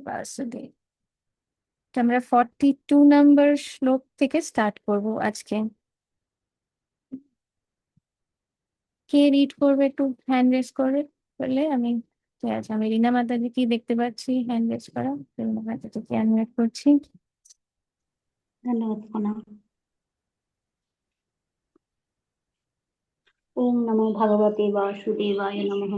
বাসুদেব। তো আমরা 42 নাম্বার শ্লোক থেকে স্টার্ট করব আজকে। কে রিড করবে একটু হ্যান্ড রেজ করে বললে আমি। ঠিক আছে, আমি রিনা মাতাজি কি দেখতে পাচ্ছি হ্যান্ড রেজ করা। রিনা মাতাজিকে আনমিউট করছি। ধন্যবাদ প্রণাম। ওম নমো ভগবতে বাসুদেবায় নমঃ।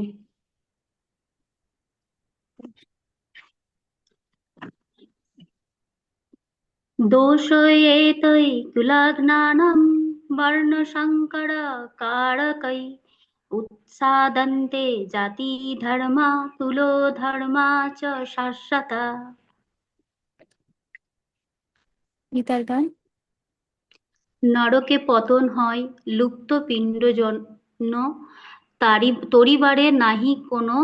দোষয়েতৈ কুলঘ্নানাম বর্ণসংকরকারকৈ উৎসাদন্তে জাতি ধর্মা কুলো ধর্মা চ শাশ্বতা। গীতার গান। নরকে পতন হয় লুপ্ত পিণ্ড জন্য, তরিবারে নাহি কোনো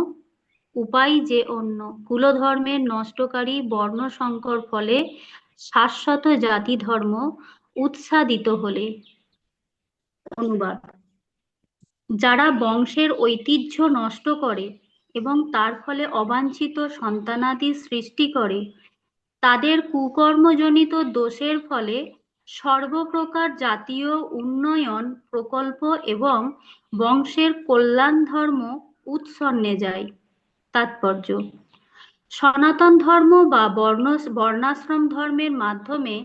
উপায় যে অন্য। কুলধর্মের নষ্টকারী বর্ণ সংকর ফলে শাশ্বত জাতি ধর্ম উৎসাদিত হলে। অনুবাদ: যারা বংশের ঐতিহ্য নষ্ট করে এবং তার ফলে অবাঞ্ছিত সন্তানাদি সৃষ্টি করে, তাদের কুকর্মজনিত দোষের ফলে সর্বপ্রকার জাতীয় উন্নয়ন প্রকল্প এবং বংশের কল্যাণ ধর্ম উৎসন্নে যায়। তাৎপর্য: সনাতন ধর্ম বা বর্ণাশ্রম ধর্মের মাধ্যমে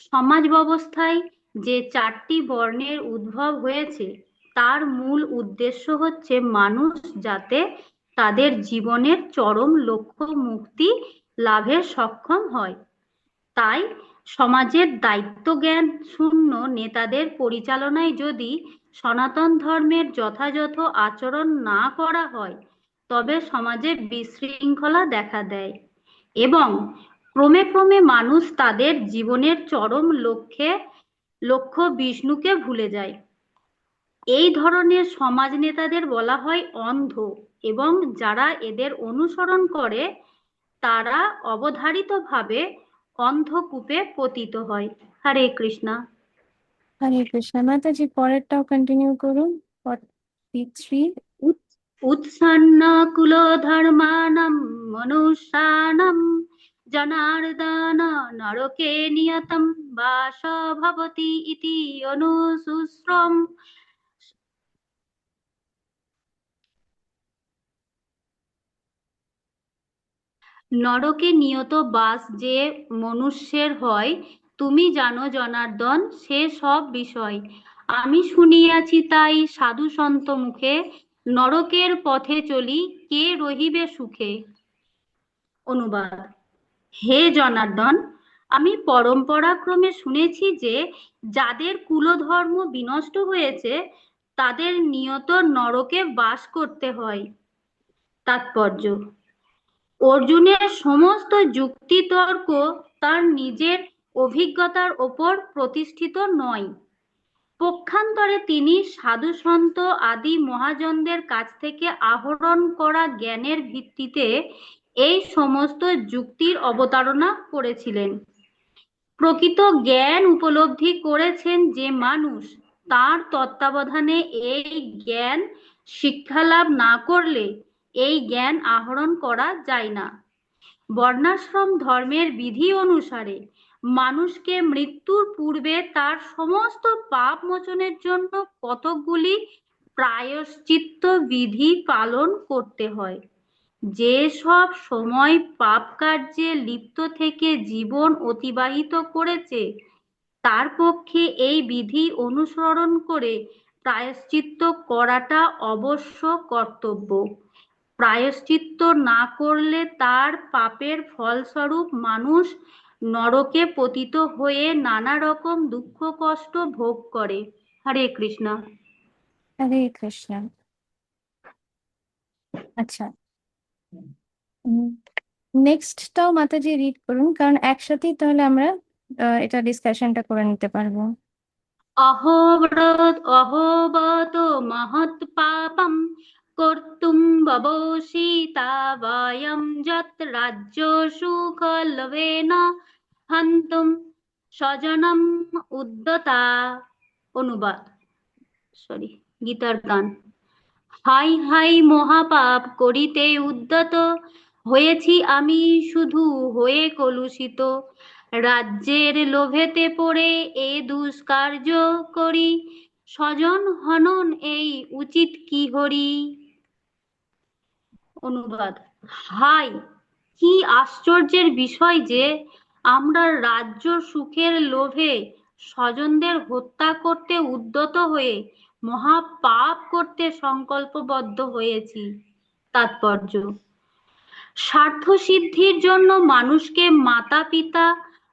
সমাজ ব্যবস্থায় যে 4টি বর্ণের উদ্ভব হয়েছে, তার মূল উদ্দেশ্য হচ্ছে মানুষ যাতে তাদের জীবনের চরম লক্ষ্য মুক্তি লাভে সক্ষম হয়। তাই সমাজের দায়িত্বজ্ঞান শূন্য নেতাদের পরিচালনায় যদি সনাতন ধর্মের যথাযথ আচরণ না করা হয়, তবে সমাজে বিশৃঙ্খলা দেখা দেয় এবং ক্রমে ক্রমে মানুষ তাদের জীবনের চরম লক্ষ্য বিষ্ণুকে ভুলে যায়। এই ধরনের সমাজ নেতাদের বলা হয় অন্ধ, এবং যারা এদের অনুসরণ করে তারা অবধারিতভাবে অন্ধকূপে পতিত হয়। হরে কৃষ্ণা। হরে কৃষ্ণ। মাতাজি পরেরটাও কন্টিনিউ করুন। 43। উৎসন্ন কুলধর্মাণাম মনুষ্যাণাম জনার্দন নরকে নিয়তম বাস ভবতি ইতি অনুশুশ্রম। নরকে নিয়ত বাস যে মনুষ্যের হয়, তুমি জানো জনার্দন সে সব বিষয়। আমি শুনিয়াছি তাই সাধু সন্ত মুখে, নরকের পথে চলি কে রহিবে সুখে। অনুবাদ: হে জনার্দন, আমি পরম্পরাক্রমে শুনেছি যে যাদের কুলধর্ম বিনষ্ট হয়েছে তাদের নিয়ত নরকে বাস করতে হয়। তাৎপর্য: অর্জুনের সমস্ত যুক্তিতর্ক তার নিজের অভিজ্ঞতার ওপর প্রতিষ্ঠিত নয়। পক্ষান্তরে তিনি সাধুসন্ত আদি মহাজনদের কাছ থেকে আহরণ করা জ্ঞানের ভিত্তিতে এই সমস্ত যুক্তির অবতারণা করেছিলেন। প্রকৃত জ্ঞান উপলব্ধি করেছেন যে মানুষ, তার তত্ত্বাবধানে এই জ্ঞান শিক্ষালাভ না করলে এই জ্ঞান আহরণ করা যায় না। বর্ণাশ্রম ধর্মের বিধি অনুসারে মানুষকে মৃত্যুর পূর্বে তার সমস্ত পাপ মোচনের জন্য কতকগুলি প্রায়শ্চিত্ত বিধি পালন করতে হয়। যে সব সময় পাপ কার্যে লিপ্ত থেকে জীবন অতিবাহিত করেছে, তার পক্ষে এই বিধি অনুসরণ করে প্রায়শ্চিত্ত করাটা অবশ্য কর্তব্য। প্রায়শ্চিত্ত না করলে তার পাপের ফলস্বরূপ মানুষ নরকে পতিত হয়ে নানা রকম দুঃখ কষ্ট ভোগ করে। হরে কৃষ্ণ। হরে কৃষ্ণ। আচ্ছা, নেক্সটটাও মাতাজি রিড করুন, কারণ একসাথেই তাহলে আমরা এটা ডিসকাশনটা করে নিতে পারবো। অহোবত মহৎ পাপম কর্তুম ববসিতা বয়ম যত রাজ্য সুখ লভেন হন্তুম স্বজনম উদ্যতা। অনুবাদ: গীতার গান। হাই হাই মহাপাপ করিতে উদ্যত হয়েছি আমি শুধু হয়ে কলুষিত, রাজ্যের লোভেতে পড়ে এ দুষ্কার্য করি, স্বজন হনন এই উচিত কি হরি। অনুবাদ: হায়, কি আশ্চর্যের বিষয় যে আমরা রাজ্য সুখের লোভে স্বজনদের হত্যা করতে উদ্যত হয়ে মহা পাপ করতে সংকল্পবদ্ধ হয়েছি। তাৎপর্য: স্বার্থ সিদ্ধির জন্য মানুষকে মাতা পিতা,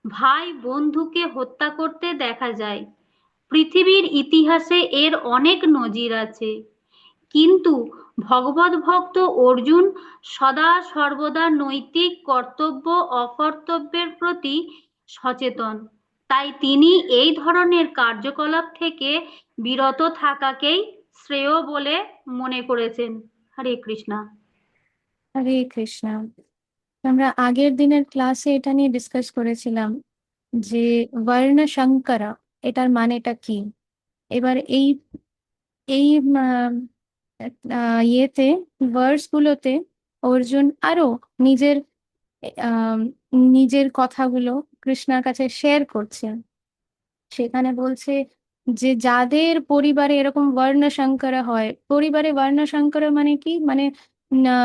ভাই বন্ধুকে হত্যা করতে দেখা যায়। পৃথিবীর ইতিহাসে এর অনেক নজির আছে, কিন্তু ভগবত ভক্ত অর্জুন সদা সর্বদা নৈতিক কর্তব্য অকর্তব্যের প্রতি সচেতন, তাই তিনি এই ধরনের কার্যকলাপ থেকে বিরত থাকাকেই শ্রেয় বলে মনে করেছেন। হরে কৃষ্ণা। হরে কৃষ্ণ। আমরা আগের দিনের ক্লাসে এটা নিয়ে ডিসকাস করেছিলাম যে বর্ণ সংকরা, এটার মানেটা কি। এবার এই এই ইয়েতে, ভার্স গুলোতে অর্জুন আরো নিজের আহ নিজের কথাগুলো কৃষ্ণার কাছে শেয়ার করছে। সেখানে বলছে যে যাদের পরিবারে এরকম বর্ণ সংকর হয়, পরিবারে বর্ণ সংকর মানে কি, মানে না,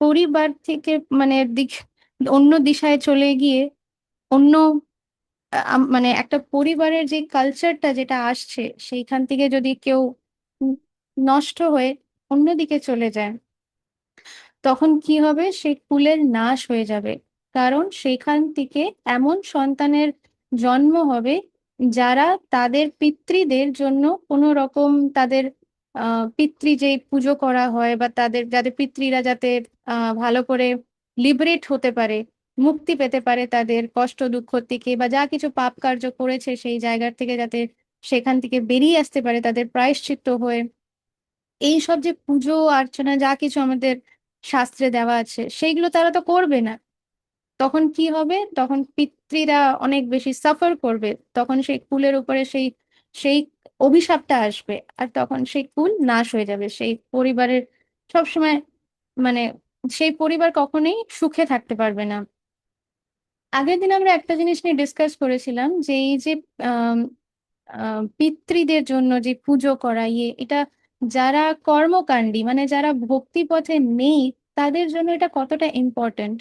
পরিবার থেকে মানে অন্য দিশায় চলে গিয়ে অন্য মানে একটা পরিবারের যে কালচারটা যেটা আসছে সেইখান থেকে যদি কেউ উম নষ্ট হয়ে অন্যদিকে চলে যায়, তখন কি হবে, সেই কুলের নাশ হয়ে যাবে। কারণ সেখান থেকে এমন সন্তানের জন্ম হবে যারা তাদের পিতৃদের জন্য কোনো রকম তাদের পিতৃ যে পুজো করা হয়, বা তাদের যাদের পিতৃরা যাতে ভালো করে লিবারেট হতে পারে, মুক্তি পেতে পারে তাদের কষ্ট দুঃখ থেকে, বা যা কিছু পাপ কার্য করেছে সেই জায়গার থেকে যাতে সেখান থেকে বেরিয়ে আসতে পারে তাদের প্রায়শ্চিত্ত হয়ে, এই সব যে পুজো অর্চনা যা কিছু আমাদের শাস্ত্রে দেওয়া আছে সেইগুলো তারা তো করবে না। তখন কি হবে, তখন পিতৃরা অনেক বেশি সাফার করবে, তখন সেই কুলের উপরে সেই সেই অভিশাপটা আসবে, আর তখন সেই কুল নাশ হয়ে যাবে, সেই পরিবারের সবসময় মানে সেই পরিবার কখনোই সুখে থাকতে পারবে না। আগের দিন আমরা একটা জিনিস নিয়ে ডিসকাস করেছিলাম যে এই যে আম, পিতৃদের জন্য যে পুজো করা, এটা যারা কর্মকাণ্ডী মানে যারা ভক্তি পথে নেই তাদের জন্য এটা কতটা ইম্পর্ট্যান্ট।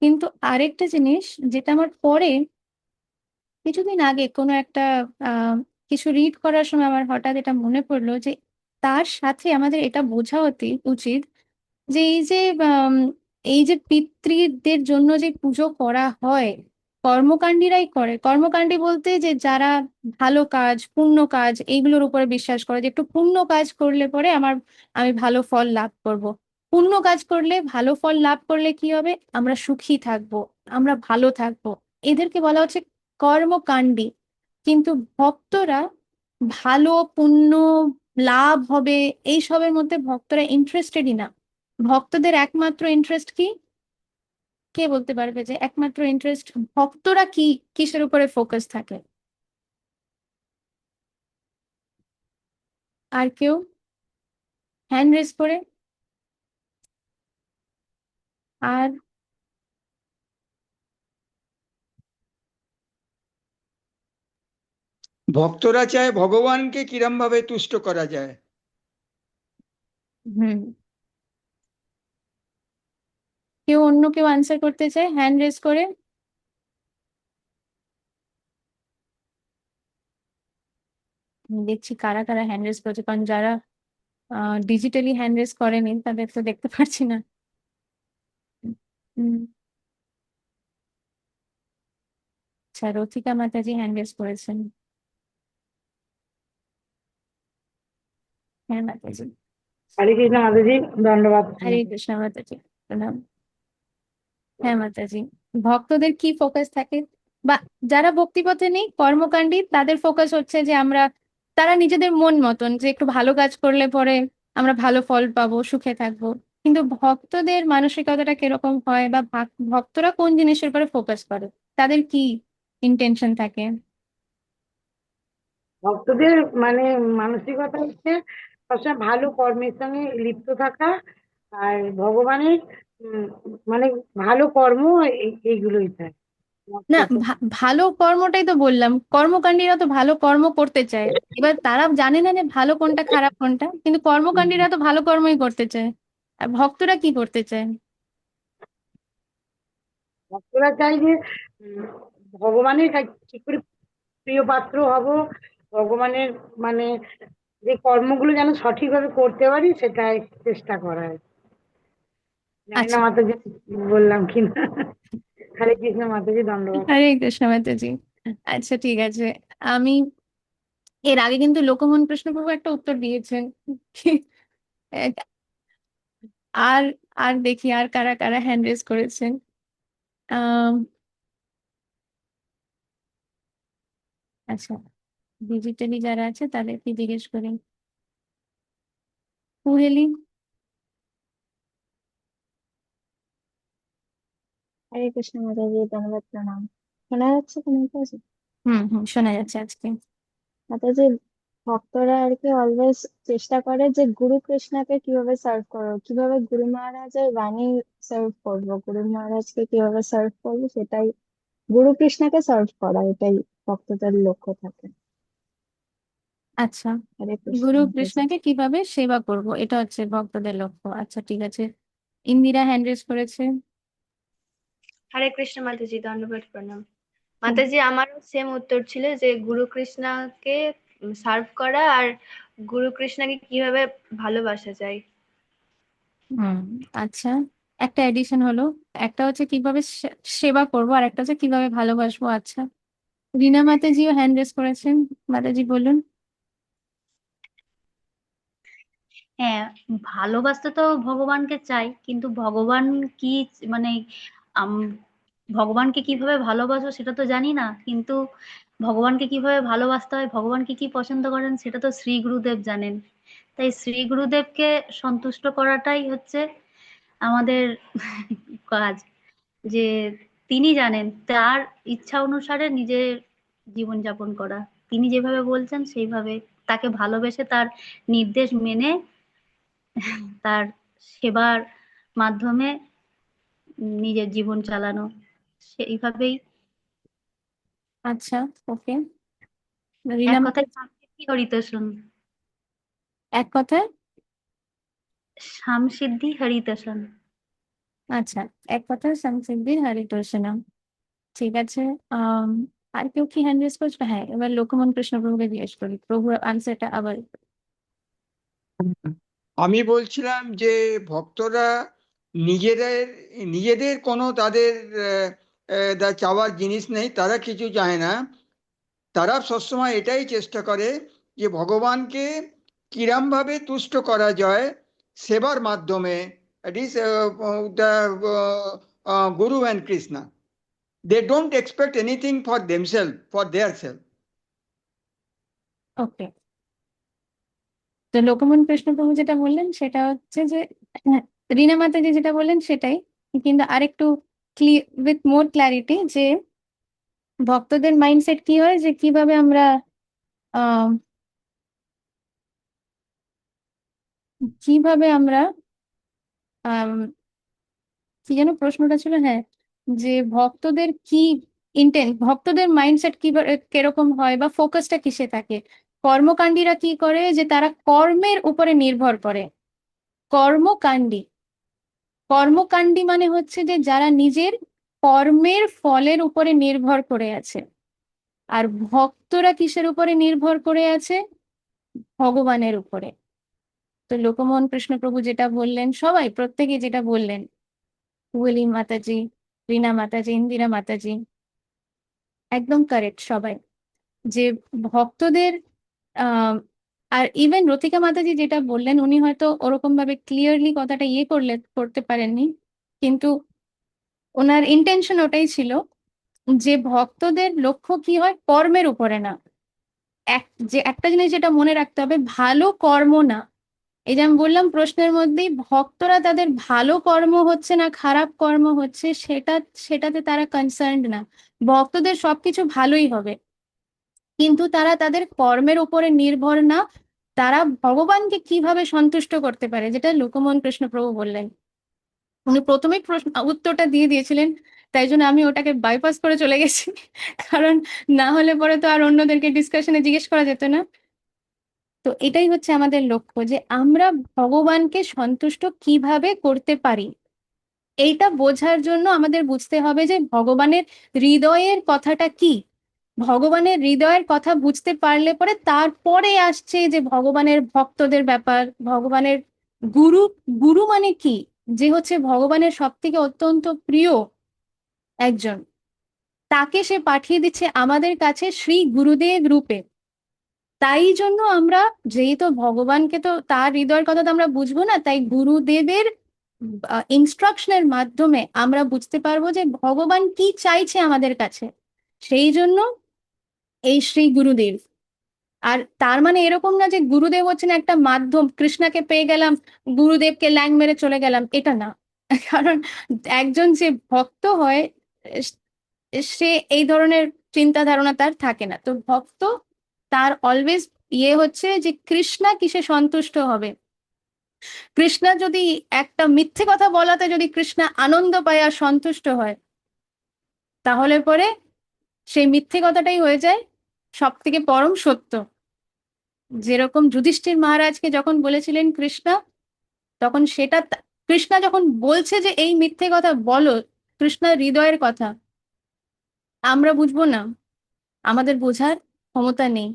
কিন্তু আরেকটা জিনিস যেটা আমার পরে কিছুদিন আগে কোনো একটা আহ কিছু রিড করার সময় আমার হঠাৎ এটা মনে পড়লো যে তার সাথে আমাদের এটা বোঝা উচিত যে আম, এই যে পিতৃদের জন্য যে পুজো করা হয়, কর্মকাণ্ডীরাই করে। কর্মকাণ্ডী বলতে যে যারা ভালো কাজ, পুণ্য কাজ এইগুলোর উপরে বিশ্বাস করে, যে একটু পুণ্য কাজ করলে পরে আমি ভালো ফল লাভ করব। পুণ্য কাজ করলে, ভালো ফল লাভ করলে কি হবে, আমরা সুখী থাকবো, আমরা ভালো থাকবো, এদেরকে বলা হচ্ছে কর্মকাণ্ডী। কিন্তু ভক্তরা ভালো পুণ্য লাভ হবে এইসবের মধ্যে ভক্তরা ইন্টারেস্টেডই না। ভক্তদের একমাত্র ইন্টারেস্ট কি, কে বলতে পারবে যে একমাত্র ইন্টারেস্ট ভক্তরা কি, কিসের উপরে ফোকাস থাকে? আর কেউ হ্যান্ড রেজ করে? আর ভক্তরা চায় ভগবানকে কিরম ভাবে তুষ্ট করা যায়। হুম, কেউ অন্য কেউ আনসার করতে চায় হ্যান্ড রেজ করে? দেখছি কারা কারা হ্যান্ড রেজ করেছে, কারণ যারা ডিজিটালি হ্যান্ড রেজ করেনি তাদের তো দেখতে পাচ্ছি না। হুম, আচ্ছা, রথিকা মাতাজি হ্যান্ড রেজ করেছেন। হ্যাঁ মাতাজি। হরে কৃষ্ণ মাতাজি, দণ্ডবাদ হরে প্রণাম। কৃষ্ণ মাতাজি, প্রণাম। হ্যাঁ মাতাজি, ভক্তদের কি ফোকাস থাকে, বা যারা ভক্তিপথে নেই কর্মকাণ্ডী তাদের ফোকাস হচ্ছে যে তারা নিজেদের মন মতন যে একটু ভালো কাজ করলে পরে আমরা ভালো ফল পাবো, সুখে থাকবো। কিন্তু ভক্তদের মানসিকতাটা কিরকম হয়, বা ভক্তরা কোন জিনিসের উপরে ফোকাস করে, তাদের কি ইন্টেনশন থাকে? ভক্তদের মানে মানসিকতা হচ্ছে সবসময় ভালো কর্মের সঙ্গে লিপ্ত থাকা, আর ভগবানের উম, মানে ভালো কর্ম এইগুলোই চাই। না, ভালো কর্মটাই তো বললাম, কর্মকাণ্ডীরা তো ভালো কর্ম করতে চায়। এবার তারা জানে না যে ভালো কোনটা খারাপ কোনটা, কিন্তু কর্মকাণ্ডীরা তো ভালো কর্মই করতে চায়। আর ভক্তরা কি করতে চায়? ভক্তরা চাই যে উম, ভগবানের কি করে প্রিয় পাত্র হব, ভগবানের মানে যে কর্মগুলো যেন সঠিকভাবে করতে পারি সেটাই চেষ্টা করা হয়। জানি না আচ্ছা, মাতাজি বললাম কিনা। হরে কৃষ্ণ মাতাজি, ধন্যবাদ। হরে কৃষ্ণ মাতাজি। আচ্ছা, ঠিক আছে। আমি এর আগে কিন্তু লোকমন কৃষ্ণপ্রভু একটা উত্তর দিয়েছেন। আর আর দেখি আর কারা কারা হ্যান্ড রেজ করেছেন। আহ আচ্ছা, ডিজিটালি যারা আছে তাদেরকে জিজ্ঞেস করি। কুহেলি। হরে কৃষ্ণ মাতাজি, ধন্যবাদ, প্রণাম। শোনা যাচ্ছে তো আমার কাছে? হুম হুম, শোনা যাচ্ছে আজকে। মাতাজি, ভক্তরা আর কি অলওয়েজ চেষ্টা করে যে গুরু কৃষ্ণকে কিভাবে সার্ভ করবো, কিভাবে গুরু মহারাজের বাণী সার্ভ করবো, গুরু মহারাজকে কিভাবে সার্ভ করবো, সেটাই গুরু কৃষ্ণকে সার্ভ করা, এটাই ভক্তদের লক্ষ্য থাকে। আচ্ছা, হরে কৃষ্ণ গুরু মাতাজি। কৃষ্ণকে কিভাবে সেবা করব, এটা হচ্ছে ভক্তদের লক্ষ্য। আচ্ছা, ঠিক আছে। ইন্দিরা হ্যান্ড রেজ করেছে। হরে কৃষ্ণ মাতাজি, দণ্ডবত প্রণাম। হুম মাতাজি, আমারও সেম উত্তর ছিল যে গুরু কৃষ্ণকে সার্ভ করা আর গুরু কৃষ্ণকে কিভাবে ভালোবাসা যায়। হুম, আচ্ছা, একটা এডিশন হলো। একটা হচ্ছে কিভাবে সেবা করব, আর একটা হচ্ছে কিভাবে ভালোবাসবো। আচ্ছা, রিনা মাতাজিও হ্যান্ড রেজ করেছেন। মাতাজি বলুন। হ্যাঁ, ভালোবাসতে তো ভগবানকে চাই, কিন্তু ভগবান কি মানে আম- ভগবানকে কিভাবে ভালোবাসবো সেটা তো জানি না, কিন্তু ভগবানকে কিভাবে ভালোবাসতে হয়, ভগবান কি কি পছন্দ করেন সেটা তো শ্রী গুরুদেব জানেন। তাই শ্রী গুরুদেবকে সন্তুষ্ট করাটাই হচ্ছে আমাদের কাজ। যে তিনি জানেন, তার ইচ্ছা অনুসারে নিজের জীবনযাপন করা। তিনি যেভাবে বলছেন সেইভাবে, তাকে ভালোবেসে তার নির্দেশ মেনে তার সেবার মাধ্যমে নিজের জীবন চালানো, সেইভাবেই। আচ্ছা, ওকে। রিনা এক কথায় মাতাজি। সামসিদ্ধি হরিতোষণ। এক কথায়। সামসিদ্ধি হরিতোষণ। আচ্ছা, এক কথায় সংসিদ্ধির হরিতোষণম। ঠিক আছে। আম, আর কেউ কি হ্যান্ড রেজ করছো? হ্যাঁ, এবার লোকমন কৃষ্ণ প্রভুকে জিজ্ঞেস করি, প্রভুর আনসারটা আবার। আমি বলছিলাম যে ভক্তরা নিজেদের নিজেদের কোনো তাদের চাওয়ার জিনিস নেই, তারা কিছু চায় না। তারা সবসময় এটাই চেষ্টা করে যে ভগবানকে কিরম ভাবে তুষ্ট করা যায় সেবার মাধ্যমে। It is the Guru and Krishna. They don't expect anything for themselves, for their self. Okay, তো লোকমন কৃষ্ণ প্রভু যেটা বললেন সেটা হচ্ছে যে, হ্যাঁ, রিনা মাতাজি যেটা বললেন সেটাই, কিন্তু আরেকটু উইথ মোর ক্ল্যারিটি, যে ভক্তদের মাইন্ডসেট কি হয়, যে কিভাবে আমরা আহ কিভাবে আমরা আম, কি যেন প্রশ্নটা ছিল, হ্যাঁ, যে ভক্তদের কি ইন্টেন্ট, ভক্তদের মাইন্ডসেট কি কিরকম হয়, বা ফোকাসটা কিসে থাকে। কর্মকাণ্ডীরা কি করে, যে তারা কর্মের উপরে নির্ভর করে। কর্মকাণ্ডী, কর্মকাণ্ডী মানে হচ্ছে যে যারা নিজের কর্মের ফলের উপরে নির্ভর করে আছে। আর ভক্তরা কিসের উপরে নির্ভর করে আছে? ভগবানের উপরে। তো লোকমোহন কৃষ্ণ প্রভু যেটা বললেন, সবাই প্রত্যেকে যেটা বললেন, কুয়েলি মাতাজি, রীনা মাতাজি, ইন্দিরা মাতাজি, একদম কারেক্ট সবাই, যে ভক্তদের আহ আর ইভেন রথিকা মাতাজি যেটা বললেন, উনি হয়তো ওরকম ভাবে ক্লিয়ারলি কথাটা করতে পারেননি, কিন্তু ওনার ইন্টেনশন ওটাই ছিল, যে ভক্তদের লক্ষ্য কি হয়, কর্মের উপরে না। যে একটা জিনিস যেটা মনে রাখতে হবে, ভালো কর্ম না। এই যে আমি বললাম প্রশ্নের মধ্যেই, ভক্তরা তাদের ভালো কর্ম হচ্ছে না খারাপ কর্ম হচ্ছে সেটাতে তারা কনসার্নড না। ভক্তদের সবকিছু ভালোই হবে, কিন্তু তারা তাদের কর্মের উপরে নির্ভর না। তারা ভগবানকে কিভাবে সন্তুষ্ট করতে পারে, যেটা লোকমোহন কৃষ্ণ প্রভু বললেন। উনি প্রথমেই উত্তরটা দিয়ে দিয়েছিলেন, তাই জন্য আমি ওটাকে বাইপাস করে চলে গেছি। কারণ না হলে পরে তো আর অন্যদেরকে ডিসকাশনে জিজ্ঞেস করা যেত না। তো এটাই হচ্ছে আমাদের লক্ষ্য, যে আমরা ভগবানকে সন্তুষ্ট কিভাবে করতে পারি। এইটা বোঝার জন্য আমাদের বুঝতে হবে যে ভগবানের হৃদয়ের কথাটা কি। ভগবানের হৃদয়ের কথা বুঝতে পারলে পরে তারপরে আসছে যে ভগবানের ভক্তদের ব্যাপার, ভগবানের গুরু। গুরু মানে কি? যে হচ্ছে ভগবানের সব থেকে অত্যন্ত প্রিয় একজন, তাকে সে পাঠিয়ে দিচ্ছে আমাদের কাছে শ্রী গুরুদেব রূপে। তাই জন্য আমরা, যেহেতু ভগবানকে তো তার হৃদয়ের কথা তো আমরা বুঝবো না, তাই গুরুদেবের ইনস্ট্রাকশনের মাধ্যমে আমরা বুঝতে পারবো যে ভগবান কি চাইছে আমাদের কাছে। সেই জন্য এই শ্রী গুরুদেব। আর তার মানে এরকম না যে গুরুদেব হচ্ছেন একটা মাধ্যম, কৃষ্ণাকে পেয়ে গেলাম, গুরুদেবকে ল্যাং মেরে চলে গেলাম, এটা না। কারণ একজন যে ভক্ত হয়, সে এই ধরনের চিন্তা ধারণা তার থাকে না। তো ভক্ত তার অলওয়েজ হচ্ছে যে কৃষ্ণা কিসে সন্তুষ্ট হবে। কৃষ্ণা যদি একটা মিথ্যে কথা বলাতে যদি কৃষ্ণা আনন্দ পায় আর সন্তুষ্ট হয়, তাহলে পরে সেই মিথ্যে কথাটাই হয়ে যায় সব থেকে পরম সত্য। যেরকম যুধিষ্ঠির মহারাজকে যখন বলেছিলেন কৃষ্ণা, তখন সেটা কৃষ্ণা যখন বলছে যে এই মিথ্যে কথা বলো, কৃষ্ণার হৃদয়ের কথা আমরা বুঝবো না, আমাদের বোঝার ক্ষমতা নেই।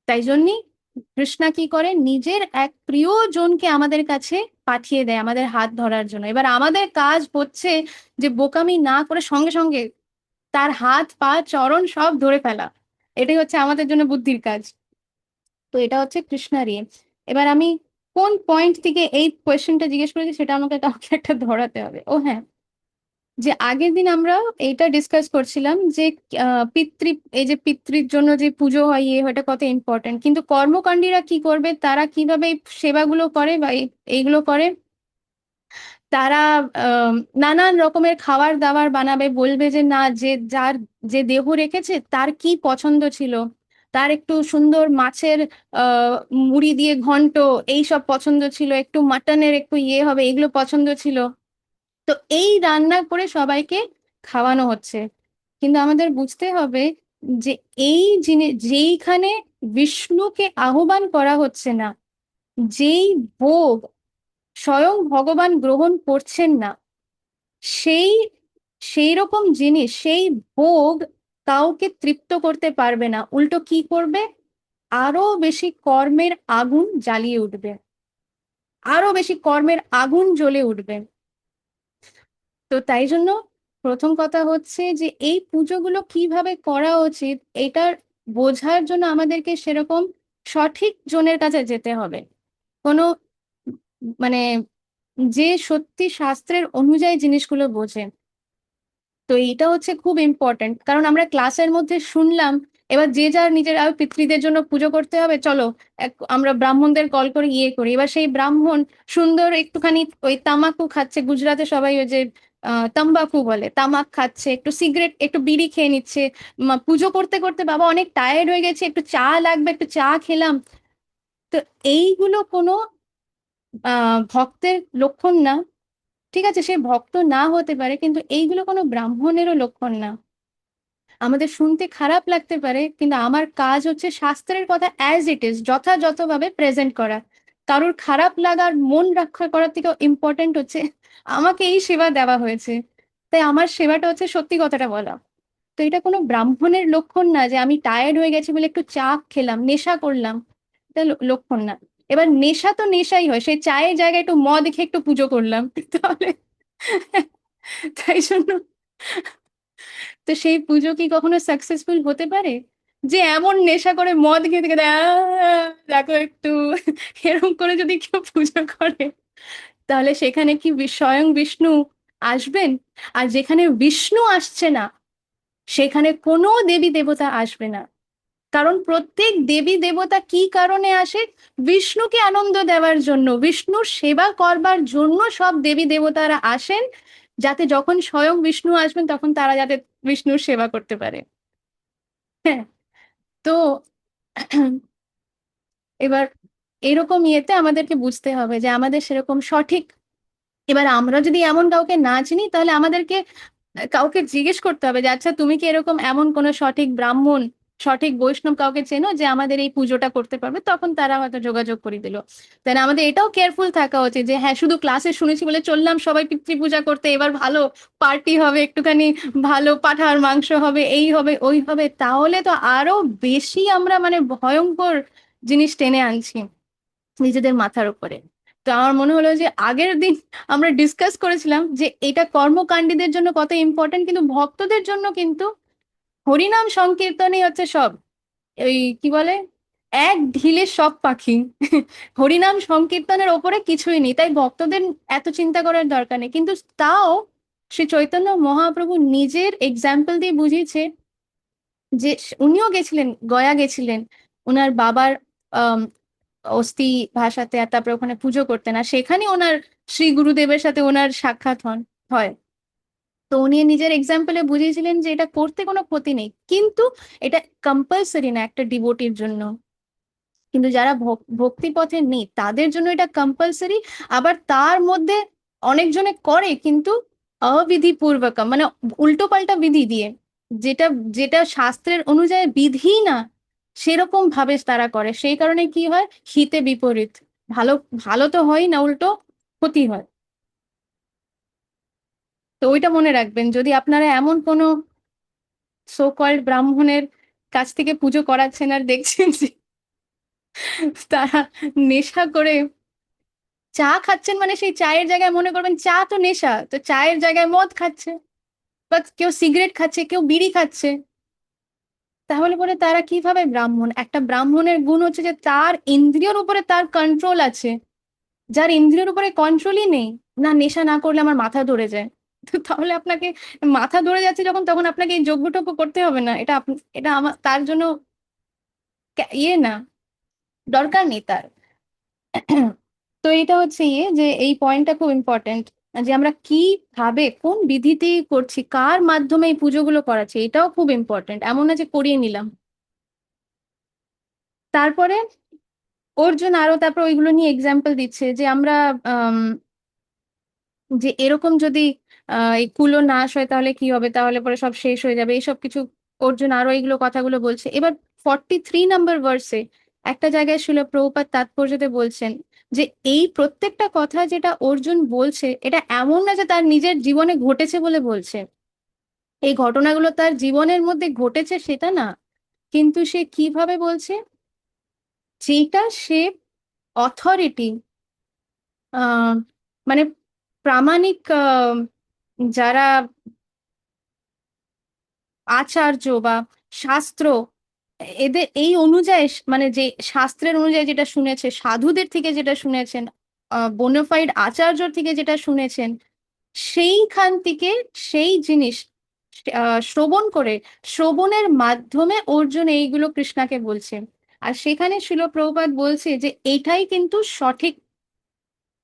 তাই জন্যই কৃষ্ণা কি করে, নিজের এক প্রিয়জনকে আমাদের কাছে পাঠিয়ে দেয় আমাদের হাত ধরার জন্য। এবার আমাদের কাজ হচ্ছে যে বোকামি না করে সঙ্গে সঙ্গে তার হাত পা চরণ সব ধরে ফেলা। এটাই হচ্ছে আমাদের জন্য বুদ্ধির কাজ। তো এটা হচ্ছে কৃষ্ণার ইয়ে। এবার আমি কোন পয়েন্ট থেকে এই কোয়েশ্চেনটা জিজ্ঞেস করেছি সেটা আমাকে কাউকে একটা ধরাতে হবে। ও হ্যাঁ, যে আগের দিন আমরা এইটা ডিসকাস করছিলাম যে পিতৃ, এই যে পিতৃর জন্য যে পুজো হয় ইয়ে হয়, এটা কত ইম্পর্টেন্ট, কিন্তু কর্মকাণ্ডীরা কি করবে, তারা কিভাবে এই সেবাগুলো করে বা এইগুলো করে। তারা আহ, নানান রকমের খাবার দাবার বানাবে, বলবে যে না, যে যার যে দেহ রেখেছে তার কি পছন্দ ছিল, তার একটু সুন্দর মাছের মুড়ি দিয়ে ঘন্ট এইসব পছন্দ ছিল, একটু মাটনের একটু ইয়ে হবে, এগুলো পছন্দ ছিল। তো এই রান্না করে সবাইকে খাওয়ানো হচ্ছে। কিন্তু আমাদের বুঝতে হবে যে এই জিনিস যেইখানে বিষ্ণুকে আহ্বান করা হচ্ছে না, যেই ভোগ স্বয়ং ভগবান গ্রহণ করছেন না, সেই সেই রকম জিনিস, সেই ভোগ কাউকে তৃপ্ত করতে পারবে না, উল্টো কি করবে, আরো বেশি কর্মের আগুন জ্বালিয়ে উঠবে, আরো বেশি কর্মের আগুন জ্বলে উঠবে। তো তাই জন্য প্রথম কথা হচ্ছে যে এই পুজোগুলো কিভাবে করা উচিত, এটার বোঝার জন্য আমাদেরকে সেরকম সঠিক জনের কাছে যেতে হবে। কোনো মানে যে সত্যি শাস্ত্রের অনুযায়ী জিনিসগুলো বোঝে। তো এইটা হচ্ছে খুব ইম্পর্ট্যান্ট, কারণ আমরা ক্লাসের মধ্যে শুনলাম, এবার যে যার নিজের আর পিতৃদের জন্য পুজো করতে হবে, চলো আমরা ব্রাহ্মণদের কল করে ইয়ে করি। এবার সেই ব্রাহ্মণ সুন্দর একটুখানি ওই তামাকু খাচ্ছে, গুজরাটে সবাই ওই যে তাম্বাকু বলে, তামাক খাচ্ছে, একটু সিগারেট একটু বিড়ি খেয়ে নিচ্ছে। পুজো করতে করতে বাবা অনেক টায়ার্ড হয়ে গেছে, একটু চা লাগবে, একটু চা খেলাম। তো এইগুলো কোনো ভক্তের লক্ষণ না। ঠিক আছে, সে ভক্ত না হতে পারে, কিন্তু এইগুলো কোনো ব্রাহ্মণেরও লক্ষণ না। আমাদের শুনতে খারাপ লাগতে পারে, কিন্তু আমার কাজ হচ্ছে শাস্ত্রের কথা অ্যাজ ইট ইজ যথাযথভাবে প্রেজেন্ট করা। কারোর খারাপ লাগার মন রক্ষা করার থেকেও ইম্পর্টেন্ট হচ্ছে আমাকে এই সেবা দেওয়া হয়েছে, তাই আমার সেবাটা হচ্ছে সত্যি কথাটা বলা। তো এটা কোনো ব্রাহ্মণের লক্ষণ না যে আমি টায়ার্ড হয়ে গেছি বলে একটু চা খেলাম, নেশা করলাম, এটা লক্ষণ না। এবার নেশা তো নেশাই হয়, সেই চায়ের জায়গায় একটু মদ খেয়ে একটু পুজো করলাম, তাহলে তাই জন্য তো সেই পুজো কি কখনো সাকসেসফুল হতে পারে? যে এমন নেশা করে মদ খেয়ে থেকে দেখো একটু এরকম করে যদি কেউ পুজো করে, তাহলে সেখানে কি স্বয়ং বিষ্ণু আসবেন? আর যেখানে বিষ্ণু আসছে না, সেখানে কোনো দেবী দেবতা আসবে না। কারণ প্রত্যেক দেবী দেবতা কি কারণে আসে? বিষ্ণুকে আনন্দ দেওয়ার জন্য, বিষ্ণুর সেবা করবার জন্য সব দেবী দেবতারা আসেন, যাতে যখন স্বয়ং বিষ্ণু আসবেন তখন তারা যাতে বিষ্ণুর সেবা করতে পারে। হ্যাঁ। তো এবার এরকম ইয়েতে আমাদেরকে বুঝতে হবে যে আমাদের সেরকম সঠিক এবার আমরা যদি এমন কাউকে না চিনি তাহলে আমাদেরকে কাউকে জিজ্ঞেস করতে হবে যে আচ্ছা তুমি কি এরকম এমন কোনো সঠিক ব্রাহ্মণ, সঠিক বৈষ্ণব কাউকে চেনো যে আমাদের এই পুজোটা করতে পারবে, তখন তারা হয়তো যোগাযোগ করে দিল। তাই না, আমাদের এটাও কেয়ারফুল থাকা উচিত যে হ্যাঁ শুধু ক্লাসে শুনেছি বলে চললাম সবাই পিতৃ পূজা করতে, এবার ভালো পার্টি হবে, একটুখানি ভালো পাঁঠার মাংস হবে, এই হবে ওই হবে, তাহলে তো আরো বেশি আমরা মানে ভয়ঙ্কর জিনিস টেনে আনছি নিজেদের মাথার উপরে। তো আমার মনে হলো যে আগের দিন আমরা ডিসকাস করেছিলাম যে এটা কর্মকাণ্ডীদের জন্য কত ইম্পর্টেন্ট, কিন্তু ভক্তদের জন্য কিন্তু হরিনাম সংকীর্তনই হচ্ছে সব। ওই কি বলে, এক ঢিলে সব পাখি। হরিনাম সংকীর্তনের ওপরে কিছুই নেই, তাই ভক্তদের এত চিন্তা করার দরকার নেই। কিন্তু তাও শ্রী চৈতন্য মহাপ্রভু নিজের এক্সাম্পল দিয়ে বুঝিয়েছে যে উনিও গেছিলেন, গয়া গেছিলেন ওনার বাবার অস্থি ভাষাতে, আর তারপরে ওখানে পুজো করতেন, আর সেখানে ওনার শ্রী গুরুদেবের সাথে ওনার সাক্ষাৎ হয়। তো উনি নিজের এক্সাম্পলে বুঝিয়েছিলেন যে এটা করতে কোনো ক্ষতি নেই, কিন্তু এটা কম্পালসারি না একটা ডিভোটির জন্য। কিন্তু যারা ভক্তি পথে নেই তাদের জন্য এটা কম্পালসারি। আবার তার মধ্যে অনেকজনে করে কিন্তু অবিধিপূর্বক, মানে উল্টো পাল্টা বিধি দিয়ে, যেটা যেটা শাস্ত্রের অনুযায়ী বিধি না সেরকম ভাবে তারা করে, সেই কারণে কি হয়, হিতে বিপরীত। ভালো ভালো তো হয় না, উল্টো ক্ষতি হয়। তো ওইটা মনে রাখবেন, যদি আপনারা এমন কোনো সো কল্ড ব্রাহ্মণের কাছ থেকে পুজো করাচ্ছেন আর দেখছেন যে তারা নেশা করে চা খাচ্ছেন, মানে সেই চায়ের জায়গায় মনে করবেন চা তো নেশা, তো চায়ের জায়গায় মদ খাচ্ছে, বা কেউ সিগারেট খাচ্ছে, কেউ বিড়ি খাচ্ছে, তাহলে পরে তারা কিভাবে ব্রাহ্মণ? একটা ব্রাহ্মণের গুণ হচ্ছে যে তার ইন্দ্রিয়র উপরে তার কন্ট্রোল আছে। যার ইন্দ্রিয়র উপরে কন্ট্রোলই নেই, না নেশা না করলে আমার মাথা ধরে যায়, তো তাহলে আপনাকে মাথা ধরে যাচ্ছে যখন, তখন আপনাকে এই যজ্ঞটজ্ঞ করতে হবে না, এটা আমার তার জন্য ইয়ে না, দরকার নেই তার। তো এটা হচ্ছে যে এই পয়েন্টটা খুব ইম্পর্টেন্ট, যে আমরা কিভাবে কোন বিধিতে করছি, কার মাধ্যমে এই পুজোগুলো করাচ্ছি, এটাও খুব ইম্পর্টেন্ট। এমন না যে করিয়ে নিলাম। তারপরে অর্জুন আরো তারপর ওইগুলো নিয়ে এক্সাম্পল দিচ্ছে যে আমরা যে এরকম যদি এই কুলো নাশ হয় তাহলে কি হবে, তাহলে পরে সব শেষ হয়ে যাবে, এইসব কিছু অর্জুন আরো এইগুলো কথাগুলো বলছে। এবার 43 নম্বর ভার্সে একটা জায়গায় শিল প্রভুপাদ তাৎপর্যতে বলছেন যে এই প্রত্যেকটা কথা যেটা অর্জুন বলছে, এটা এমন না যে তার নিজের জীবনে ঘটেছে বলে বলছে, এই ঘটনাগুলো তার জীবনের মধ্যে ঘটেছে সেটা না, কিন্তু সে কিভাবে বলছে, যেটা সে অথরিটি, মানে প্রামাণিক যারা আচার্য বা শাস্ত্র, এদের এই অনুযায়ী মানে যে শাস্ত্রের অনুযায়ী যেটা শুনেছে, সাধুদের থেকে যেটা শুনেছেন, বোনাফাইড আচার্যর থেকে যেটা শুনেছেন, সেইখান থেকে সেই জিনিস শ্রবণ করে, শ্রবণের মাধ্যমে অর্জুন এইগুলো কৃষ্ণাকে বলছে। আর সেখানে শিল প্রভুপাদ বলছে যে এইটাই কিন্তু সঠিক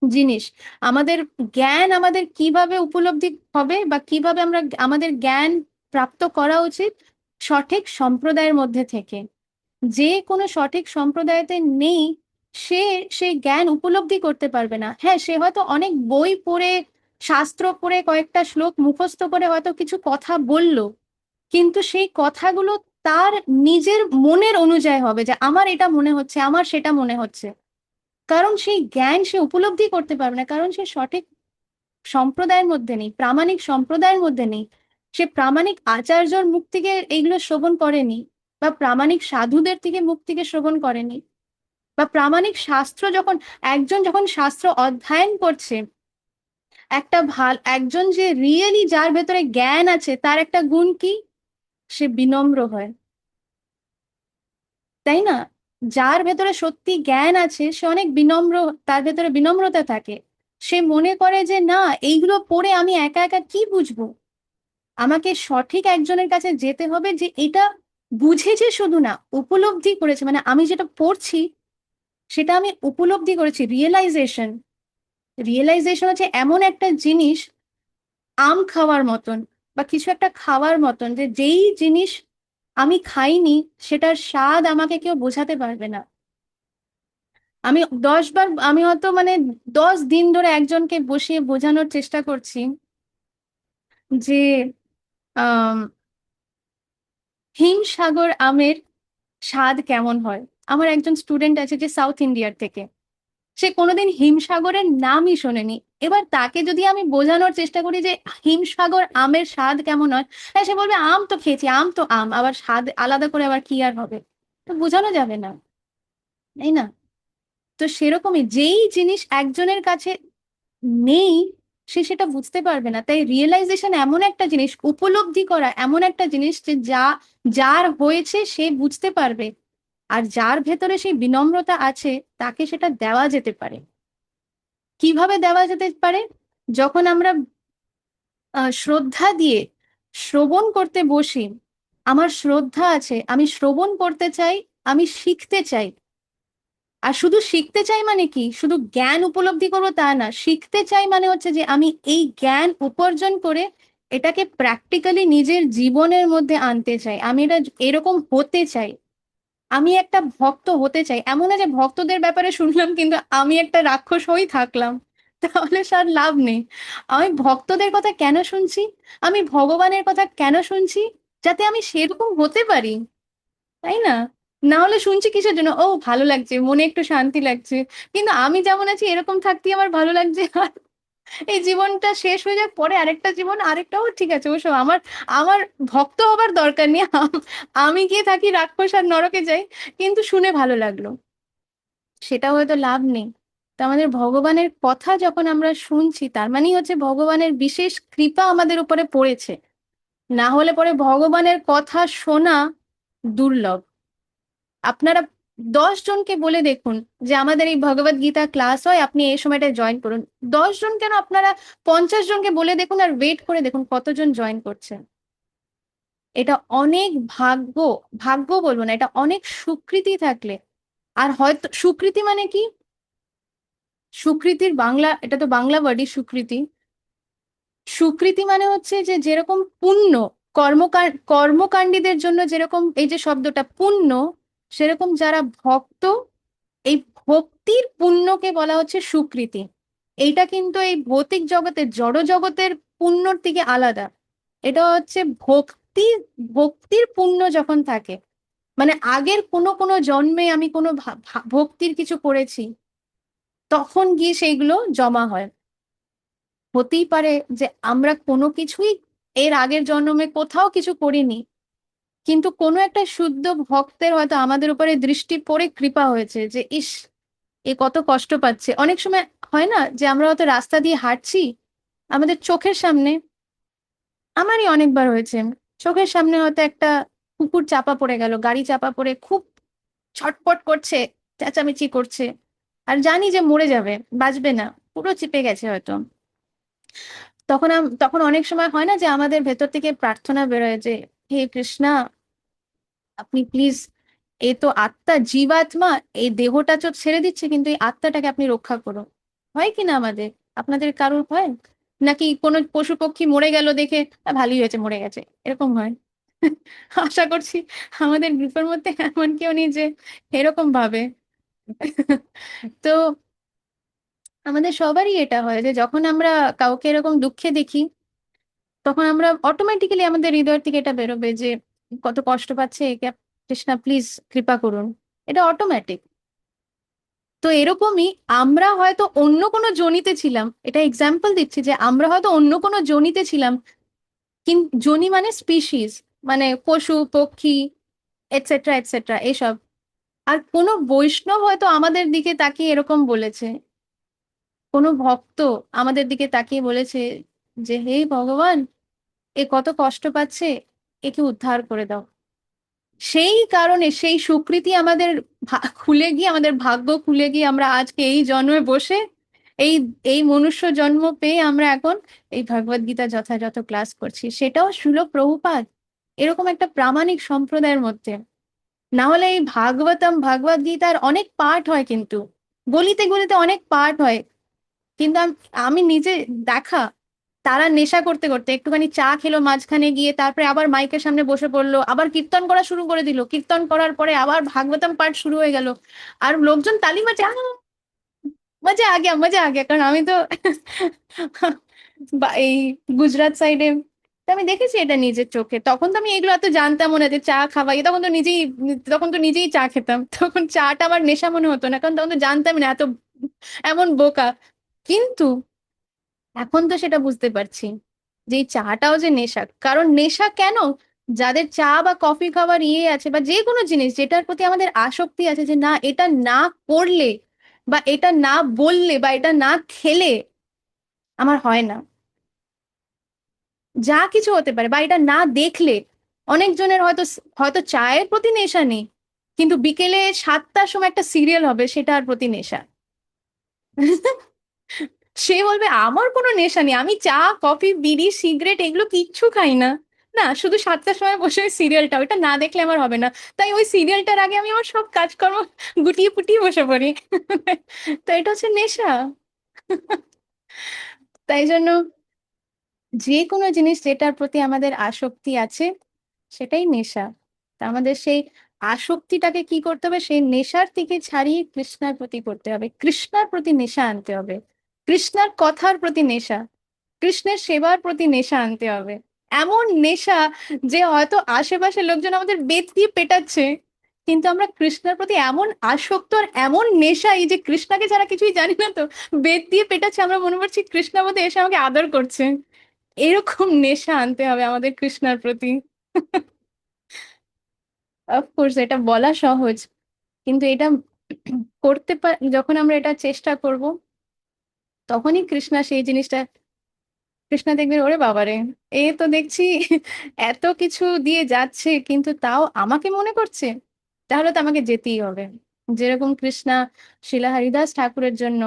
জিনিস। আমাদের জ্ঞান আমাদের কিভাবে উপলব্ধি হবে বা কিভাবে আমরা আমাদের জ্ঞান প্রাপ্ত করা উচিত, সঠিক সম্প্রদায়ের মধ্যে থেকে। যে কোনো সঠিক সম্প্রদায়তে নেই, সে সেই জ্ঞান উপলব্ধি করতে পারবে না। হ্যাঁ, সে হয়তো অনেক বই পড়ে, শাস্ত্র পড়ে, কয়েকটা শ্লোক মুখস্থ করে হয়তো কিছু কথা বলল, কিন্তু সেই কথাগুলো তার নিজের মনের অনুযায়ী হবে, যে আমার এটা মনে হচ্ছে, আমার সেটা মনে হচ্ছে। কারণ সেই জ্ঞান সে উপলব্ধি করতে পারবে না, কারণ সে সঠিক সম্প্রদায়ের মধ্যে নেই, প্রামাণিক সম্প্রদায়ের মধ্যে নেই। সে প্রামাণিক আচার্যর মুখ থেকে এইগুলো শ্রবণ করেনি, বা প্রামাণিক সাধুদের থেকে মুখ থেকে শ্রবণ করেনি, বা প্রামাণিক শাস্ত্র যখন যখন শাস্ত্র অধ্যয়ন করছে, একজন যে রিয়েলি যার ভেতরে জ্ঞান আছে, তার একটা গুণ কি, সে বিনম্র হয়, তাই না? যার ভেতরে সত্যি জ্ঞান আছে সে অনেক বিনম্র, তার ভেতরে বিনম্রতা থাকে। সে মনে করে যে না, এইগুলো পড়ে আমি একা একা কি বুঝবো, আমাকে সঠিক একজনের কাছে যেতে হবে যে এটা বুঝেছে শুধু না, উপলব্ধি করেছে, মানে আমি যেটা পড়ছি সেটা আমি উপলব্ধি করেছি। রিয়েলাইজেশন, রিয়েলাইজেশন হচ্ছে এমন একটা জিনিস, আম খাওয়ার মতন বা কিছু একটা খাওয়ার মতন, যে যেই জিনিস আমি খাইনি সেটার স্বাদ আমাকে কেউ বোঝাতে পারবে না। আমি 10 বার, আমি হয়তো মানে 10 দিন ধরে একজনকে বসিয়ে বোঝানোর চেষ্টা করছি যে আহ হিমসাগর আমের স্বাদ কেমন হয়। আমার একজন স্টুডেন্ট আছে যে সাউথ ইন্ডিয়ার থেকে, সে কোনোদিন হিমসাগরের নামই শোনেনি। এবার তাকে যদি আমি বোঝানোর চেষ্টা করি যে হিমসাগর আমের স্বাদ কেমন হয়, হ্যাঁ সে বলবে আম তো খেয়েছি, আম তো আম, আবার স্বাদ আলাদা করে আবার কি আর হবে, তো বোঝানো যাবে না, তাই না? তো সেরকমই যেই জিনিস একজনের কাছে নেই, সে সেটা বুঝতে পারবে না। তাই রিয়েলাইজেশন এমন একটা জিনিস, উপলব্ধি করা এমন একটা জিনিস যে যার হয়েছে সে বুঝতে পারবে, আর যার ভেতরে সেই বিনম্রতা আছে তাকে সেটা দেওয়া যেতে পারে। কিভাবে দেওয়া যেতে পারে? যখন আমরা শ্রদ্ধা দিয়ে শ্রবণ করতে বসি, আমার শ্রদ্ধা আছে, আমি শ্রবণ করতে চাই, আমি শিখতে চাই। আর শুধু শিখতে চাই মানে কি, শুধু জ্ঞান উপলব্ধি করবো তা না, শিখতে চাই মানে হচ্ছে যে আমি এই জ্ঞান উপার্জন করে এটাকে প্র্যাকটিক্যালি নিজের জীবনের মধ্যে আনতে চাই, আমি এটা এরকম হতে চাই, আমি একটা ভক্ত হতে চাই। এমন না যে ভক্তদের ব্যাপারে শুনলাম কিন্তু আমি একটা রাক্ষস হয়েই থাকলাম, তাহলে স্যার লাভ নেই। আমি ভক্তদের কথা কেন শুনছি, আমি ভগবানের কথা কেন শুনছি? যাতে আমি সেরকম হতে পারি, তাই না? না হলে শুনছি কিসের জন্য? ও ভালো লাগছে, মনে একটু শান্তি লাগছে, কিন্তু আমি যেমন আছি এরকম থাকতেই আমার ভালো লাগছে, আর এই জীবনটা শেষ হয়ে যাক, পরে আরেকটা জীবন, আরেকটাও ঠিক আছে, ওসব আমার আমার ভক্ত হবার দরকার নেই। আমি গিয়ে থাকি রাক্ষস আর নরকে যাই, কিন্তু শুনে ভালো লাগলো, সেটা হয়তো লাভ নেই। তো আমাদের ভগবানের কথা যখন আমরা শুনছি, তার মানেই হচ্ছে ভগবানের বিশেষ কৃপা আমাদের উপরে পড়েছে। না হলে পরে ভগবানের কথা শোনা দুর্লভ। আপনারা 10 জনকে বলে দেখুন যে আমাদের এই ভগবত গীতা ক্লাস হয়, আপনি এই সময়টা জয়েন করুন। 10 জন কেন, আপনারা 50 জনকে বলে দেখুন আর ওয়েট করে দেখুন কতজন জয়েন করছেন। এটা অনেক ভাগ্য, ভাগ্য বলবো না, এটা অনেক সুকৃতি থাকলে। আর হয়তো সুকৃতি মানে কি, সুকৃতির বাংলা, এটা তো বাংলা ওয়ার্ডই সুকৃতি। সুকৃতি মানে হচ্ছে যে যেরকম পুণ্য, কর্মকাণ্ডীদের জন্য যেরকম এই যে শব্দটা পুণ্য, সেরকম যারা ভক্ত, এই ভক্তির পুণ্যকে বলা হচ্ছে সুকৃতি। এইটা কিন্তু এই ভৌতিক জগতের, জড় জগতের পুণ্যর থেকে আলাদা। এটা হচ্ছে ভক্তি, ভক্তির পুণ্য যখন থাকে, মানে আগের কোনো কোনো জন্মে আমি কোনো ভক্তির কিছু করেছি, তখন গিয়ে সেইগুলো জমা হয়। হতেই পারে যে আমরা কোনো কিছুই এর আগের জন্মে কোথাও কিছু করিনি, কিন্তু কোনো একটা শুদ্ধ ভক্তের হয়তো আমাদের উপরে দৃষ্টি পড়ে কৃপা হয়েছে যে ইস, এ কত কষ্ট পাচ্ছে। অনেক সময় হয় না যে আমরা হয়তো রাস্তা দিয়ে হাঁটছি, আমাদের চোখের সামনে, আমারই অনেকবার হয়েছে, চোখের সামনে হয়তো একটা কুকুর চাপা পড়ে গেল, গাড়ি চাপা পড়ে খুব ছটপট করছে, চেঁচামেচি করছে, আর জানি যে মরে যাবে, বাঁচবে না, পুরো চিপে গেছে হয়তো। তখন অনেক সময় হয় না যে আমাদের ভেতর থেকে প্রার্থনা বেরোয় যে হে কৃষ্ণা, আপনি প্লিজ, এ তো আত্মা, জীবাত্মা, এই দেহটা তো ছেড়ে দিচ্ছে, কিন্তু এই আত্মাটাকে আপনি রক্ষা করুন। হয় কি না আমাদের? আপনাদের কারোর হয়? নাকি কোনো পশু পক্ষী মরে গেল দেখে ভালোই হয়েছে মরে গেছে, এরকম হয়? আশা করছি আমাদের গ্রুপের মধ্যে এমন কেউ নেই যে এরকম ভাবে। তো আমাদের সবারই এটা হয় যে যখন আমরা কাউকে এরকম দুঃখে দেখি, তখন আমরা অটোমেটিক্যালি আমাদের হৃদয় থেকে এটা বেরোবে যে কত কষ্ট পাচ্ছে একে, কৃষ্ণা প্লিজ কৃপা করুন। এটা অটোমেটিক। তো এরকমই আমরা হয়তো অন্য কোনো যোনিতে ছিলাম, এটা এক্সাম্পল দিচ্ছি যে আমরা হয়তো অন্য কোনো যোনিতে ছিলাম, কিন্তু যোনি মানে স্পিসিস, মানে পশু পক্ষী এটসেট্রা এটসেট্রা এসব। আর কোনো বৈষ্ণব হয়তো আমাদের দিকে তাকিয়ে এরকম বলেছে, কোনো ভক্ত আমাদের দিকে তাকিয়ে বলেছে যে হে ভগবান, এ কত কষ্ট পাচ্ছে, একে উদ্ধার করে দাও। সেই কারণে সেই সুকৃতি আমাদের খুলে গিয়ে, আমাদের ভাগ্য খুলে গিয়ে আমরা আজকে এই জন্মে বসে, এই এই মনুষ্য জন্ম পেয়ে আমরা এখন এই ভগবদ গীতা যথাযথ ক্লাস করছি, সেটাও শিল প্রভুপাদ এরকম একটা প্রামাণিক সম্প্রদায়ের মধ্যে। না হলে এই ভাগবতম, ভগবদ গীতার অনেক পাঠ হয়, কিন্তু গলিতে গলিতে অনেক পাঠ হয়, কিন্তু আমি নিজে দেখা, তারা নেশা করতে করতে একটুখানি চা খেলো মাঝখানে গিয়ে, তারপরে আবার মাইকের সামনে বসে পড়লো, আবার কীর্তন করা শুরু করে দিল, কীর্তন করার পরে আবার ভাগবতম পাঠ শুরু হয়ে গেল, আর লোকজন তালি মারছে, মজা আ গিয়া মজা আ গিয়া। কারণ আমি তো এই গুজরাট সাইডে, আমি দেখেছি এটা নিজের চোখে। তখন তো আমি এগুলো এত জানতাম না যে চা খাওয়াই, তখন তো নিজেই চা খেতাম, তখন চাটা আমার নেশা মনে হতো না, কারণ তখন তো জানতাম না, এমন বোকা। কিন্তু এখন তো সেটা বুঝতে পারছি যে এই চাটাও যে নেশা। কারণ নেশা কেন? যাদের চা বা কফি খাওয়ার আছে, বা যে কোনো জিনিস যেটার প্রতি আমাদের আসক্তি আছে, যে না এটা না করলে বা এটা না বললে বা এটা না খেলে আমার হয় না, যা কিছু হতে পারে, বা এটা না দেখলে। অনেকজনের হয়তো হয়তো চায়ের প্রতি নেশা নেই, কিন্তু বিকেলে 7টার সময় একটা সিরিয়াল হবে, সেটার প্রতি নেশা। সে বলবে আমার কোনো নেশা নেই, আমি চা কফি বিড়ি সিগারেট এগুলো কিচ্ছু খাই না, না শুধু 7টার সময় বসে ওই সিরিয়ালটা, ওইটা না দেখলে আমার হবে না, তাই ওই সিরিয়ালটার আগে আমি আমার সব কাজকর্ম গুটিয়ে পুটিয়ে বসে পড়ি। তো এটা হচ্ছে নেশা। তাই জন্য যে কোনো জিনিস যেটার প্রতি আমাদের আসক্তি আছে, সেটাই নেশা। তা আমাদের সেই আসক্তিটাকে কি করতে হবে? সেই নেশার থেকে ছাড়িয়ে কৃষ্ণার প্রতি করতে হবে, কৃষ্ণার প্রতি নেশা আনতে হবে, কৃষ্ণার কথার প্রতি নেশা, কৃষ্ণের সেবার প্রতি নেশা আনতে হবে। এমন নেশা যে হয়তো আশেপাশের লোকজন আমাদের বেত দিয়ে পেটাচ্ছে, কিন্তু আমরা কৃষ্ণের প্রতি এমন আসক্ত আর এমন নেশা, এই যে কৃষ্ণাকে ছাড়া কিছুই জানি না, তো বেত দিয়ে পেটাচ্ছে, আমরা মনে করছি কৃষ্ণা বোধহয় এসে আমাকে আদর করছে। এরকম নেশা আনতে হবে আমাদের কৃষ্ণার প্রতি। অফকোর্স এটা বলা সহজ, কিন্তু এটা যখন আমরা এটা চেষ্টা করব, তখনই কৃষ্ণা সেই জিনিসটা, কৃষ্ণা দেখবেন ওরে বাবারে, এ তো দেখছি এত কিছু দিয়ে যাচ্ছে কিন্তু তাও আমাকে মনে করছে, তাহলে তো আমাকে যেতেই হবে। যেরকম কৃষ্ণা শিলা হরিদাস ঠাকুরের জন্য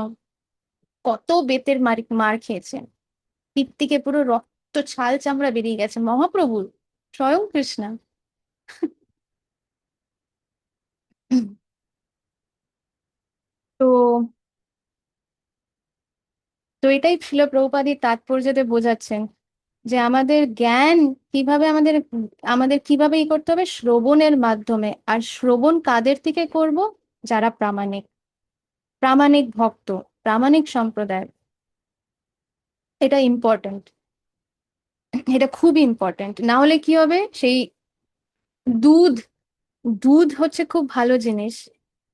কত বেতের মার খেয়েছে, পিঠ থেকে পুরো রক্ত ছাল চামড়া বেরিয়ে গেছে, মহাপ্রভুর স্বয়ং কৃষ্ণা। তো তো এটাই ছিল প্রভুপাদির তাৎপর্যতে বোঝাচ্ছেন, যে আমাদের জ্ঞান কিভাবে আমাদের কিভাবে করতে হবে, শ্রবণের মাধ্যমে। আর শ্রবণ কাদের থেকে করব? যারা প্রামাণিক, প্রামাণিক ভক্ত, প্রামাণিক সম্প্রদায়। এটা ইম্পর্ট্যান্ট, এটা খুবই ইম্পর্ট্যান্ট। না হলে কি হবে, সেই দুধ, দুধ হচ্ছে খুব ভালো জিনিস,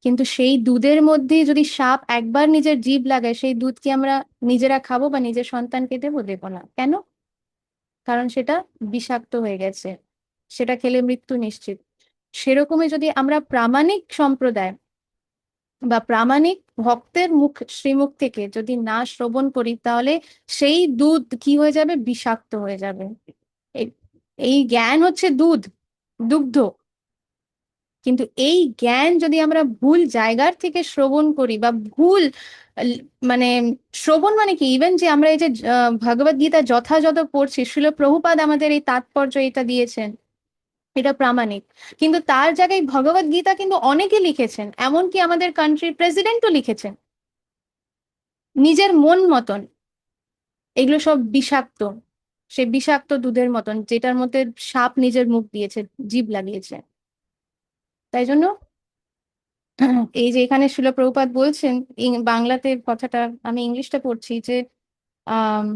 কিন্তু সেই দুধের মধ্যে যদি সাপ একবার নিজের জিভ লাগায়, সেই দুধ কি আমরা নিজেরা খাবো বা নিজের সন্তানকে দেবো? দেবো না। কেন? কারণ সেটা বিষাক্ত হয়ে গেছে, সেটা খেলে মৃত্যু নিশ্চিত। সেরকমই যদি আমরা প্রামাণিক সম্প্রদায় বা প্রামাণিক ভক্তের শ্রীমুখ থেকে যদি না শ্রবণ করি, তাহলে সেই দুধ কি হয়ে যাবে? বিষাক্ত হয়ে যাবে। এই এই জ্ঞান হচ্ছে দুধ, দুগ্ধ। কিন্তু এই জ্ঞান যদি আমরা ভুল জায়গার থেকে শ্রবণ করি, বা ভুল মানে শ্রবণ মানে কি, ইভেন যে আমরা এই যে ভগবদ গীতা যথাযথ পড়ছি, শিল প্রভুপাদ আমাদের এই তাৎপর্য এটা দিয়েছেন, এটা প্রামাণিক। কিন্তু তার জায়গায় ভগবদ গীতা কিন্তু অনেকে লিখেছেন, এমনকি আমাদের কান্ট্রির প্রেসিডেন্টও লিখেছেন নিজের মন মতন। এগুলো সব বিষাক্ত, সে বিষাক্ত দুধের মতন, যেটার মধ্যে সাপ নিজের মুখ দিয়েছে, জিভ লাগিয়েছে। তাই জন্য এই যে এখানে শিল প্রভুপাদ বলছেন, বাংলাতে কথাটা, আমি ইংলিশটা পড়ছি, যে আহ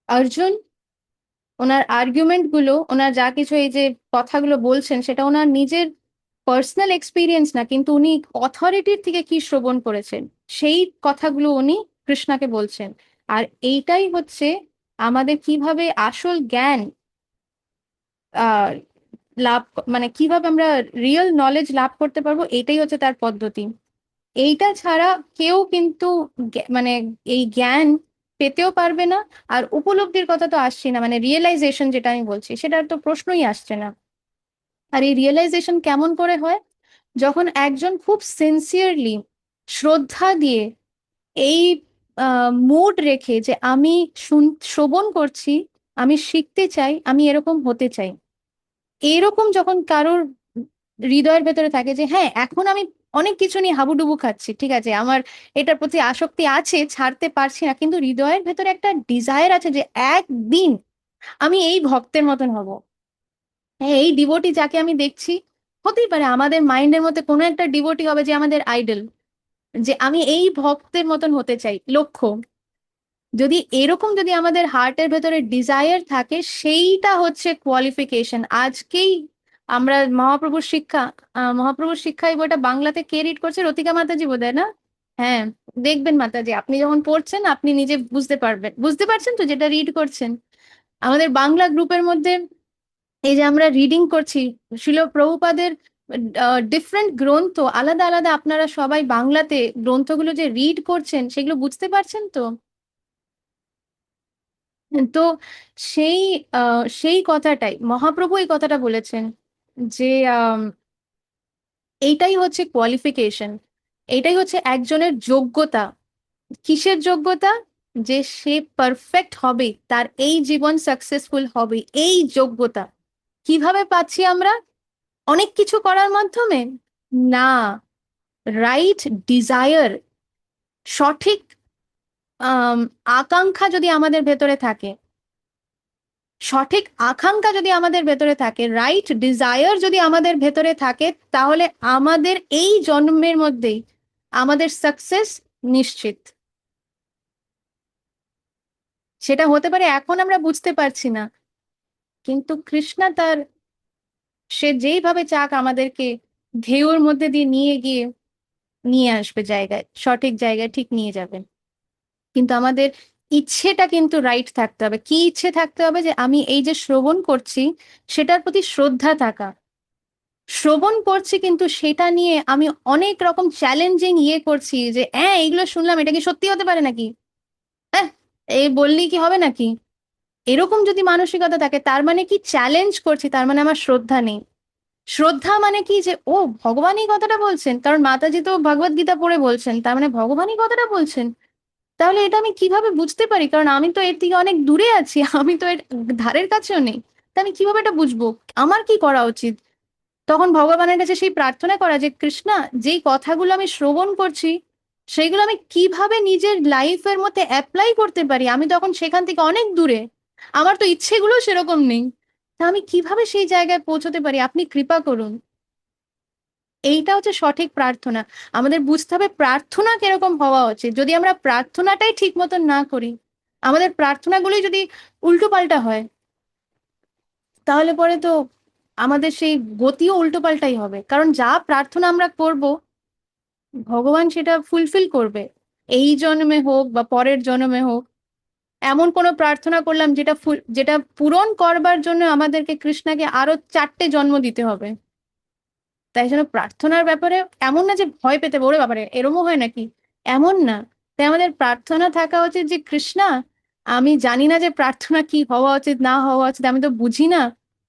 অর্জুন, ওনার আর্গুমেন্ট গুলো, ওনার যা কিছু এই যে কথাগুলো বলছেন, সেটা ওনার নিজের পার্সোনাল এক্সপিরিয়েন্স না, কিন্তু উনি অথরিটির থেকে কি শ্রবণ করেছেন, সেই কথাগুলো উনি কৃষ্ণাকে বলছেন। আর এইটাই হচ্ছে আমাদের কিভাবে আসল জ্ঞান আহ লাভ, মানে কিভাবে আমরা রিয়েল নলেজ লাভ করতে পারবো, এইটাই হচ্ছে তার পদ্ধতি। এইটা ছাড়া কেউ কিন্তু মানে এই জ্ঞান পেতেও পারবে না। আর উপলব্ধির কথা তো আসছি না, মানে রিয়েলাইজেশন যেটা আমি বলছি, সেটার তো প্রশ্নই আসছে না। আর এই রিয়েলাইজেশন কেমন করে হয়? যখন একজন খুব সিনসিয়ারলি, শ্রদ্ধা দিয়ে, এই মুড রেখে, যে আমি শ্রবণ করছি, আমি শিখতে চাই, আমি এরকম হতে চাই, এরকম যখন কারোর হৃদয়ের ভেতরে থাকে, যে হ্যাঁ এখন আমি অনেক কিছু নিয়ে হাবুডুবু খাচ্ছি, ঠিক আছে, আমার এটার প্রতি আসক্তি আছে, ছাড়তে পারছি না, কিন্তু হৃদয়ের ভেতরে একটা ডিজায়ার আছে যে একদিন আমি এই ভক্তের মতন হব। হ্যাঁ, এই ডিভোটি যাকে আমি দেখছি, হতেই পারে আমাদের মাইন্ডের মধ্যে কোনো একটা ডিভোটি হবে যে আমাদের আইডল, যে আমি এই ভক্তের মতন হতে চাই, লক্ষ্য। যদি এরকম যদি আমাদের হার্টের ভেতরে ডিজায়ার থাকে, সেইটা হচ্ছে কোয়ালিফিকেশন। আজকেই আমরা মহাপ্রভুর শিক্ষা, মহাপ্রভুর শিক্ষা এই বইটা বাংলাতে কে রিড করছে? রতিকা মাতাজি বোধহয়, না? হ্যাঁ, দেখবেন মাতাজি, আপনি যখন পড়ছেন আপনি নিজে বুঝতে পারবেন, বুঝতে পারছেন তো যেটা রিড করছেন। আমাদের বাংলা গ্রুপের মধ্যে এই যে আমরা রিডিং করছি শিল প্রভুপাদের ডিফারেন্ট গ্রন্থ, আলাদা আলাদা, আপনারা সবাই বাংলাতে গ্রন্থগুলো যে রিড করছেন সেগুলো বুঝতে পারছেন তো? তো সেই সেই কথাটাই মহাপ্রভু এই কথাটা বলেছেন যে আম, এইটাই হচ্ছে কোয়ালিফিকেশন, এইটাই হচ্ছে একজনের যোগ্যতা। কিসের যোগ্যতা? যে সে পারফেক্ট হবে, তার এই জীবন সাকসেসফুল হবে, এই যোগ্যতা। কিভাবে পাচ্ছি আমরা? অনেক কিছু করার মাধ্যমে না, রাইট ডিজায়ার, সঠিক আম, আকাঙ্ক্ষা যদি আমাদের ভেতরে থাকে, সঠিক আকাঙ্ক্ষা যদি আমাদের ভেতরে থাকে, রাইট ডিজায়ার যদি আমাদের ভেতরে থাকে, তাহলে আমাদের এই জন্মের মধ্যেই আমাদের সাকসেস নিশ্চিত। সেটা হতে পারে এখন আমরা বুঝতে পারছি না, কিন্তু কৃষ্ণা তার, সে যেইভাবে চাক আমাদেরকে ঢেউর মধ্যে দিয়ে নিয়ে গিয়ে নিয়ে আসবে জায়গায়, সঠিক জায়গায় ঠিক নিয়ে যাবেন। কিন্তু আমাদের ইচ্ছেটা কিন্তু রাইট থাকতে হবে। কি ইচ্ছে থাকতে হবে? যে আমি এই যে শ্রবণ করছি সেটার প্রতি শ্রদ্ধা থাকা। শ্রবণ করছি কিন্তু সেটা নিয়ে আমি অনেক রকম চ্যালেঞ্জিং করছি, যে হ্যাঁ এইগুলো শুনলাম, এটা কি সত্যি হতে পারে নাকি? হ্যাঁ, এই বললেই কি হবে নাকি? এরকম যদি মানসিকতা থাকে, তার মানে কি চ্যালেঞ্জ করছি, তার মানে আমার শ্রদ্ধা নেই। শ্রদ্ধা মানে কি? যে ও ভগবান এই কথাটা বলছেন, কারণ মাতাজি তো ভগবদ গীতা পড়ে বলছেন, তার মানে ভগবানই কথাটা বলছেন। তাহলে এটা আমি কিভাবে বুঝতে পারি? কারণ আমি তো এর থেকে অনেক দূরে আছি, আমি তো এর ধারের কাছেও নেই। তা আমি কিভাবে এটা বুঝবো? আমার কি করা উচিত? তখন ভগবানের কাছে সেই প্রার্থনা করা যে কৃষ্ণা, যেই কথাগুলো আমি শ্রবণ করছি সেইগুলো আমি কিভাবে নিজের লাইফের মধ্যে অ্যাপ্লাই করতে পারি। আমি তখন সেখান থেকে অনেক দূরে, আমার তো ইচ্ছেগুলো সেরকম নেই। তা আমি কিভাবে সেই জায়গায় পৌঁছতে পারি? আপনি কৃপা করুন। এইটা হচ্ছে সঠিক প্রার্থনা। আমাদের বুঝতে হবে প্রার্থনা কিরকম হওয়া উচিত। যদি আমরা প্রার্থনাটাই ঠিক মতন না করি, আমাদের প্রার্থনাগুলোই যদি উল্টো পাল্টা হয়, তাহলে পরে তো আমাদের সেই গতিও উল্টো পাল্টাই হবে। কারণ যা প্রার্থনা আমরা করব, ভগবান সেটা ফুলফিল করবে। এই জন্মে হোক বা পরের জন্মে হোক, এমন কোনো প্রার্থনা করলাম যেটা যেটা পূরণ করবার জন্য আমাদেরকে কৃষ্ণাকে আরো 4টে জন্ম দিতে হবে। তাই জন্য প্রার্থনার ব্যাপারে এমন না যে ভয় পেতে হবে, ওরে ব্যাপারে এরমও হয় নাকি, এমন না। তাই আমাদের প্রার্থনা থাকা উচিত যে কৃষ্ণা, আমি জানি না যে প্রার্থনা কি হওয়া উচিত না হওয়া উচিত, আমি তো বুঝি না,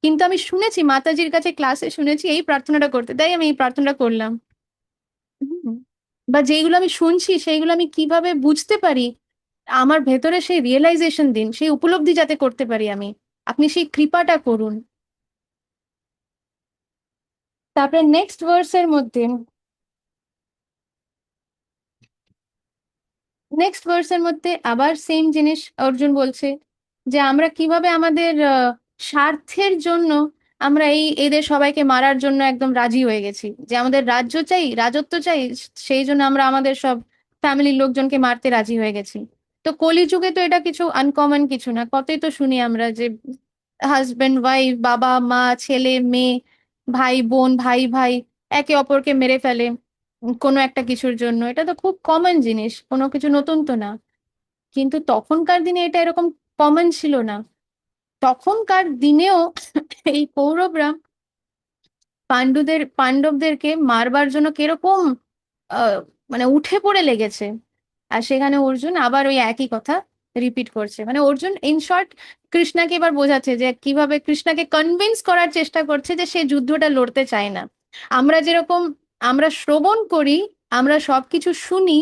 কিন্তু আমি শুনেছি মাতাজির কাছে ক্লাসে শুনেছি এই প্রার্থনাটা করতে, তাই আমি এই প্রার্থনাটা করলাম। হুম। বা যেইগুলো আমি শুনছি সেইগুলো আমি কিভাবে বুঝতে পারি, আমার ভেতরে সেই রিয়েলাইজেশন দিন, সেই উপলব্ধি যাতে করতে পারি আমি। আপনি সেই কৃপাটা করুন। তারপরে নেক্সট ভার্সের মধ্যে, আবার সেম জিনিস অর্জুন বলছে, যে আমরা কিভাবে আমাদের স্বার্থের জন্য আমরা এদের সবাইকে মারার জন্য একদম রাজি হয়ে গেছি, যে আমাদের রাজ্য চাই, রাজত্ব চাই, সেই জন্য আমরা আমাদের সব ফ্যামিলির লোকজনকে মারতে রাজি হয়ে গেছি। তো কলিযুগে তো এটা কিছু আনকমন কিছু না, কতই তো শুনি আমরা যে হাজবেন্ড ওয়াইফ, বাবা মা, ছেলে মেয়ে, ভাই বোন, ভাই ভাই একে অপরকে মেরে ফেলে কোনো একটা কিছুর জন্য। এটা তো খুব কমন জিনিস, কোনো কিছু নতুন তো না। কিন্তু তখনকার দিনে এটা এরকম কমন ছিল না। তখনকার দিনেও এই কৌরবরা পাণ্ডবদেরকে মারবার জন্য কিরকম আহ মানে উঠে পড়ে লেগেছে। আর সেখানে অর্জুন আবার ওই একই কথা রিপিট করছে। মানে অর্জুন ইন শর্ট কৃষ্ণাকে এবার বোঝাচ্ছে যে কিভাবে কৃষ্ণাকে কনভিন্স করার চেষ্টা করছে যে সে যুদ্ধটা লড়তে চায় না। আমরা যেরকম আমরা শ্রবণ করি, আমরা সবকিছু শুনি,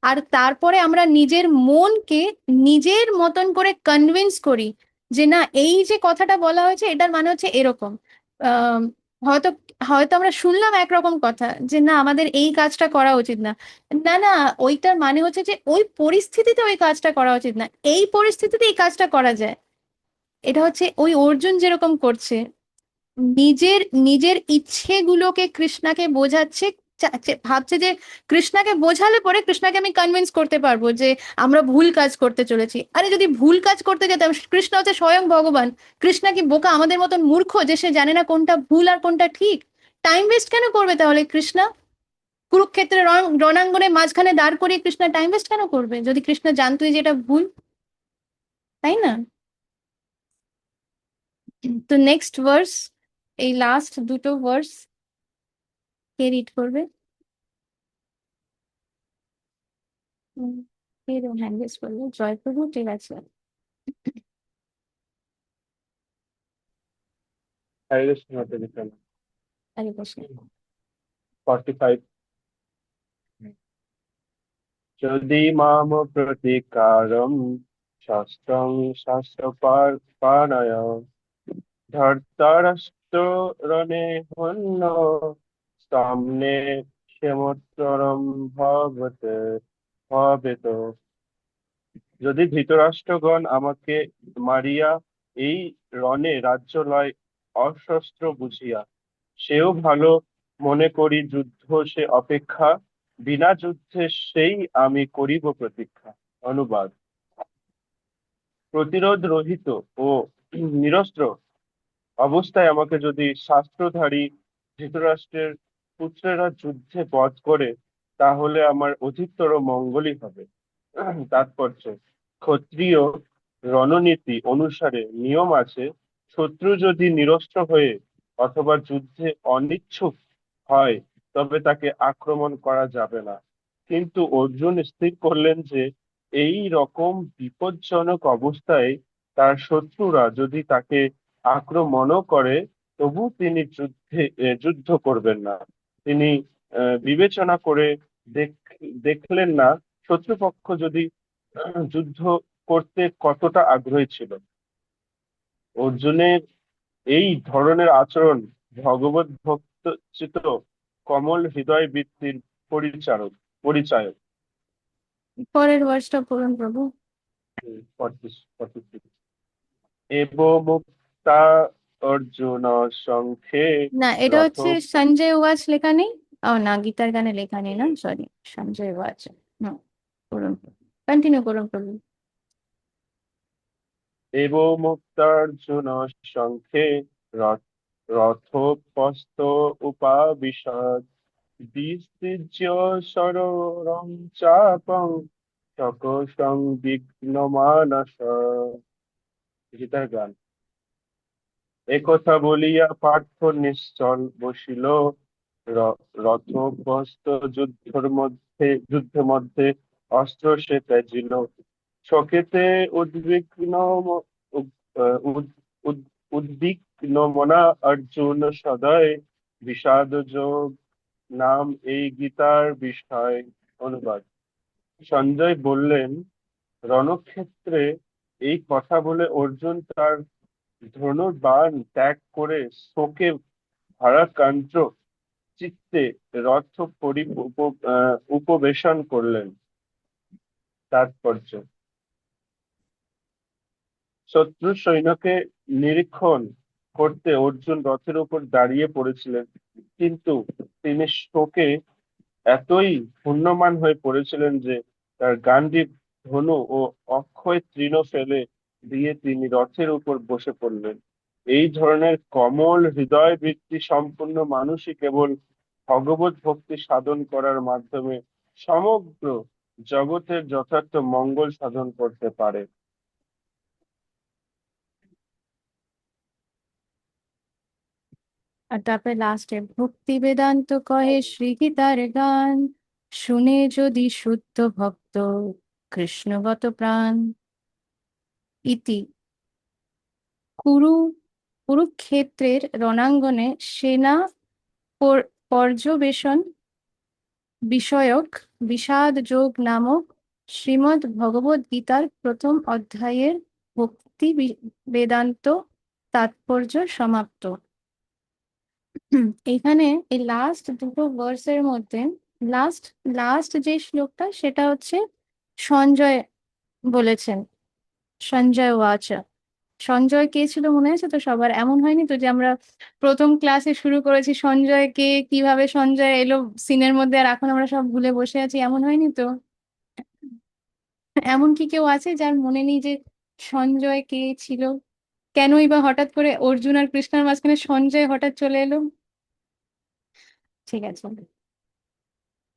আর তারপরে আমরা নিজের মনকে নিজের মতন করে কনভিন্স করি যে না, এই যে কথাটা বলা হয়েছে এটার মানে হচ্ছে এরকম। হয়তো হয়তো আমরা শুনলাম একরকম কথা যে না আমাদের এই কাজটা করা উচিত না, না না, ওইটার মানে হচ্ছে যে ওই পরিস্থিতিতে ওই কাজটা করা উচিত না, এই পরিস্থিতিতে এই কাজটা করা যায়। এটা হচ্ছে ওই অর্জুন যেরকম করছে, নিজের নিজের ইচ্ছেগুলোকে কৃষ্ণাকে বোঝাচ্ছে, ভাবছে যে কৃষ্ণাকে বোঝালে পরে কৃষ্ণাকে আমি কনভিন্স করতে পারবো যে আমরা ভুল কাজ করতে চলেছি। আরে যদি ভুল কাজ করতে যেতাম, কৃষ্ণ হচ্ছে স্বয়ং ভগবান, কৃষ্ণা কি বোকা আমাদের মতন মূর্খ যে সে জানে না কোনটা ভুল আর কোনটা ঠিক? টাইম ওয়েস্ট কেন করবে তাহলে কৃষ্ণা? কুরুক্ষেত্রের রণাঙ্গনে মাঝখানে দাঁড় করিয়ে কৃষ্ণা টাইম ওয়েস্ট কেন করবে যদি কৃষ্ণ জানতোই যে এটা ভুল, তাই না? তো নেক্সট ভার্স, এই লাস্ট দুটো ভার্স কে রিড করবে? এরকম হ্যান্ড রেজ করলো জয়প্রভু, ঠিক আছে। হরে কৃষ্ণ হরে কৃষ্ণ। হরে কৃষ্ণ। 45 যদি মাম প্রতিকারম শাস্ত্রং শাস্ত্র পারায় ধর্তরাষ্ট্র রণে হন্য সামনে ক্ষেমোত্তরম ভবেত। যদি ধৃতরাষ্ট্রগণ আমাকে মারিয়া এই রণে রাজ্য লয় অশস্ত্র বুঝিয়া, সেও ভালো মনে করি যুদ্ধ সে অপেক্ষা, বিনা যুদ্ধে সেই আমি করিব প্রতীক্ষা। অনুবাদ: প্রতিরোধ রহিত ও নিরস্ত্র অবস্থায় আমাকে যদি শাস্ত্রধারী ধৃতরাষ্ট্রের পুত্রেরা যুদ্ধে বধ করে, তাহলে আমার অধিকতর মঙ্গলই হবে। তাৎপর্য: ক্ষত্রিয় রণনীতি অনুসারে নিয়ম আছে, শত্রু যদি নিরস্ত্র হয়ে অথবা যুদ্ধে অনিচ্ছুক হয় তবে তাকে আক্রমণ করা যাবে না। কিন্তু অর্জুন স্থির করলেন যে এই রকম বিপজ্জনক অবস্থায় তার শত্রুরা যদি তাকে আক্রমণও করে, তবু তিনি যুদ্ধ করবেন না। তিনি বিবেচনা করে দেখলেন না শত্রুপক্ষ যদি যুদ্ধ করতে কতটা আগ্রহী ছিল। অর্জুনের এই ধরনের আচরণ ভগবত ভক্ত চিত কমল হৃদয় বৃত্তির পরিচায়ক। পরের ভার্সটা পড়ুন প্রভু। 46 এব মুক্তা অর্জুন সংখ্যে না, এটা রথ। হচ্ছে সঞ্জয় ওয়াচ লেখা নেই। ও না, গীতার গানে লেখা নেই, না সরি, সঞ্জয় ওয়াচ। হুম, করুন, কন্টিনিউ করুন প্রভু। এব মুক্তার্জুন সংখ্যে রথোপস্থ উপাবিশদ, বিসৃজ্য সরোরং চাপং বিঘ্ন মানস। গীতার গান। একথা বলিয়া পার্থ নিশ্চল বসিল, রথোপস্থ যুদ্ধের মধ্যে অস্ত্র সে ত্যাজিল। শোকেতে উদ্বিগ্ন উদ্বিগ্ন মনা অর্জুন সদয়, বিষাদ যোগ নাম এই গীতার বিষয়। অনুবাদ: সঞ্জয় বললেন, রণক্ষেত্রে এই কথা বলে অর্জুন তার ধনুর্বাণ ত্যাগ করে শোকে ভারাক্রান্ত চিত্তে রথ উপবেশন করলেন। তাৎপর্য: শত্রু সৈন্যকে নিরীক্ষণ করতে অর্জুন রথের উপর দাঁড়িয়ে পড়েছিলেন, কিন্তু তিনি শোকে এতই ঘূর্ণমান হয়ে পড়েছিলেন যে তার গান্ডীব ধনু ও অক্ষয় তৃণ ফেলে দিয়ে তিনি রথের উপর বসে পড়লেন। এই ধরনের কমল হৃদয় বৃত্তি সম্পন্ন মানুষই কেবল ভগবত ভক্তি সাধন করার মাধ্যমে সমগ্র জগতের যথার্থ মঙ্গল সাধন করতে পারে। আর তারপরে লাস্টে ভক্তি বেদান্ত কহে শ্রীগীতার গান, শুনে যদি শুদ্ধ ভক্ত কৃষ্ণগত প্রাণ। ইতি কুরুক্ষেত্রের রণাঙ্গনে সেনা পর্যবেশন বিষয়ক বিষাদ যোগ নামক শ্রীমদ্ ভগবদ গীতার প্রথম অধ্যায়ের ভক্তি বেদান্ত তাৎপর্য সমাপ্ত। এখানে এই লাস্ট দুটো ভার্সের মধ্যে লাস্ট লাস্ট যে শ্লোকটা সেটা হচ্ছে সঞ্জয় বলেছেন, সঞ্জয় ওয়াচা। সঞ্জয় কে ছিল মনে আছে তো সবার? এমন হয়নি তো যে আমরা প্রথম ক্লাসে শুরু করেছি সঞ্জয় কে, কিভাবে সঞ্জয় এলো সিনের মধ্যে, আর এখন আমরা সব ভুলে বসে আছি, এমন হয়নি তো? এমন কি কেউ আছে যার মনে নেই যে সঞ্জয় কে ছিল? কেনই বা হঠাৎ করে অর্জুন আর কৃষ্ণার মাঝখানে সঞ্জয় হঠাৎ চলে এলো? ঠিক আছে,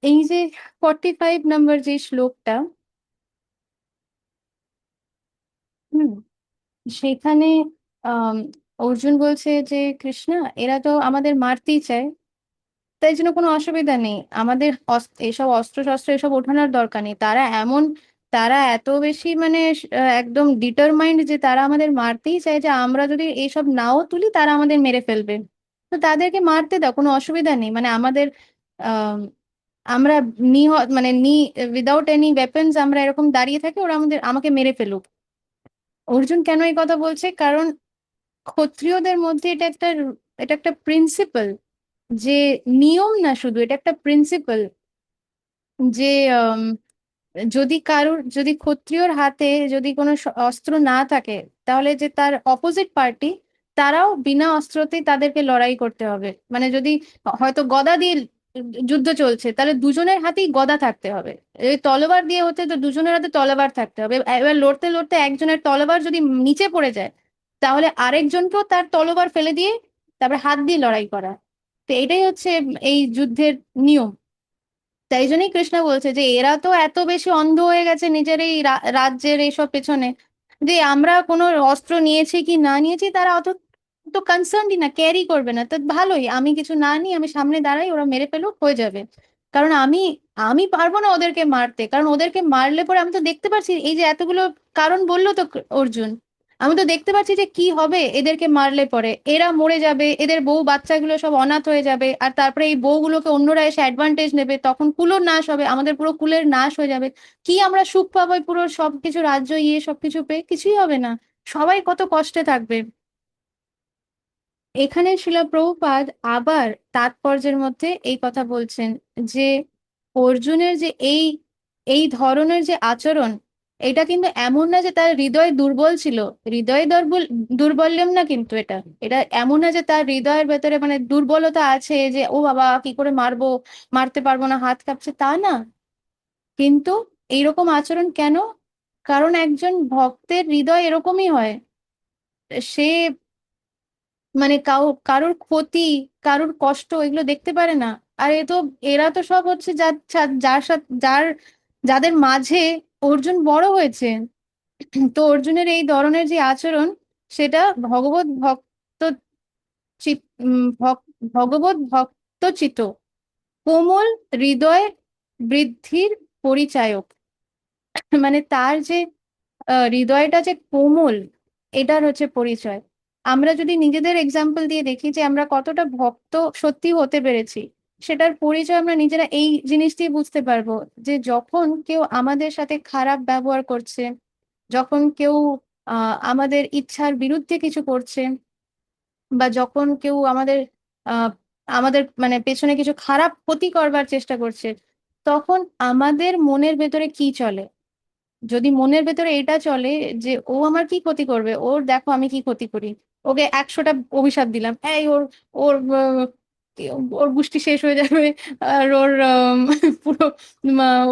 এই যে 45 নম্বর যে শ্লোকটা, হুম, সেখানে আহ অর্জুন বলছে যে কৃষ্ণা, এরা তো আমাদের মারতেই চায়, তাই জন্য কোনো অসুবিধা নেই, আমাদের এসব অস্ত্র শস্ত্র এসব ওঠানোর দরকার নেই। তারা এত বেশি মানে একদম ডিটারমাইন্ড যে তারা আমাদের মারতেই চায়, যে আমরা যদি এইসব নাও তুলি তারা আমাদের মেরে ফেলবে। তো তাদেরকে মারতে দাও, কোনো অসুবিধা নেই, মানে আমাদের আহ আমরা মানে উইদাউট এনি ওয়েপন্স আমরা এরকম দাঁড়িয়ে থাকি, ওরা আমাকে মেরে ফেলুক। অর্জুন কেন এই কথা বলছে? কারণ ক্ষত্রিয়দের মধ্যে এটা একটা প্রিন্সিপাল, যে নিয়ম না শুধু, এটা একটা প্রিন্সিপাল যে যদি ক্ষত্রিয়র হাতে যদি কোনো অস্ত্র না থাকে, তাহলে যে তার অপোজিট পার্টি তারাও বিনা অস্ত্রতেই তাদেরকে লড়াই করতে হবে। মানে যদি হয়তো গদা দিয়ে যুদ্ধ চলছে, তাহলে দুজনের হাতেই গদা থাকতে হবে। এই তলোয়ার দিয়ে হতে তো দুজনের হাতে তলোয়ার থাকতে হবে। এবার লড়তে লড়তে একজনের তলোয়ার যদি নিচে পড়ে যায়, তাহলে আরেকজনকেও তার তলোয়ার ফেলে দিয়ে তারপরে হাত দিয়ে লড়াই করা। তো এটাই হচ্ছে এই যুদ্ধের নিয়ম। তাই জন্যই কৃষ্ণা বলছে যে এরা তো এত বেশি অন্ধ হয়ে গেছে নিজের এই রাজ্যের এইসব পেছনে, যে আমরা কোনো অস্ত্র নিয়েছি কি না নিয়েছি তারা অত তো কনসার্নই না, ক্যারি করবে না। তো ভালোই, আমি কিছু না নিই, আমি সামনে দাঁড়াই, ওরা মেরে ফেলুক, হয়ে যাবে। কারণ আমি আমি পারবো না ওদেরকে মারতে, কারণ ওদেরকে মারলে পরে আমি তো দেখতে পাচ্ছি, এই যে এতগুলো কারণ বললো তো অর্জুন, আমি তো দেখতে পাচ্ছি যে কি হবে এদেরকে মারলে পরে, এরা মরে যাবে, এদের বউ বাচ্চাগুলো সব অনাথ হয়ে যাবে, আর তারপরে এই বউগুলোকে অন্যরা এসে অ্যাডভান্টেজ নেবে, তখন কুলোর নাশ হবে, আমাদের পুরো কুলের নাশ হয়ে যাবে। কি আমরা সুখ পাবো এই পুরো সবকিছু রাজ্য সবকিছু পেয়ে? কিছুই হবে না, সবাই কত কষ্টে থাকবে। এখানে শিলা প্রভুপাদ আবার তাৎপর্যের মধ্যে এই কথা বলছেন যে অর্জুনের যে এই এই ধরনের যে আচরণ, এটা কিন্তু এমন না যে তার হৃদয় দুর্বল ছিল। হৃদয় দুর্বল্যম না, কিন্তু এটা এটা এমন না যে তার হৃদয়ের ভেতরে মানে দুর্বলতা আছে, যে ও বাবা কি করে মারবো, মারতে পারবো না, হাত কাঁপছে, তা না। কিন্তু এইরকম আচরণ কেন? কারণ একজন ভক্তের হৃদয় এরকমই হয়, সে মানে কারোর ক্ষতি, কারোর কষ্ট এগুলো দেখতে পারে না। আর এরা তো সব হচ্ছে যার সাথে যাদের মাঝে অর্জুন বড় হয়েছে। তো অর্জুনের এই ধরনের যে আচরণ, সেটা ভগবত ভক্ত ভগবত ভক্তচিত কোমল হৃদয় বৃদ্ধির পরিচায়ক। মানে তার যে হৃদয়টা যে কোমল, এটার হচ্ছে পরিচয়। আমরা যদি নিজেদের এক্সাম্পল দিয়ে দেখি যে আমরা কতটা ভক্ত সত্যি হতে পেরেছি, সেটার পরিচয় আমরা নিজেরা এই জিনিস দিয়ে বুঝতে পারবো। যে যখন কেউ আমাদের সাথে খারাপ ব্যবহার করছে, যখন কেউ আমাদের ইচ্ছার বিরুদ্ধে কিছু করছে, বা যখন কেউ আহ আমাদের মানে পেছনে কিছু খারাপ ক্ষতি করবার চেষ্টা করছে, তখন আমাদের মনের ভেতরে কি চলে? যদি মনের ভেতরে এটা চলে যে ও আমার কি ক্ষতি করবে, ওর দেখো আমি কি ক্ষতি করি, ওকে 100টা অভিশাপ দিলাম, এই ওর ওর ওর গুষ্টি শেষ হয়ে যাবে, আর ওর পুরো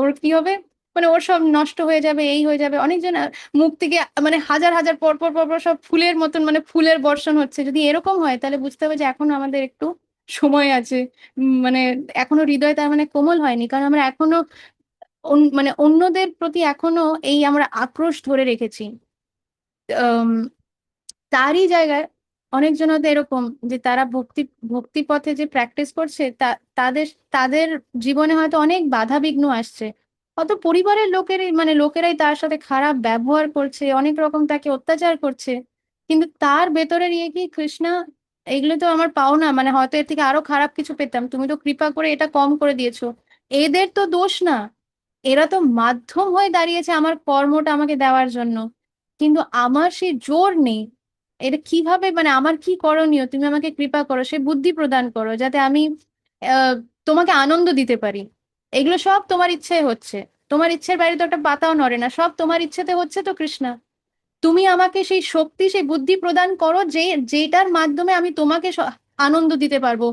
ওর কি হবে, মানে ওর সব নষ্ট হয়ে যাবে, এই হয়ে যাবে, অনেকজন মুখ থেকে মানে হাজার হাজার পর পর পর পর সব ফুলের মতন মানে ফুলের বর্ষণ হচ্ছে, যদি এরকম হয় তাহলে বুঝতে হবে যে এখনো আমাদের একটু সময় আছে। মানে এখনো হৃদয় তার মানে কোমল হয়নি, কারণ আমরা এখনো মানে অন্যদের প্রতি এখনো এই আমরা আক্রোশ ধরে রেখেছি। আম, তারই জায়গায় অনেকজন হয়তো এরকম যে তারা ভক্তি পথে যে প্র্যাকটিস করছে, তাদের তাদের জীবনে হয়তো অনেক বাধা বিঘ্ন আসছে, হয়তো পরিবারের লোকেরাই তার সাথে খারাপ ব্যবহার করছে, অনেক রকম তাকে অত্যাচার করছে, কিন্তু তার ভেতরের কি কৃষ্ণা, এগুলো তো আমার পাওনা, মানে হয়তো এর থেকে আরো খারাপ কিছু পেতাম, তুমি তো কৃপা করে এটা কম করে দিয়েছো। এদের তো দোষ না, এরা তো মাধ্যম হয়ে দাঁড়িয়েছে আমার কর্মটা আমাকে দেওয়ার জন্য, কিন্তু আমার সেই জোর নেই। এটা কিভাবে, মানে আমার কি করণীয়, তুমি আমাকে কৃপা করো, সে বুদ্ধি প্রদান করো যাতে আমি আহ, তোমাকে আনন্দ দিতে পারি। এগুলো সব তোমার ইচ্ছায় হচ্ছে, তোমার ইচ্ছের বাইরে তো একটা পাতাও নড়ে না, সব তোমার ইচ্ছেতে হচ্ছে তো কৃষ্ণা। তুমি আমাকে সেই শক্তি, সেই বুদ্ধি প্রদান করো যেটার মাধ্যমে আমি তোমাকে আনন্দ দিতে পারবো।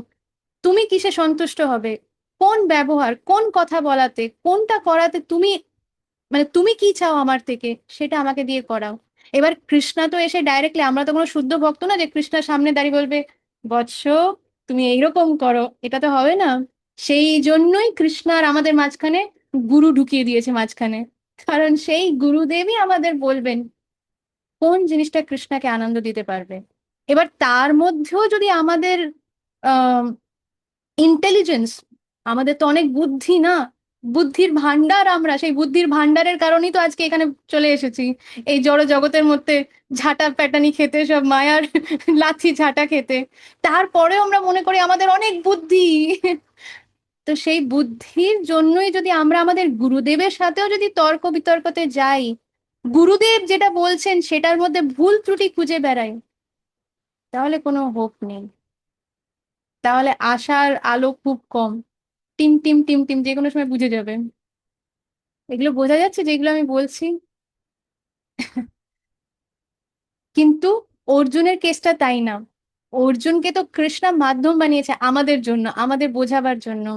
তুমি কিসে সন্তুষ্ট হবে, কোন ব্যবহার, কোন কথা বলাতে, কোনটা করাতে তুমি, মানে তুমি কি চাও আমার থেকে, সেটা আমাকে দিয়ে করাও। এবার কৃষ্ণা তো এসে ডাইরেক্টলি, আমরা তো কোনো শুদ্ধ ভক্ত না যে কৃষ্ণার সামনে দাঁড়িয়ে বলবে বৎস তুমি এইরকম করো, এটা তো হবে না। সেই জন্যই কৃষ্ণার আমাদের মাঝখানে গুরু ঢুকিয়ে দিয়েছে মাঝখানে, কারণ সেই গুরুদেবই আমাদের বলবেন কোন জিনিসটা কৃষ্ণাকে আনন্দ দিতে পারবে। এবার তার মধ্যেও যদি আমাদের ইন্টেলিজেন্স, আমাদের তো অনেক বুদ্ধি না, বুদ্ধির ভান্ডার, আমরা সেই বুদ্ধির ভান্ডারের কারণেই তো আজকে এখানে চলে এসেছি, এই জড় জগতের মধ্যে ঝাঁটা প্যাটানি খেতে, সব মায়ার লাথি ঝাঁটা খেতে। তারপরেও আমরা মনে করি আমাদের অনেক বুদ্ধি। তো সেই বুদ্ধির জন্যই যদি আমরা আমাদের গুরুদেবের সাথেও যদি তর্ক বিতর্কতে যাই, গুরুদেব যেটা বলছেন সেটার মধ্যে ভুল ত্রুটি খুঁজে বেড়াই, তাহলে কোনো হোপ নেই, তাহলে আশার আলো খুব কম, টিম টিম টিম টিম যে কোনো সময় বুঝে যাবে। এগুলো বোঝা যাচ্ছে যেগুলো আমি বলছি? কিন্তু অর্জুনের কেসটা তাই না, অর্জুনকে তো কৃষ্ণ মাধ্যম বানিয়েছে আমাদের জন্য, আমাদের বোঝাবার জন্য।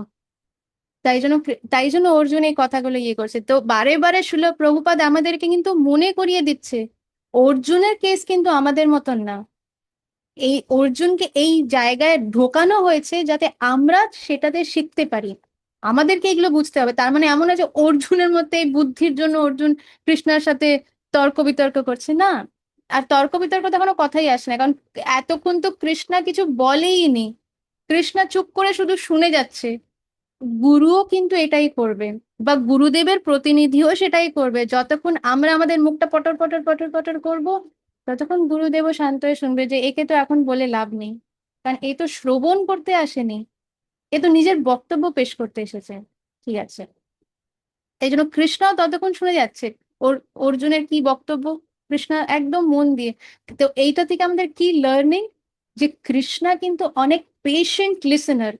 তাই জন্য অর্জুন এই কথাগুলো ইয়ে করছে, তো বারে বারে শিল প্রভুপাদ আমাদেরকে কিন্তু মনে করিয়ে দিচ্ছে অর্জুনের কেস কিন্তু আমাদের মতন না। এই অর্জুনকে এই জায়গায় ঢোকানো হয়েছে যাতে আমরা সেটাতে শিখতে পারি, আমাদেরকে এগুলো বুঝতে হবে। তার মানে এমন না যে অর্জুনের মধ্যে এই বুদ্ধির জন্য অর্জুন কৃষ্ণার সাথে তর্ক বিতর্ক করছে, না। আর তর্ক বিতর্ক তো কোনো কথাই আসে না, কারণ এতক্ষণ তো কৃষ্ণা কিছু বলেই নি, কৃষ্ণা চুপ করে শুধু শুনে যাচ্ছে। গুরুও কিন্তু এটাই করবে, বা গুরুদেবের প্রতিনিধিও সেটাই করবে। যতক্ষণ আমরা আমাদের মুখটা পটর পটর পটর পটর করব, ততক্ষণ গুরুদেবও শান্ত হয়ে শুনবে যে একে তো এখন বলে লাভ নেই, কারণ এ তো শ্রবণ করতে আসেনি, এ তো নিজের বক্তব্য পেশ করতে এসেছে। ঠিক আছে, এই জন্য কৃষ্ণাও ততক্ষণ শুনে যাচ্ছে ওর অর্জুনের কি বক্তব্য, কৃষ্ণা একদম মন দিয়ে। তো এইটা থেকে আমাদের কি লার্নিং, যে কৃষ্ণা কিন্তু অনেক পেশেন্ট লিসেনার।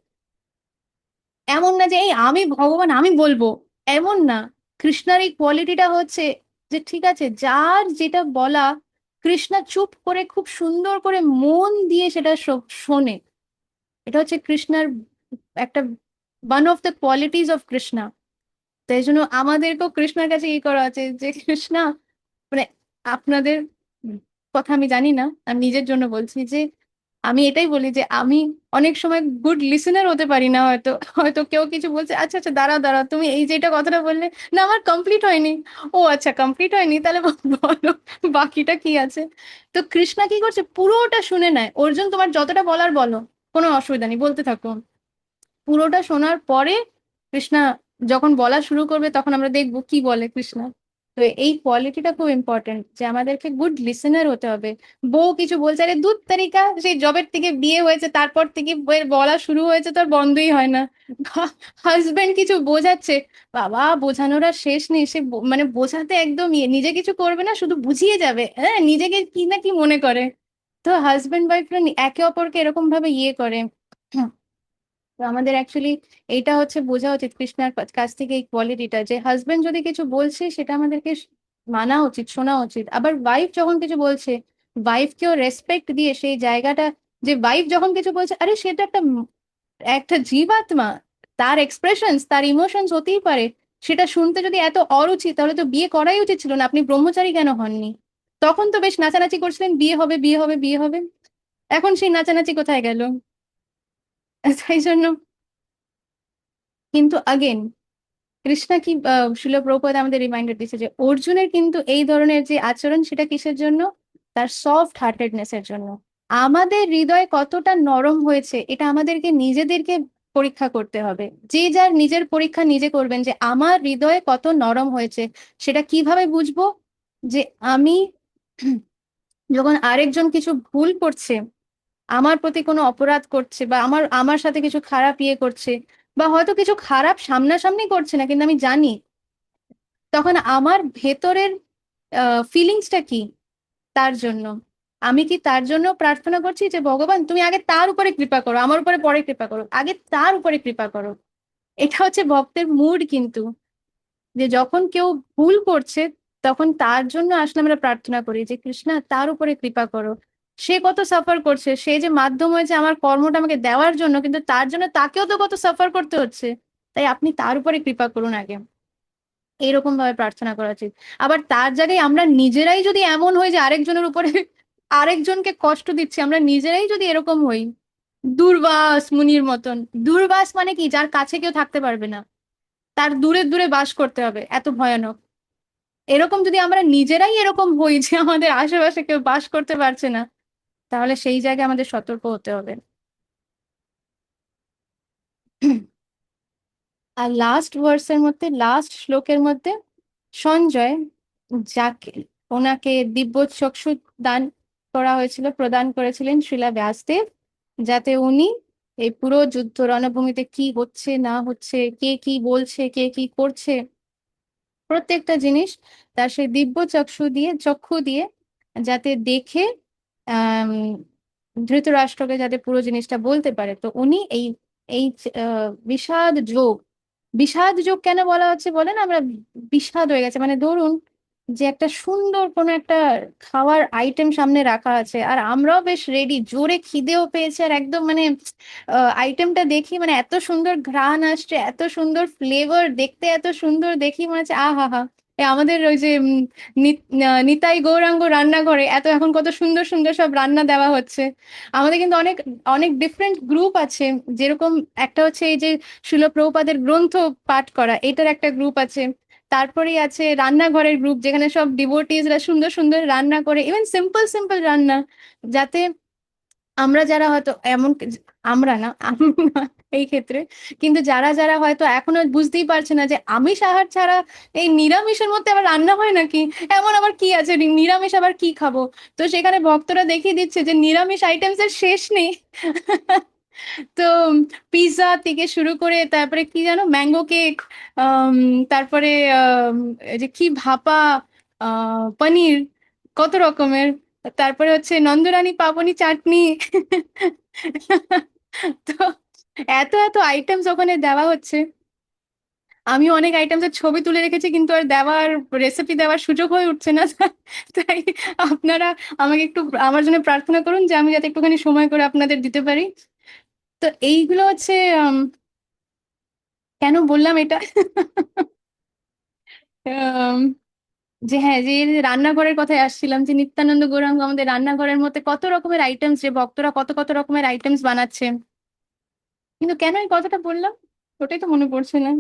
এমন না যে এই আমি ভগবান আমি বলবো, এমন না। কৃষ্ণার এই কোয়ালিটিটা হচ্ছে যে ঠিক আছে, যার যেটা বলা কৃষ্ণা চুপ করে খুব সুন্দর করে মন দিয়ে সেটা শোনে। এটা হচ্ছে কৃষ্ণার একটা one of the qualities of Krishna. তাই জন্য আমাদেরকেও কৃষ্ণার কাছে ই করা আছে যে কৃষ্ণা, মানে আপনাদের কথা আমি জানি না, আমি নিজের জন্য বলছি যে আমি এটাই বলি যে আমি অনেক সময় গুড লিসেনার হতে পারি না, হয়তো হয়তো কেউ কিছু বলছে, আচ্ছা আচ্ছা দাঁড়াও দাঁড়াও তুমি এই যেটা কথাটা বললে, না আমার কমপ্লিট হয়নি, ও আচ্ছা কমপ্লিট হয়নি, তাহলে বলো বাকিটা কি আছে। তো কৃষ্ণা কি করছে, পুরোটা শুনে নেয়। অর্জুন তোমার যতটা বলার বলো, কোনো অসুবিধা নেই, বলতে থাকো। পুরোটা শোনার পরে কৃষ্ণা যখন বলা শুরু করবে তখন আমরা দেখবো কি বলে কৃষ্ণা। তো এই কোয়ালিটিটা খুব ইম্পর্টেন্ট যে আমাদেরকে গুড লিসেনার হতে হবে। বউ কিছু বলছে, আরে দুধ তারিকা, সেই জবের থেকে বিয়ে হয়েছে তারপর থেকে বউয়ের বলা শুরু হয়েছে, তোর বন্ধই হয় না। হাজবেন্ড কিছু বোঝাচ্ছে, বাবা বোঝানোর আর শেষ নেই, সে মানে বোঝাতে একদম ইয়ে, নিজে কিছু করবে না, শুধু বুঝিয়ে যাবে, হ্যাঁ নিজেকে কি না কি মনে করে। তো হাজবেন্ড ওয়াইফরা একে অপরকে এরকম ভাবে ইয়ে করে। তো আমাদের অ্যাকচুয়ালি এইটা হচ্ছে বোঝা উচিত কৃষ্ণার কাছ থেকে, এই কোয়ালিটিটা যে হাজবেন্ড যদি কিছু বলছে সেটা আমাদেরকে মানা উচিত, শোনা উচিত। আবার ওয়াইফ যখন কিছু বলছে, ওয়াইফকেও রেসপেক্ট দিয়ে সেই জায়গাটা, যে ওয়াইফ যখন কিছু বলছে, আরে সেটা একটা একটা জীবাত্মা, তার এক্সপ্রেশনস, তার ইমোশনস হতেই পারে। সেটা শুনতে যদি এত অরুচি, তাহলে তো বিয়ে করাই উচিত ছিল না, আপনি ব্রহ্মচারী কেন হননি? তখন তো বেশ নাচানাচি করছিলেন, বিয়ে হবে বিয়ে হবে বিয়ে হবে, এখন সেই নাচানাচি কোথায় গেল? তাই জন্য কিন্তু আগেন কৃষ্ণা কি শিল প্রভুপাদ আমাদের রিমাইন্ডার দিচ্ছে যে অর্জুনের কিন্তু এই ধরনের যে আচরণ সেটা কিসের জন্য, তার সফট হার্টেডনেস এর জন্য। আমাদের হৃদয় কতটা নরম হয়েছে এটা আমাদেরকে নিজেদেরকে পরীক্ষা করতে হবে। যে যার নিজের পরীক্ষা নিজে করবেন যে আমার হৃদয়ে কত নরম হয়েছে। সেটা কিভাবে বুঝবো, যে আমি যখন আরেকজন কিছু ভুল করছে, আমার প্রতি কোনো অপরাধ করছে, বা আমার আমার সাথে কিছু খারাপ ইয়ে করছে, বা হয়তো কিছু খারাপ সামনাসামনি করছে না কিন্তু আমি জানি, তখন আমার ভেতরের ফিলিংসটা কি তার জন্য। আমি কি তার জন্য প্রার্থনা করছি যে ভগবান তুমি আগে তার উপরে কৃপা করো, আমার উপরে পরে কৃপা করো, আগে তার উপরে কৃপা করো? এটা হচ্ছে ভক্তের মুড কিন্তু, যে যখন কেউ ভুল করছে তখন তার জন্য আসলে আমরা প্রার্থনা করি যে কৃষ্ণা তার উপরে কৃপা করো। সে কত সাফার করছে, সে যে মাধ্যম হয়েছে আমার কর্মটা আমাকে দেওয়ার জন্য, কিন্তু তার জন্য তাকেও তো কত সাফার করতে হচ্ছে, তাই আপনি তার উপরে কৃপা করুন আগে। এরকম ভাবে প্রার্থনা করা উচিত। আবার তার জায়গায় আমরা নিজেরাই যদি এমন হই যে আরেকজনের উপরে আরেকজনকে কষ্ট দিচ্ছি, আমরা নিজেরাই যদি এরকম হই দুর্বাস মুনির মতন, দুর্বাস মানে কি, যার কাছে কেউ থাকতে পারবে না, তার দূরে দূরে বাস করতে হবে, এত ভয়ানক। এরকম যদি আমরা নিজেরাই এরকম হই যে আমাদের আশেপাশে কেউ বাস করতে পারছে না, তাহলে সেই জায়গায় আমাদের সতর্ক হতে হবে। আর লাস্ট ভার্সের মধ্যে, লাস্ট শ্লোকের মধ্যে সঞ্জয়, যাকে ওনাকে দিব্য চক্ষু দান করা হয়েছিল, প্রদান করেছিলেন শ্রীলা ব্যাসদেব, যাতে উনি এই পুরো যুদ্ধ রণভূমিতে কি হচ্ছে না হচ্ছে, কে কি বলছে, কে কি করছে, প্রত্যেকটা জিনিস তার সেই দিব্য চক্ষু দিয়ে যাতে দেখে আহ ধৃতরাষ্ট্রকে যাতে পুরো জিনিসটা বলতে পারে। তো উনি এই এই বিষাদ যোগ, বিষাদ যোগ কেন বলা হচ্ছে বলেন, আমরা বিষাদ হয়ে গেছে, মানে ধরুন যে একটা সুন্দর কোনো একটা খাওয়ার আইটেম সামনে রাখা আছে, আর আমরাও বেশ রেডি, জোরে খিদেও পেয়েছে, আর একদম মানে আইটেমটা দেখি মানে এত সুন্দর ঘ্রাণ আসছে, এত সুন্দর ফ্লেভার, দেখতে এত সুন্দর, দেখি মনে হচ্ছে আহা হা। আমাদের ওই যে নিতাই গৌরাঙ্গ রান্নাঘরে এত এখন কত সুন্দর সুন্দর সব রান্না দেওয়া হচ্ছে। আমাদের কিন্তু অনেক অনেক ডিফারেন্ট গ্রুপ আছে, যেরকম একটা হচ্ছে এই যে শিল প্রভুপাদের গ্রন্থ পাঠ করা, এটার একটা গ্রুপ আছে। তারপরেই আছে রান্নাঘরের গ্রুপ, যেখানে সব ডিভোটিসরা সুন্দর সুন্দর রান্না করে, ইভেন সিম্পল সিম্পল রান্না, যাতে আমরা যারা হয়তো এমন, আমরা না, আমি না এই ক্ষেত্রে, কিন্তু যারা যারা হয়তো এখনো বুঝতেই পারছে না যে আমিষ আহার ছাড়া এই নিরামিষের মধ্যে আবার রান্না হয় নাকি, এমন আবার কি আছে, নিরামিষ আবার কি খাবো, তো সেখানে ভক্তরা দেখিয়ে দিচ্ছে যে নিরামিষ আইটেমস এর শেষ নেই। তো পিৎজা থেকে শুরু করে, তারপরে কি জানো, ম্যাঙ্গো কেক, তারপরে এই যে কি ভাপা, পনির, কত রকমের, তারপরে হচ্ছে নন্দরানী পাবনি চাটনি। তো এত এত আইটেমস ওখানে দেওয়া হচ্ছে, আমি অনেক আইটেমসের ছবি তুলে রেখেছি, কিন্তু আর দেওয়ার, রেসিপি দেওয়ার সুযোগ হয়ে উঠছে না। তাই আপনারা আমাকে একটু আমার জন্য প্রার্থনা করুন যে আমি যাতে একটুখানি সময় করে আপনাদের দিতে পারি। তো এইগুলো হচ্ছে কেন বললাম এটা। আম, যে হ্যাঁ, যে এই যে রান্নাঘরের কথায় আসছিলাম, যে নিত্যানন্দ গৌরাঙ্গ আমাদের রান্নাঘরের মধ্যে কত রকমের আইটেমস, যে ভক্তরা কত কত রকমের আইটেমস বানাচ্ছে, কিন্তু কেন এই কথাটা বললাম ওটাই তো মনে পড়ছে না।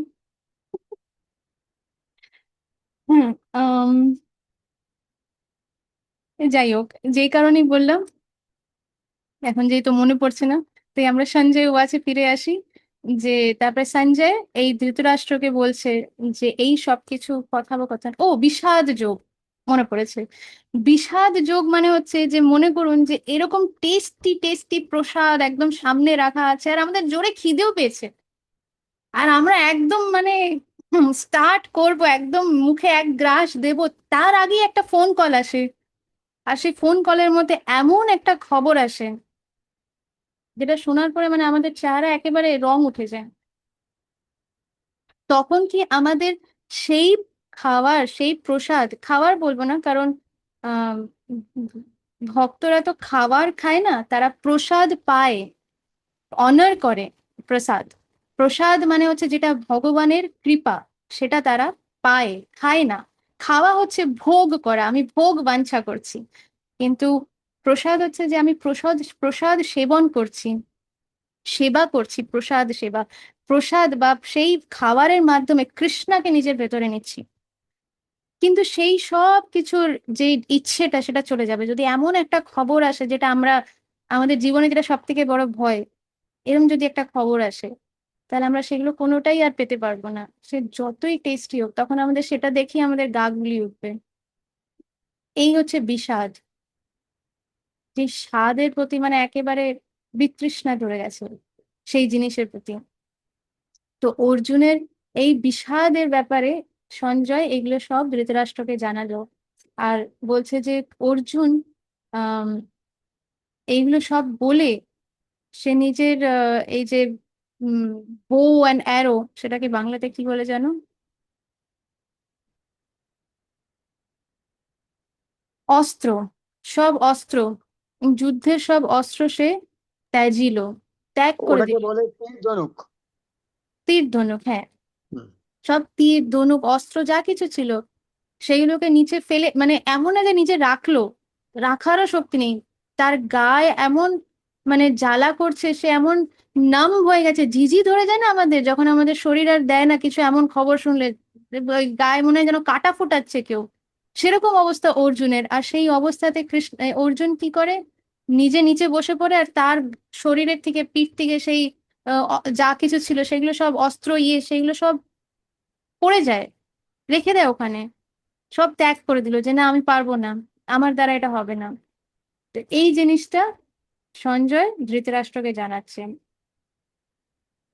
হুম। আম, যাই হোক, যেই কারণেই বললাম, এখন যেহেতু মনে পড়ছে না, তাই আমরা সঞ্জয় ওয়াচে ফিরে আসি। যে তারপরে সঞ্জয় এই ধৃতরাষ্ট্রকে বলছে যে এই সবকিছু কথোপকথন, ও বিষাদ যোগ মনে পড়েছে। বিষাদ যোগ মানে হচ্ছে যে মনে করুন যে এরকম টেস্টি টেস্টি প্রসাদ একদম সামনে রাখা আছে, আর আমাদের জোরে খিদেও পেয়েছে, আর আমরা একদম মানে স্টার্ট করব, একদম মুখে এক গ্রাস দেব, তার আগে একটা ফোন কল আসে, আর সেই ফোন কলের মধ্যে এমন একটা খবর আসে যেটা শোনার পরে মানে আমাদের চেহারা একেবারে রং উঠে যায়। তখন কি আমাদের সেই খাবার, সেই প্রসাদ, খাবার বলবো না কারণ আহ ভক্তরা তো খাবার খায় না, তারা প্রসাদ পায়, অনার করে প্রসাদ। প্রসাদ মানে হচ্ছে যেটা ভগবানের কৃপা, সেটা তারা পায়, খায় না। খাওয়া হচ্ছে ভোগ করা, আমি ভোগ বাঞ্ছা করছি, কিন্তু প্রসাদ হচ্ছে যে আমি প্রসাদ প্রসাদ সেবন করছি, সেবা করছি, প্রসাদ সেবা, প্রসাদ বা সেই খাবারের মাধ্যমে কৃষ্ণাকে নিজের ভেতরে নিচ্ছি। কিন্তু সেই সব কিছুর যে ইচ্ছেটা সেটা চলে যাবে যদি এমন একটা খবর আসে, যেটা আমরা আমাদের জীবনে যেটা সব থেকে বড় ভয়, এরকম যদি একটা খবর আসে, তাহলে আমরা সেগুলো কোনোটাই আর পেতে পারবো না, সে যতই টেস্টি হোক, তখন আমাদের সেটা দেখি আমাদের গা গুলিয়ে উঠবে। এই হচ্ছে বিষাদ, যে স্বাদের প্রতি মানে একেবারে বিতৃষ্ণা ধরে গেছে সেই জিনিসের প্রতি। তো অর্জুনের এই বিষাদের ব্যাপারে সঞ্জয় এগুলো সব ধৃতরাষ্ট্রকে জানালো, আর বলছে যে অর্জুন আম, এইগুলো সব বলে সে নিজের এই যে বো অ্যান্ড অ্যারো, সেটাকে বাংলাতে কি বলে জানো? অস্ত্র, সব অস্ত্র, যুদ্ধের সব অস্ত্র সে ত্যাজিল, ত্যাগ করে ওটাকে দিল। বলে তীর ধনুক। তীর ধনুক, হ্যাঁ, হুম। সব তীর ধনুক অস্ত্র যা কিছু ছিল সেইগুলোকে নিচে ফেলে, মানে এমন না যে নিচে রাখলো, রাখারও শক্তি নেই, তার গায়ে এমন মানে জ্বালা করছে, সে এমন নাম হয়ে গেছে, ঝিঝি ধরে যায় না আমাদের যখন আমাদের শরীর আর দেয় না কিছু, এমন খবর শুনলে ওই গায়ে মনে হয় যেন কাটা ফোটাচ্ছে কেউ, সেরকম অবস্থা অর্জুনের। আর সেই অবস্থাতে অর্জুন কি করে, নিজে নিচে বসে পড়ে, আর তার শরীরের থেকে পিঠ থেকে সেই যা কিছু ছিল সেগুলো সব অস্ত্র সেগুলো সব পড়ে যায়, রেখে দেয় ওখানে, সব ত্যাগ করে দিল যে না আমি পারবো না, আমার দ্বারা এটা হবে না। তো এই জিনিসটা সঞ্জয় ধৃতরাষ্ট্রকে জানাচ্ছে।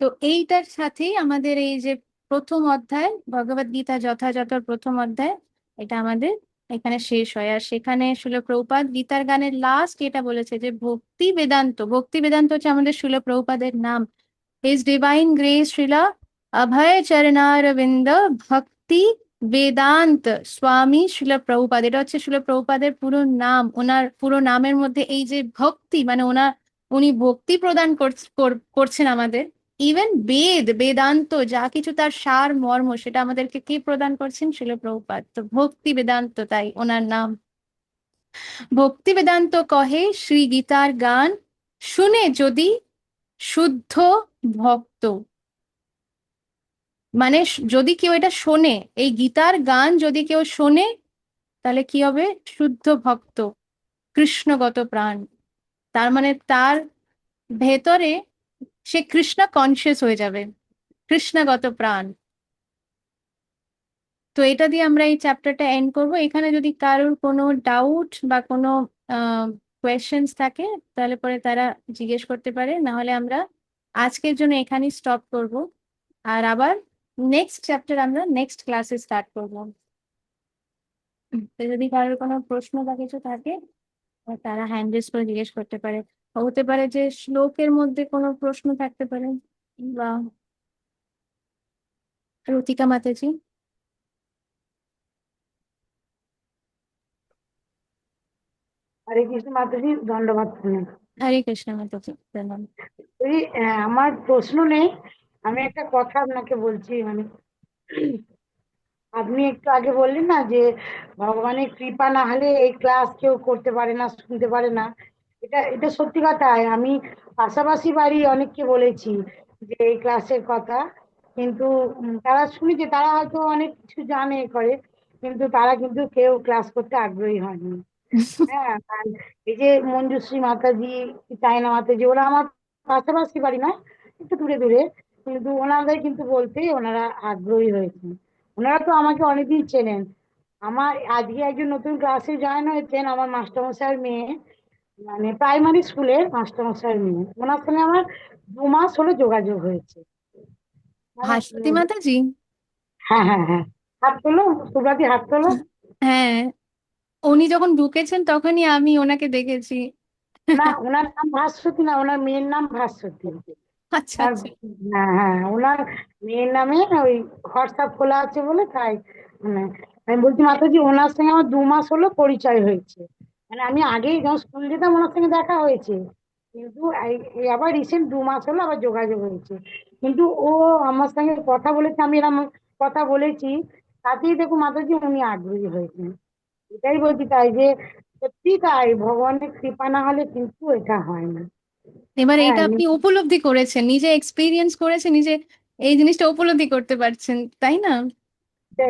তো এইটার সাথেই আমাদের এই যে প্রথম অধ্যায় ভগবদ গীতা যথাযথ প্রথম অধ্যায়, এটা আমাদের এখানে শেষ হয়। আর সেখানে শিল প্রভুপাদ গীতার গানের লাস্ট এটা বলেছে যে ভক্তি বেদান্ত, ভক্তি বেদান্ত হচ্ছে আমাদের শিল প্রভুপাদের নাম। His Divine Grace Srila Abhay Charanarvinda Bhakti Vedanta স্বামী শিল প্রভুপাদ, এটা হচ্ছে শিল প্রভুপাদের পুরো নাম। ওনার পুরো নামের মধ্যে এই যে ভক্তি, মানে উনি ভক্তি প্রদান করছেন আমাদের। ইভেন বেদান্ত যা কিছু তার সার মর্ম, সেটা আমাদেরকে কে প্রদান করছেন? শিল প্রভুপাদ। তো ভক্তি বেদান্ত, তাই ওনার নাম। ভক্তি বেদান্ত কহে শ্রী গীতার গান শুনে যদি শুদ্ধ ভক্ত, মানে যদি কেউ এটা শোনে, এই গীতার গান যদি কেউ শোনে, তাহলে কি হবে? শুদ্ধ ভক্ত, কৃষ্ণগত প্রাণ। তার মানে তার ভেতরে সে কৃষ্ণ কনসিয়াস হয়ে যাবে, কৃষ্ণগত প্রাণ। তো এটা দিয়ে আমরা এই চ্যাপ্টারটা এন্ড করব। এখানে যদি কারোর কোনো ডাউট বা কোনো কোয়েশ্চেন্স থাকে তাহলে পরে তারা জিজ্ঞেস করতে পারে, না হলে আমরা আজকের জন্য এখানেই স্টপ করব। আর আবার নেক্সট চ্যাপ্টার আমরা নেক্সট ক্লাসে স্টার্ট করব। তো যদি কারোর কোনো প্রশ্ন বা কিছু থাকে তারা হ্যান্ড রেজ করে জিজ্ঞেস করতে পারে। হতে পারে যে শ্লোকের মধ্যে কোনো প্রশ্ন থাকতে পারে, বা রতিকা মাতাজি। হরে কৃষ্ণ মাতাজি, ধন্যবাদ। হরে কৃষ্ণ মাতাজি, প্রণাম। এই আমার প্রশ্ন নেই, আমি একটা কথা আপনাকে বলছি। মানে আপনি একটু আগে বললেন না যে ভগবানের কৃপা না হলে এই ক্লাস কেউ করতে পারে না, শুনতে পারে না। এটা এটা সত্যি কথাই। আমি পাশাপাশি বাড়ি অনেককে বলেছি যে এই ক্লাসের কথা, কিন্তু তারা শুনেছে, তারা হয়তো অনেক কিছু জানে করে, কিন্তু তারা কিন্তু কেউ ক্লাস করতে আগ্রহী হয়নি। হ্যাঁ, আর এই যে মঞ্জুশ্রী মাতাজি, চায়না মাতাজি, ওরা আমার পাশাপাশি বাড়ি না, একটু দূরে দূরে, কিন্তু ওনাদের কিন্তু বলতে ওনারা আগ্রহী হয়েছেন। ওনারা তো আমাকে অনেকদিন চেনেন। আমার আজকে একজন নতুন ক্লাসে জয়েন হয়েছেন, আমার মাস্টারমশাইয়ের মেয়ে, মানে প্রাইমারি স্কুলের মাস্টারমশাইয়ের মেয়ে। ওনার সঙ্গে আমার 2 মাস হলো যোগাযোগ হয়েছে। মানে ভাস্বতী মাতাজি। হ্যাঁ হ্যাঁ হ্যাঁ, হাত তোলো সুব্রাতি, হাত তোলো। হ্যাঁ, উনি যখন ঢুকেছেন তখনই আমি ওনাকে দেখেছি। না, ওনার নাম ভাস্বতী না, ওনার মেয়ের নাম ভাস্বতী। আচ্ছা ওনার, আচ্ছা। হ্যাঁ হ্যাঁ, ওনার মেয়ের নামে ওই হোয়াটসঅ্যাপ খোলা আছে বলে তাই। মানে আমি বলছি মাতাজি, ওনার সঙ্গে আমার 2 মাস হলো পরিচয় হয়েছে। মানে আমি আগেই যখন স্কুল যেতাম ওনার সঙ্গে দেখা হয়েছে, কিন্তু এই আবার রিসেন্ট 2 মাস হলো আবার যোগাযোগ হয়েছে। কিন্তু ও আমার সঙ্গে কথা বলেছে, আমি এরকম কথা বলেছি, তাতেই দেখো মাতাজি উনি আগ্রহী হয়েছেন। এটাই বলছি, তাই যে সত্যি তাই, ভগবানের কৃপা না হলে কিন্তু এটা হয় না। এবার হ্যাঁ, এইটা আপনি উপলব্ধি করেছেন, নিজে এক্সপিরিয়েন্স করেছেন, নিজে এই জিনিসটা উপলব্ধি করতে পারছেন, তাই না?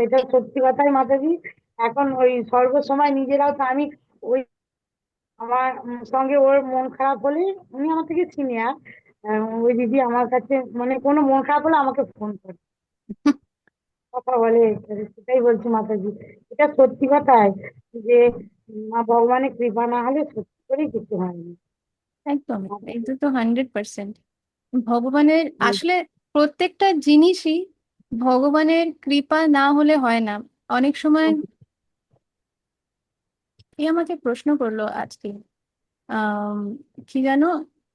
এটা সত্যি কথাই মাতাজি। এখন ওই সর্বসময় নিজেরাও তো আমি ওই আমার সঙ্গে ওর মন খারাপ হলে, উনি আমার থেকে সিনিয়র, ওই দিদি আমার কাছে মানে কোনো মন খারাপ হলে আমাকে ফোন করে কথা বলে। সেটাই বলছি মাতাজি, এটা সত্যি কথাই যে মা ভগবানের কৃপা না হলে সত্যি করেই কিছু হয় না। একদম, এটা তো 100%। ভগবানের আসলে প্রত্যেকটা জিনিসই ভগবানের কৃপা না হলে হয় না। অনেক সময় এ আমাকে প্রশ্ন করলো আজকে। আম, কি জানো,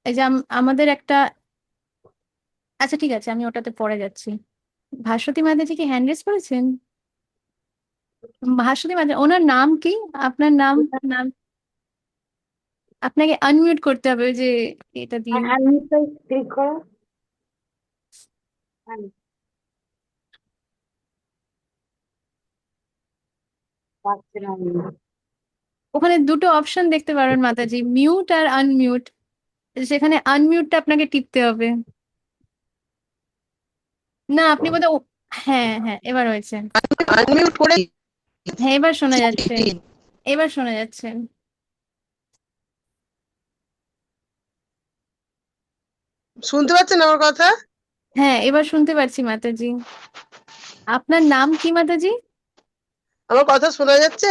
এই যে আমাদের একটা, আচ্ছা ঠিক আছে আমি ওটাতে পরে যাচ্ছি। ভাস্বতী মাতাজি কি হ্যান্ড রেজ করেছেন? ভাস্বতী মাতা, ওনার নাম কি? আপনার নাম, নাম আপনাকে আনমিউট করতে হবে ওই যে এটা দিয়ে। আনমিউটটাই ক্লিক করো। পাচ্ছে না unmute। ওখানে দুটো অপশন দেখতে পারেন মাতাজি, মিউট আর আনমিউট। সেখানে আনমিউটটা আপনাকে টিপতে হবে। না আপনি বোধহয় হ্যাঁ হ্যাঁ এবার হয়েছে। আনমিউট করে হ্যাঁ এবার শোনা যাচ্ছে, এবার শোনা যাচ্ছে। শুনতে পাচ্ছেন আমার কথা? হ্যাঁ এবার শুনতে পারছি মাতাজি। আপনার নাম কি মাতাজি? আমার কথা শোনা যাচ্ছে?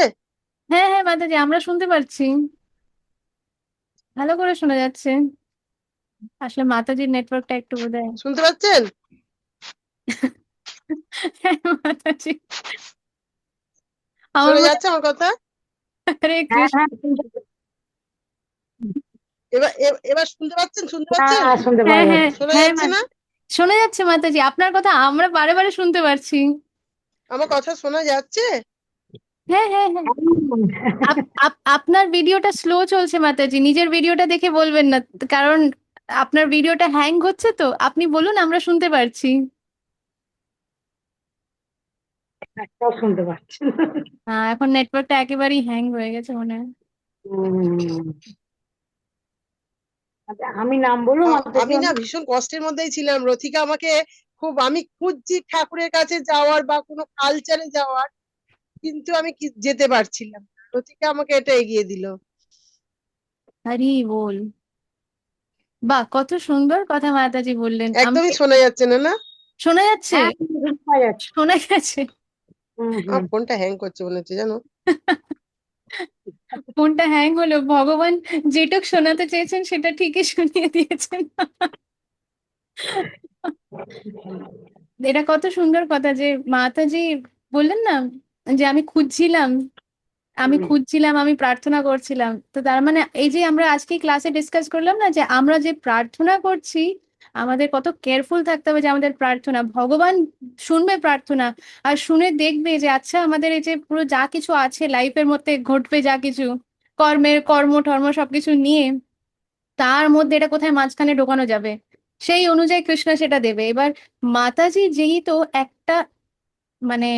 হ্যাঁ হ্যাঁ মাতাজি আমরা শুনতে পারছি, ভালো করে শোনা যাচ্ছে। আসলে মাতাজির নেটওয়ার্কটা একটু বোধহয় শুনতে পাচ্ছেন? হ্যাঁ মাতাজি, আমার শোনা মনে যাচ্ছে আমার কথা? হরে হ্যাঁ কৃষ্ণ। হ্যাঁ শুনতে এবার শুনতে পাচ্ছেন? শুনতে হ্যাঁ পাচ্ছেন? হ্যাঁ শুনতে হ্যাঁ পাওয়া হ্যাঁ যাচ্ছে। শোনা হ্যাঁ যাচ্ছে না? শোনা যাচ্ছে মাতাজি, আপনার কথা আমরা বারে বারে শুনতে পারছি। আমার কথা শোনা যাচ্ছে? হ্যাঁ হ্যাঁ হ্যাঁ আপনার ভিডিওটা স্লো চলছে মাতাজি, নিজের ভিডিওটা দেখে বলবেন না, কারণ আপনার ভিডিওটা হ্যাং হচ্ছে, তো আপনি বলুন আমরা শুনতে পারছি। একটাও শুনতে পাচ্ছি না। হ্যাঁ এখন নেটওয়ার্কটা একেবারেই হ্যাং হয়ে গেছে মনে হয়। হুম। আচ্ছা, আমি নাম বলবো মাতাজি? আমি না ভীষণ কষ্টের মধ্যেই ছিলাম। রথিকা আমাকে খুব, আমি খুঁজছি ঠাকুরের কাছে যাওয়ার বা কোনো কালচারে যাওয়ার, কিন্তু আমি যেতে পারছিলাম না। রথিকা আমাকে এটা এগিয়ে দিল। হরি বল, বাহ কত সুন্দর কথা মাতাজি বললেন। আমি একদমই শোনা যাচ্ছে না, না? শোনা যাচ্ছে, হ্যাঁ শুনতে পাওয়া যাচ্ছে। শোনা গেছে। আমার ফোনটা হ্যাং করছে মনে হচ্ছে, জানো? ফোনটা হ্যাং হলো, ভগবান যেটুক শোনাতে চেয়েছেন সেটা ঠিকই শুনিয়ে দিয়েছেন। এটা কত সুন্দর কথা যে মাতাজি বললেন না যে আমি খুঁজছিলাম, আমি প্রার্থনা করছিলাম, তো তার মানে এই যে আমরা আজকে ক্লাসে ডিসকাস করলাম না যে আমরা যে প্রার্থনা করছি আমাদের কত কেয়ারফুল থাকতে হবে যে আমাদের প্রার্থনা ভগবান শুনবে প্রার্থনা, আর শুনে দেখবে যে আচ্ছা আমাদের এই যে পুরো যা কিছু আছে লাইফের মধ্যে ঘটবে যা কিছু কর্ম টর্ম সবকিছু নিয়ে, তার মধ্যে এটা কোথায় মাঝখানে ঢোকানো যাবে, সেই অনুযায়ী কৃষ্ণ সেটা দেবে। এবার মাতাজি যেহেতু একটা মানে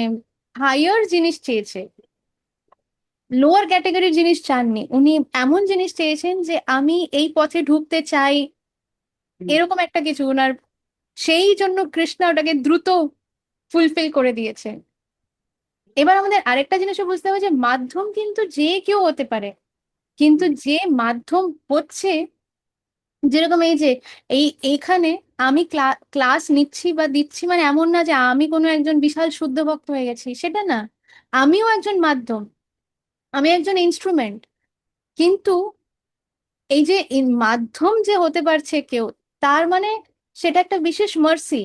হায়ার জিনিস চেয়েছে, লোয়ার ক্যাটাগরির জিনিস চাননি, উনি এমন জিনিস চেয়েছেন যে আমি এই পথে ঢুকতে চাই, এরকম একটা কিছু ওনার, সেই জন্য কৃষ্ণ ওটাকে দ্রুত ফুলফিল করে দিয়েছে। এবার আমাদের আরেকটা জিনিসও বুঝতে হবে যে মাধ্যম কিন্তু যে কেউ হতে পারে, কিন্তু যে মাধ্যম হচ্ছে, যেরকম এই যে এইখানে আমি ক্লাস নিচ্ছি বা দিচ্ছি মানে এমন না যে আমি কোনো একজন বিশাল শুদ্ধ ভক্ত হয়ে গেছি, সেটা না, আমিও একজন মাধ্যম, আমি একজন ইনস্ট্রুমেন্ট। কিন্তু এই যে এই মাধ্যম যে হতে পারছে কেউ, তার মানে সেটা একটা বিশেষ মার্সি।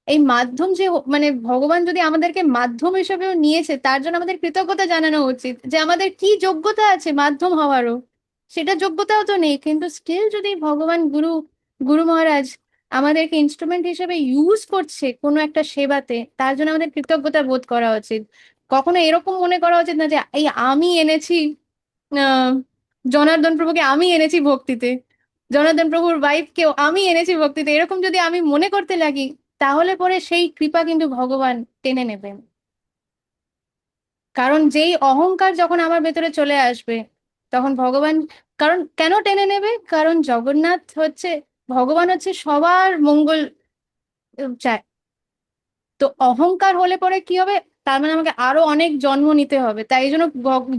এই মাধ্যম যে মানে ভগবান যদি আমাদেরকে মাধ্যম হিসেবেও নিয়েছে, তার জন্য আমাদের কৃতজ্ঞতা জানানো উচিত যে আমাদের কি যোগ্যতা আছে মাধ্যম হওয়ারও, সেটা যোগ্যতাও তো নেই, কিন্তু স্টিল যদি ভগবান গুরু মহারাজ আমাদেরকে ইনস্ট্রুমেন্ট হিসেবে ইউজ করছে কোনো একটা সেবাতে, তার জন্য আমাদের কৃতজ্ঞতা বোধ করা উচিত। কখনো এরকম মনে করা উচিত না যে এই আমি এনেছি আহ জনার্দন প্রভুকে আমি এনেছি ভক্তিতে, জনার্দন প্রভুর ওয়াইফকেও আমি এনেছি ভক্তিতে, এরকম যদি আমি মনে করতে লাগি, তাহলে পরে সেই কৃপা কিন্তু ভগবান টেনে নেবেন। কারণ যেই অহংকার যখন আমার ভেতরে চলে আসবে, তখন ভগবান, কারণ কেন টেনে নেবে, কারণ জগন্নাথ হচ্ছে, ভগবান হচ্ছে সবার মঙ্গল চায়। তো অহংকার হলে পরে কি হবে, তার মানে আমাকে আরো অনেক জন্ম নিতে হবে, তাই এই জন্য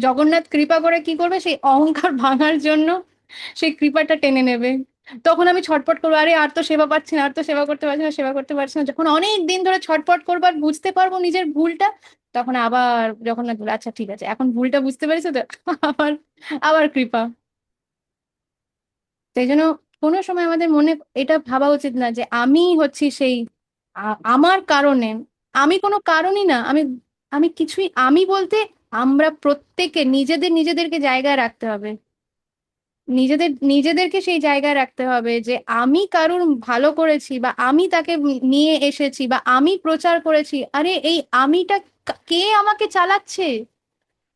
জগন্নাথ কৃপা করে কি করবে, সেই অহংকার ভাঙার জন্য সেই কৃপাটা টেনে নেবে। তখন আমি ছটপট করবো, আরে আর তো সেবা পাচ্ছি না, আর তো সেবা করতে পারছি না, সেবা করতে পারছি না, যখন অনেক দিন ধরে ছটপট করবো আর বুঝতে পারবো নিজের ভুলটা, তখন আবার যখন না আচ্ছা ঠিক আছে এখন ভুলটা বুঝতে পেরেছো তো, আবার আবার কৃপা। সেই জন্য কোনো সময় আমাদের মনে এটা ভাবা উচিত না যে আমি হচ্ছি সেই আমার কারণে, আমি কোনো কারণই না, আমি আমি কিছুই, আমি বলতে আমরা প্রত্যেকে নিজেদেরকে জায়গায় রাখতে হবে, নিজেদেরকে সেই জায়গায় রাখতে হবে যে আমি কারুর ভালো করেছি বা আমি তাকে নিয়ে এসেছি বা আমি প্রচার করেছি, আরে এই আমিটা কে আমাকে চালাচ্ছে?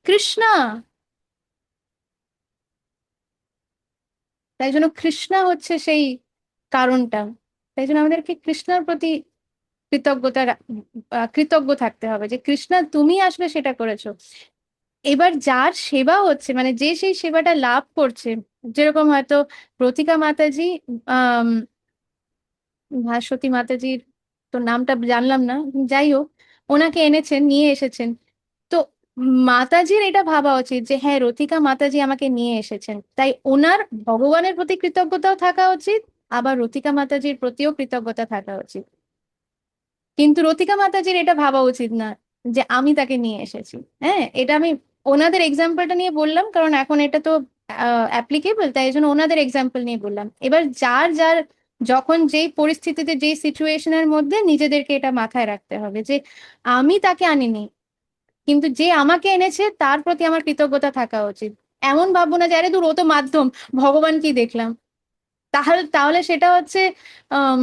কৃষ্ণা। তাই জন্য কৃষ্ণা হচ্ছে সেই কারণটা। তাই জন্য আমাদেরকে কৃষ্ণার প্রতি কৃতজ্ঞ থাকতে হবে যে কৃষ্ণা তুমি আসলে সেটা করেছো। এবার যার সেবা হচ্ছে, মানে যে সেই সেবাটা লাভ করছে, যেরকম হয়তো প্রতিকা মাতাজি, আহ ভাস্বতী মাতাজির তো নামটা জানলাম না, যাই হোক, ওনাকে এনেছেন, নিয়ে এসেছেন। তো মাতাজির এটা ভাবা উচিত যে হ্যাঁ, রথিকা মাতাজি আমাকে নিয়ে এসেছেন, তাই ওনার ভগবানের প্রতি কৃতজ্ঞতাও থাকা উচিত, আবার রথিকা মাতাজির প্রতিও কৃতজ্ঞতা থাকা উচিত। কিন্তু রথিকা মাতাজির এটা ভাবা উচিত না যে আমি তাকে নিয়ে এসেছি। হ্যাঁ, এটা আমি ওনাদের এক্সাম্পলটা নিয়ে বললাম, কারণ এখন এটা তো অ্যাপ্লিকেবল, তাই জন্য ওনাদের এক্সাম্পল নিয়ে বললাম। এবার যার যার যখন যেই পরিস্থিতিতে, যেই সিচুয়েশনের মধ্যে নিজেদেরকে এটা মাথায় রাখতে হবে যে আমি তাকে আনিনি, কিন্তু যে আমাকে এনেছে তার প্রতি আমার কৃতজ্ঞতা থাকা উচিত। এমন ভাববো না যে আরে দূর, ও তো মাধ্যম, ভগবান কি দেখলাম। তাহলে তাহলে সেটা হচ্ছে আহ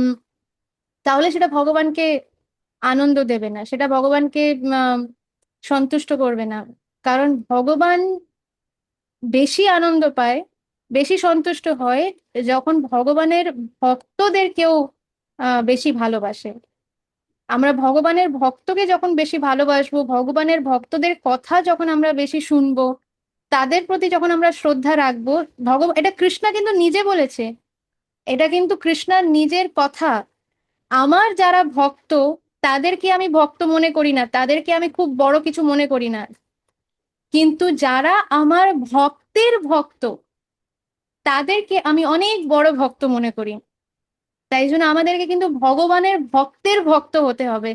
তাহলে সেটা ভগবানকে আনন্দ দেবে না, সেটা ভগবানকে আহ, সন্তুষ্ট করবে না। কারণ ভগবান বেশি আনন্দ পায়, বেশি সন্তুষ্ট হয় যখন ভগবানের ভক্তদের কেউ বেশি ভালোবাসে। আমরা ভগবানের ভক্তকে যখন বেশি ভালোবাসবো, ভগবানের ভক্তদের কথা যখন আমরা বেশি শুনবো, তাদের প্রতি যখন আমরা শ্রদ্ধা রাখবো, এটা কৃষ্ণা কিন্তু নিজে বলেছে, এটা কিন্তু কৃষ্ণার নিজের কথা। আমার যারা ভক্ত, তাদেরকে আমি ভক্ত মনে করি না, তাদেরকে আমি খুব বড় কিছু মনে করি না, কিন্তু যারা আমার ভক্তের ভক্ত, তাদেরকে আমি অনেক বড় ভক্ত মনে করি। তাই জন্য আমাদেরকে কিন্তু ভগবানের ভক্তের ভক্ত হতে হবে।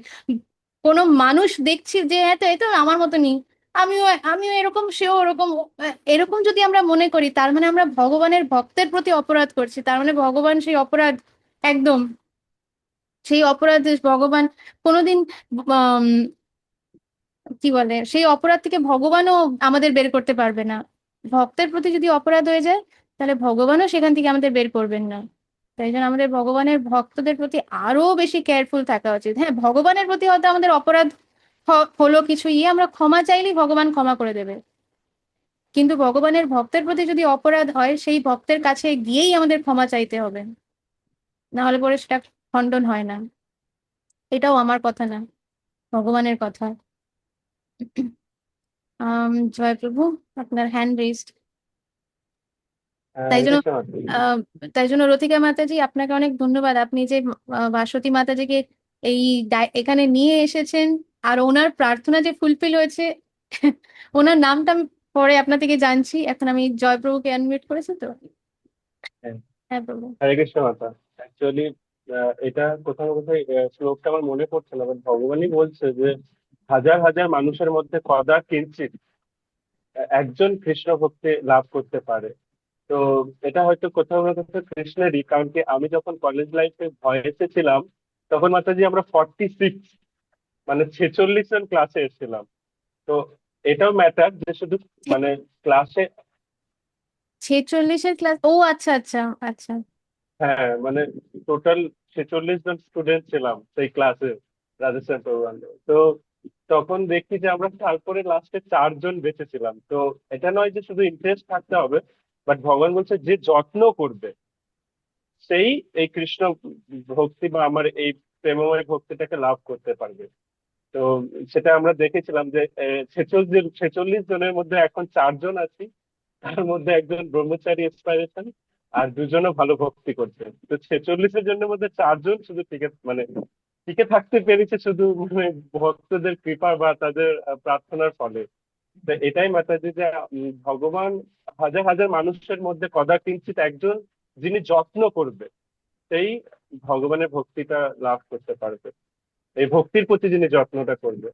কোনো মানুষ দেখছি যে এত এত আমার মতনই, আমিও আমিও এরকম, সেও ওরকম, এরকম যদি আমরা মনে করি, তার মানে আমরা ভগবানের ভক্তের প্রতি অপরাধ করছি। তার মানে ভগবান সেই অপরাধ, একদম সেই অপরাধ ভগবান কোনোদিন আম, কি বলে, সেই অপরাধ থেকে ভগবানও আমাদের বের করতে পারবে না। ভক্তের প্রতি যদি অপরাধ হয়ে যায়, তাহলে ভগবানও সেখান থেকে আমাদের বের করবেন না। তাই জন্য আমাদের ভগবানের ভক্তদের প্রতি আরো বেশি কেয়ারফুল থাকা উচিত। হ্যাঁ, ভগবানের প্রতি হয়তো আমাদের অপরাধ হলো কিছু, আমরা ক্ষমা চাইলেই ভগবান ক্ষমা করে দেবে, কিন্তু ভগবানের ভক্তের প্রতি যদি অপরাধ হয়, সেই ভক্তের কাছে গিয়েই আমাদের ক্ষমা চাইতে হবে, না হলে পরে সেটা খণ্ডন হয় না। এটাও আমার কথা না, ভগবানের কথা। জয় প্রভু, আপনার হ্যান্ড রেজড। তাই হরে জন্য কৃষ্ণ মাতাজি। আহ তাই জন্য রথিকা মাতাজি, আপনাকে অনেক ধন্যবাদ। আপনি যে ভাস্বতী মাতাজিকে এই এখানে নিয়ে এসেছেন, আর ওনার প্রার্থনা যে ফুলফিল হয়েছে। ওনার নামটা আমি পরে আপনার থেকে জানছি, এখন আমি জয়প্রভুকে আনমিউট করেছি তো। হ্যাঁ, হ্যাঁ প্রভু। হরে কৃষ্ণ মাতা। অ্যাকচুয়ালি এটা কোথাও কোথায় শ্লোকটা আমার মনে পড়ছে না, বাট ভগবানই বলছে যে হাজার হাজার মানুষের মধ্যে কদা কিঞ্চিত একজন কৃষ্ণ ভক্তি লাভ করতে পারে। তো এটা হয়তো কোথাও না কোথাও কৃষ্ণেরই, কারণ কি আমি যখন কলেজ লাইফে ভয়েসে ছিলাম, তখন মাতাজি আমরা 46, মানে 46 জন ক্লাসে এসেছিলাম। তো এটাও ম্যাটার যে শুধু মানে ক্লাসে, 46-এর ক্লাস, ও আচ্ছা আচ্ছা আচ্ছা। হ্যাঁ মানে টোটাল 46 জন স্টুডেন্ট ছিলাম সেই ক্লাসে রাজস্থান প্রোগ্রামে। তো তখন দেখি যে আমরা তারপরে লাস্টে 4 জন বেঁচেছিলাম। তো এটা নয় যে শুধু ইন্টারেস্ট থাকতে হবে, বাট ভগবান বলছে যে যত্ন করবে সেই এই কৃষ্ণ ভক্তি বা আমার এই প্রেমময় ভক্তিটাকে লাভ করতে পারবে। তো সেটা আমরা দেখেছিলাম যে 46 জনের মধ্যে এখন 4 জন আছি, তার মধ্যে একজন ব্রহ্মচারী এক্সপাইরেশন আর 2জনও ভালো ভক্তি করছে। তো 46-এর জনের মধ্যে 4 জন শুধু টিকে মানে টিকে থাকতে পেরেছে শুধু মানে ভক্তদের কৃপা বা তাদের প্রার্থনার ফলে। তো এটাই মাতাজি যে ভগবান হাজার হাজার মানুষের মধ্যে কদাচিৎ একজন যিনি যত্ন করবে, সেই ভগবানের ভক্তিটা লাভ করতে পারবে, এই ভক্তির প্রতি যিনি যত্নটা করবে।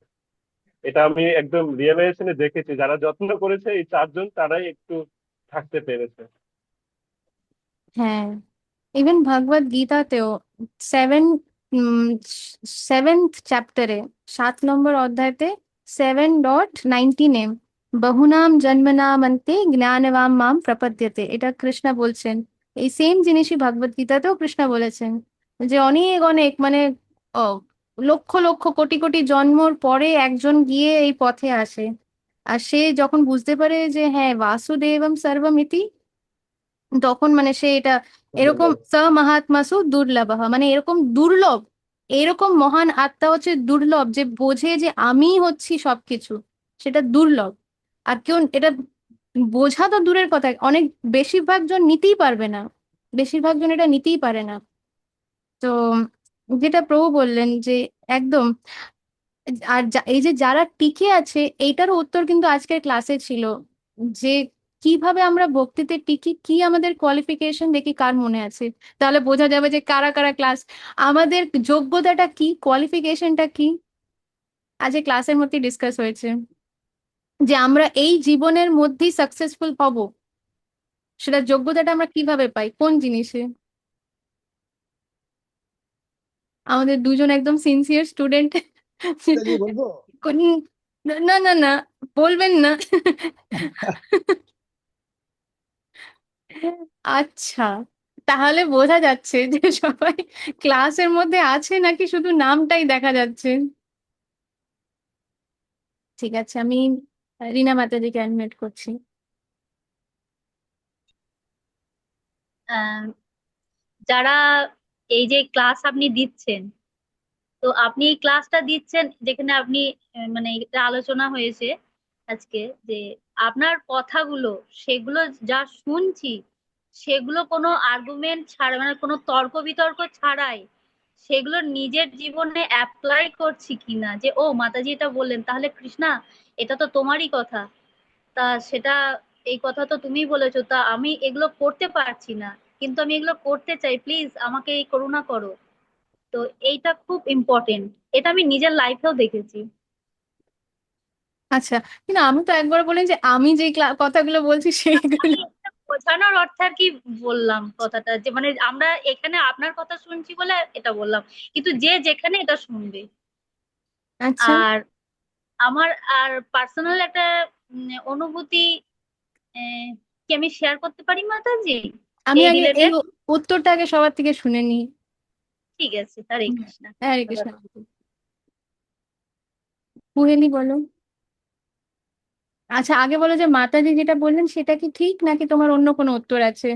এটা আমি একদম রিয়েলাইজেশনে দেখেছি, যারা যত্ন করেছে এই 4 জন তারাই একটু থাকতে পেরেছে। হ্যাঁ, ইভেন ভগবদ গীতাতেও সেভেন 7th চ্যাপ্টারে 7 নম্বর অধ্যায়তে 7.19 বহুনাম জন্মনামন্তে জ্ঞানবাম মাম প্রপদ্যতে, এটা কৃষ্ণ বলছেন। এই সেম জিনিসই ভগবত গীতাতেও কৃষ্ণ বলেছেন, যে অনেক অনেক মানে আহ, লক্ষ লক্ষ কোটি কোটি জন্মর পরে একজন গিয়ে এই পথে আসে। আর সে যখন বুঝতে পারে যে হ্যাঁ বাসুদেবম সর্বমিতি, তখন মানে সে এটা এরকম স মহাত্মাসু দুর্লভ, মানে এরকম দুর্লভ, এরকম মহান আত্মা হচ্ছে দুর্লভ, যে বোঝে যে আমি হচ্ছি সবকিছু, সেটা দুর্লভ। আর কেউ এটা বোঝা তো দূরের কথা, অনেক বেশিরভাগ জন নিতেই পারবে না, বেশিরভাগ জন এটা নিতেই পারে না। তো যেটা প্রভু বললেন যে একদম, আর এই যে যারা টিকে আছে, এইটারও উত্তর কিন্তু আজকের ক্লাসে ছিল, যে কিভাবে আমরা ভক্তিতে টিকি, কি আমাদের কোয়ালিফিকেশন দেখি কার মনে আছে, তাহলে বোঝা যাবে যে কারা কারা ক্লাস, আমাদের যোগ্যতাটা কি, কোয়ালিফিকেশনটা কি। আজকে ক্লাসের মধ্যে ডিসকাস হয়েছে যে আমরা এই জীবনের মধ্যেই সাকসেসফুল হব, সেটা যোগ্যতাটা আমরা কিভাবে পাই, কোন জিনিসে। আমাদের দুজন একদম সিনসিয়ার স্টুডেন্ট। আমি বলবো। না না না, বলবেন না। আচ্ছা, তাহলে বোঝা যাচ্ছে যে সবাই ক্লাসের মধ্যে আছে নাকি শুধু নামটাই দেখা যাচ্ছে। ঠিক আছে, আমি রিনা মাতাজিকে অ্যাডমিট করছি। আহ, যারা এই যে ক্লাস আপনি দিচ্ছেন, তো আপনি এই ক্লাসটা দিচ্ছেন যেখানে আপনি মানে এটা আলোচনা হয়েছে আজকে, যে আপনার কথাগুলো, সেগুলো যা শুনছি, সেগুলো কোনো আর্গুমেন্ট ছাড়া, মানে কোনো তর্ক বিতর্ক ছাড়াই সেগুলো নিজের জীবনে অ্যাপ্লাই করছি কিনা, যে ও মাতাজি এটা বললেন, তাহলে কৃষ্ণা এটা তো তোমারই কথা, তা সেটা, এই কথা তো তুমিই বলেছো, তা আমি এগুলো করতে পারছি না, কিন্তু আমি এগুলো করতে চাই, প্লিজ আমাকে এই করুণা করো। তো এইটা খুব ইম্পর্টেন্ট, এটা আমি নিজের লাইফেও দেখেছি। আচ্ছা, কিন্তু আমি তো একবার বলেন যে আমি যে কথাগুলো বলছি সেইগুলো। আমি এটা বোঝানোর অর্থে আর কি বললাম কথাটা, যে মানে আমরা এখানে আপনার কথা শুনছি বলে এটা বললাম, কিন্তু যে যেখানে এটা শুনবে। আচ্ছা, আর আমার আর পার্সোনাল একটা অনুভূতি কি আমি শেয়ার করতে পারি মাতাজি, আমি এই আগে এই রিলেটেড? উত্তরটা আগে সবার থেকে শুনে নিই। ঠিক আছে, হরে কৃষ্ণ। হরে কৃষ্ণ। কুহেলি বলো। আচ্ছা, আগে বলো যে মাতাজি যেটা বললেন সেটা কি ঠিক, নাকি তোমার অন্য কোনো উত্তর আছে?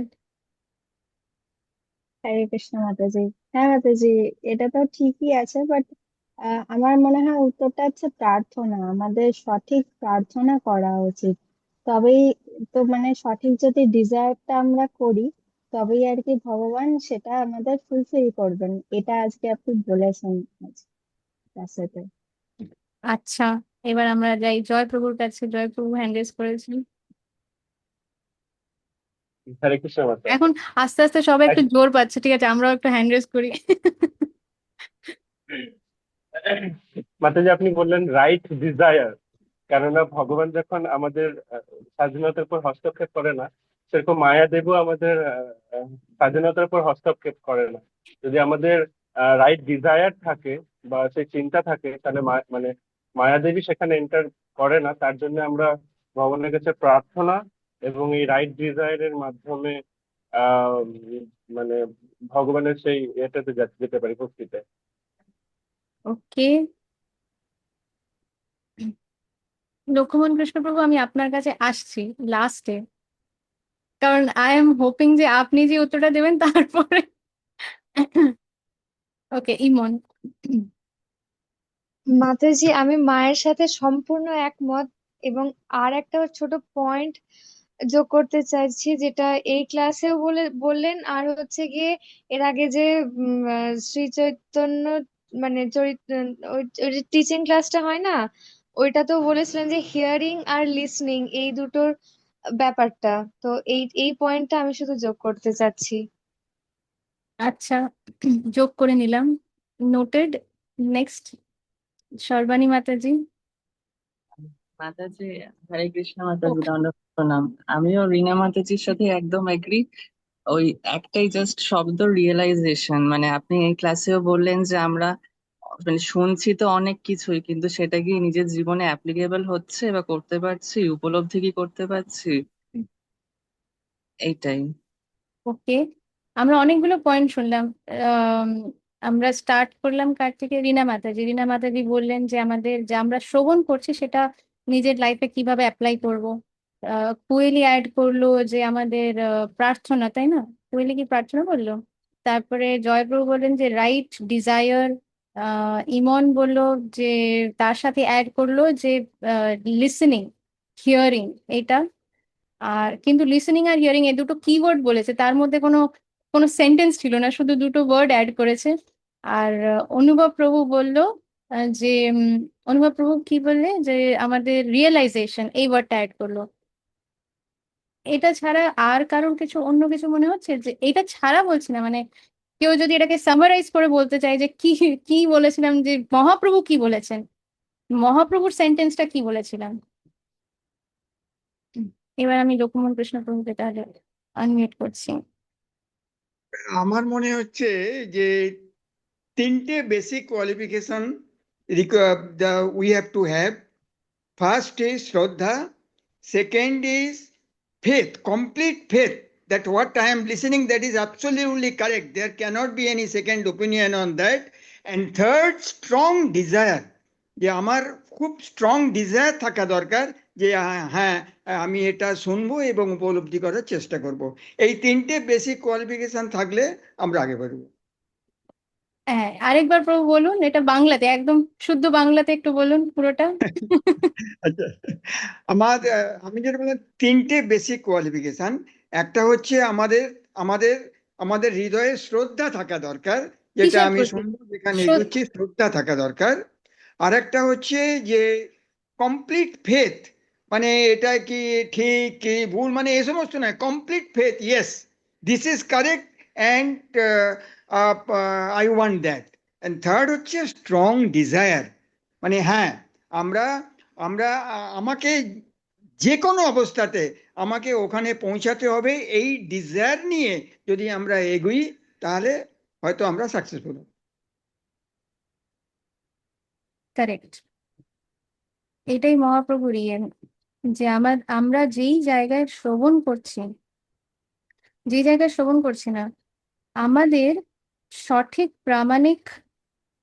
হরে কৃষ্ণ মাতাজি। হ্যাঁ মাতাজি, এটা তো ঠিকই আছে, বাট আমার মনে হয় উত্তরটা হচ্ছে প্রার্থনা। আমাদের সঠিক প্রার্থনা করা উচিত, তবেই তো মানে সঠিক যদি ডিজায়ারটা আমরা করি, তবেই আর কি ভগবান সেটা আমাদের ফুলফিল করবেন। এটা আজকে আপনি বলেছেন ক্লাসেতে। আচ্ছা, এবার আমরা যাই জয়প্রভুর কাছে। জয়প্রভু হ্যান্ড রেজ করেছেন। হরে কৃষ্ণ মাতা। এখন আস্তে আস্তে সবাই একটু জোর পাচ্ছে, ঠিক আছে, আমরাও একটু হ্যান্ড রেজ করি। মাতাজি, আপনি বললেন রাইট ডিজায়ার, কেননা ভগবান যখন আমাদের স্বাধীনতার উপর হস্তক্ষেপ করে না, সেরকম মায়াদেবও আমাদের স্বাধীনতার উপর হস্তক্ষেপ করে না। যদি আমাদের রাইট ডিজায়ার থাকে বা সেই চিন্তা থাকে, তাহলে মানে মায়াদেবী সেখানে এন্টার করে না। তার জন্য আমরা ভগবানের কাছে প্রার্থনা এবং এই রাইট ডিজায়ারের মাধ্যমে আহ মানে ভগবানের সেই এটাতে যেতে পারি, ভক্তিতে। ওকে, লক্ষ্মণ কৃষ্ণপ্রভু, আমি আপনার কাছে আসছি লাস্টে, কারণ আই এম হোপিং যে আপনি যে উত্তরটা দেবেন তারপরে। ওকে, ইমন। মাতাজি, আমি মায়ের সাথে সম্পূর্ণ একমত, এবং আর একটা ছোট পয়েন্ট যোগ করতে চাইছি, যেটা এই ক্লাসেও বললেন, আর হচ্ছে গিয়ে এর আগে যে শ্রী চৈতন্য মানে চরিত্র, ওই টিচিং ক্লাসটা হয় না, ওইটাতেও বলেছিলেন যে হিয়ারিং আর লিসনিং এই দুটোর ব্যাপারটা। তো এই পয়েন্টটা আমি শুধু যোগ করতে চাচ্ছি। আচ্ছা, যোগ করে নিলাম, নোটেড। নেক্সট, সর্বাণী মাতাজি। মাতাজি, হরে কৃষ্ণ মাতাজি, দণ্ডবত প্রণাম। আমিও রিনা মাতাজির সাথে একদম এগ্রি। ওই একটাই জাস্ট শব্দ, রিয়েলাইজেশন। মানে আপনি এই ক্লাসেও বললেন যে আমরা মানে শুনছি তো অনেক কিছুই, কিন্তু সেটা কি নিজের জীবনে অ্যাপ্লিকেবল হচ্ছে বা করতে পারছি, উপলব্ধি কি করতে পারছি, এইটাই। ওকে, আমরা অনেকগুলো পয়েন্ট শুনলাম। আম, আমরা স্টার্ট করলাম কার থেকে? রীনা মাতাজি বললেন যে আমাদের যে আমরা শ্রবণ করছি সেটা নিজের লাইফে কিভাবে অ্যাপ্লাই করব। কুয়েলি অ্যাড করলো যে আমাদের প্রার্থনা, তাই না? কুয়েলি কি প্রার্থনা বললো? তারপরে জয়প্রভু বললেন যে রাইট ডিজায়ার। ইমন বলল যে তার সাথে অ্যাড করলো যে লিসেনিং, হিয়ারিং, এটা। আর কিন্তু লিসেনিং আর হিয়ারিং এই দুটো কিওয়ার্ড বলেছে, তার মধ্যে কোনো কোনো সেন্টেন্স ছিল না, শুধু দুটো ওয়ার্ড অ্যাড করেছে। আর অনুভব প্রভু বলল যে অনুভব প্রভু কি বললে যে আমাদের রিয়েলাইজেশন, এই ওয়ার্ডটা অ্যাড করলো। এটা ছাড়া আর কারোর কিছু অন্য কিছু মনে হচ্ছে? যে এটা ছাড়া বলছি না, মানে কেউ যদি এটাকে সামারাইজ করে বলতে চায় যে কি কি বলেছিলাম, যে মহাপ্রভু কি বলেছেন, মহাপ্রভুর সেন্টেন্সটা কি বলেছিলাম। এবার আমি লোকমান কৃষ্ণ প্রভুকে তাহলে আনমিউট করছি। আমার মনে হচ্ছে যে তিনটে basic qualification we have to have. First is shraddha, second is faith, complete faith that what I am listening, that is absolutely correct. There cannot be any second opinion on that. And third, strong desire. যে আমার খুব strong desire থাকা দরকার যে হ্যাঁ আমি এটা শুনবো এবং উপলব্ধি করার চেষ্টা করব। এই তিনটে বেসিক কোয়ালিফিকেশন থাকলে আমরা আগে বাড়বো। হ্যাঁ, আরেকবার প্রভু বলুন, এটা বাংলাতে, একদম শুদ্ধ বাংলাতে একটু বলুন পুরোটা। আচ্ছা, আমি যেটা বললাম তিনটে বেসিক কোয়ালিফিকেশন। একটা হচ্ছে আমাদের আমাদের আমাদের হৃদয়ে শ্রদ্ধা থাকা দরকার, যেটা কিসের আমি প্রতি? শুনবো যেখানে শ্রদ্ধা। এগোচ্ছি, শ্রদ্ধা থাকা দরকার। আর একটা হচ্ছে যে কমপ্লিট ফেথ, মানে এটা কি ঠিক কি ভুল মানে এই সমস্ত নয়, complete faith, yes this is correct and I want that. And third হচ্ছে স্ট্রং ডিজায়ার, মানে হ্যাঁ আমরা আমরা আমাকে যে কোনো অবস্থাতে আমাকে ওখানে পৌঁছাতে হবে, এই ডিজায়ার নিয়ে যদি আমরা এগোই তাহলে হয়তো আমরা সাকসেসফুল হব। কারেক্ট, এটাই মহাপ্রভুর ইয়ে, যে আমরা যেই জায়গায় শ্রবণ করছি না, আমাদের সঠিক প্রামাণিক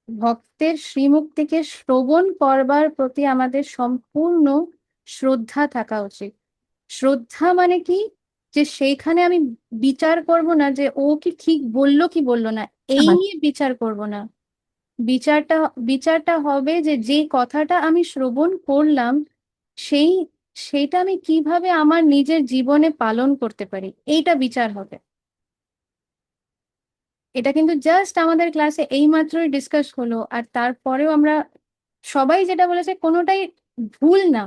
ভক্তের শ্রীমুখ থেকে শ্রবণ করবার প্রতি আমাদের সম্পূর্ণ শ্রদ্ধা থাকা উচিত। শ্রদ্ধা মানে কি? যে সেইখানে আমি বিচার করব না যে ও কি ঠিক বললো কি বললো না, এই নিয়ে বিচার করব না। বিচারটা বিচারটা হবে যে যে কথাটা আমি শ্রবণ করলাম সেই সেইটা আমি কিভাবে আমার নিজের জীবনে পালন করতে পারি, এইটা বিচার হবে। এটা কিন্তু জাস্ট আমাদের ক্লাসে এই মাত্রই ডিসকাস হলো, আর তারপরেও আমরা সবাই যেটা বলেছে কোনোটাই ভুল না,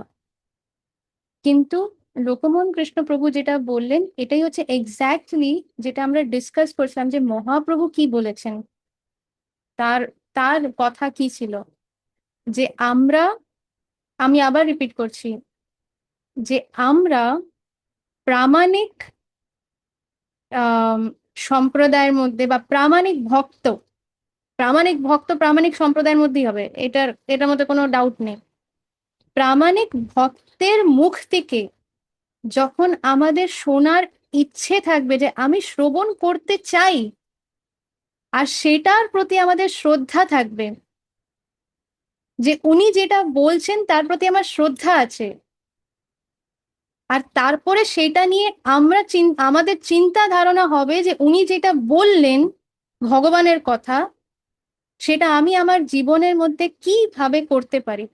কিন্তু লোকমোহন কৃষ্ণ প্রভু যেটা বললেন এটাই হচ্ছে এক্স্যাক্টলি যেটা আমরা ডিসকাস করছিলাম, যে মহাপ্রভু কি বলেছেন, তার তার কথা কি ছিল। যে আমি আবার রিপিট করছি, যে আমরা প্রামাণিক আহ সম্প্রদায়ের মধ্যে বা প্রামাণিক ভক্ত প্রামাণিক সম্প্রদায়ের মধ্যেই হবে, এটার মধ্যে কোনো ডাউট নেই। প্রামাণিক ভক্তের মুখ থেকে যখন আমাদের শোনার ইচ্ছে থাকবে, যে আমি শ্রবণ করতে চাই, আর সেটার প্রতি আমাদের শ্রদ্ধা থাকবে, যে উনি যেটা বলছেন তার প্রতি আমার শ্রদ্ধা আছে, আর তারপরে সেটা নিয়ে আমাদের চিন্তা ধারণা হবে যে উনি যেটা বললেন ভগবানের কথা, সেটা আমি আমার জীবনের মধ্যে কিভাবে করতে পারি,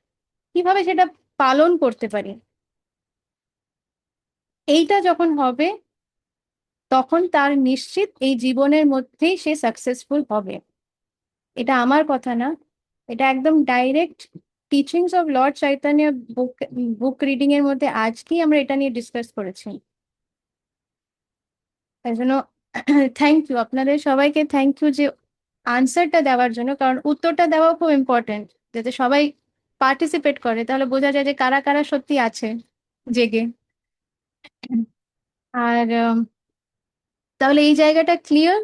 কিভাবে সেটা পালন করতে পারি। এইটা যখন হবে তখন তার নিশ্চিত এই জীবনের মধ্যেই সে সাকসেসফুল হবে। এটা আমার কথা না, এটা একদম direct teachings of Lord Chaitanya book reading এর মধ্যে আজকেই আমরা এটা নিয়ে ডিসকাস করেছি। তাই জন্য থ্যাংক ইউ আপনাদের সবাইকে, থ্যাংক ইউ যে আনসারটা দেওয়ার জন্য, কারণ উত্তরটা দেওয়া খুব ইম্পর্টেন্ট, যাতে সবাই পার্টিসিপেট করে, তাহলে বোঝা যায় যে কারা কারা সত্যি আছে জেগে। আর তাহলে এই জায়গাটা ক্লিয়ার।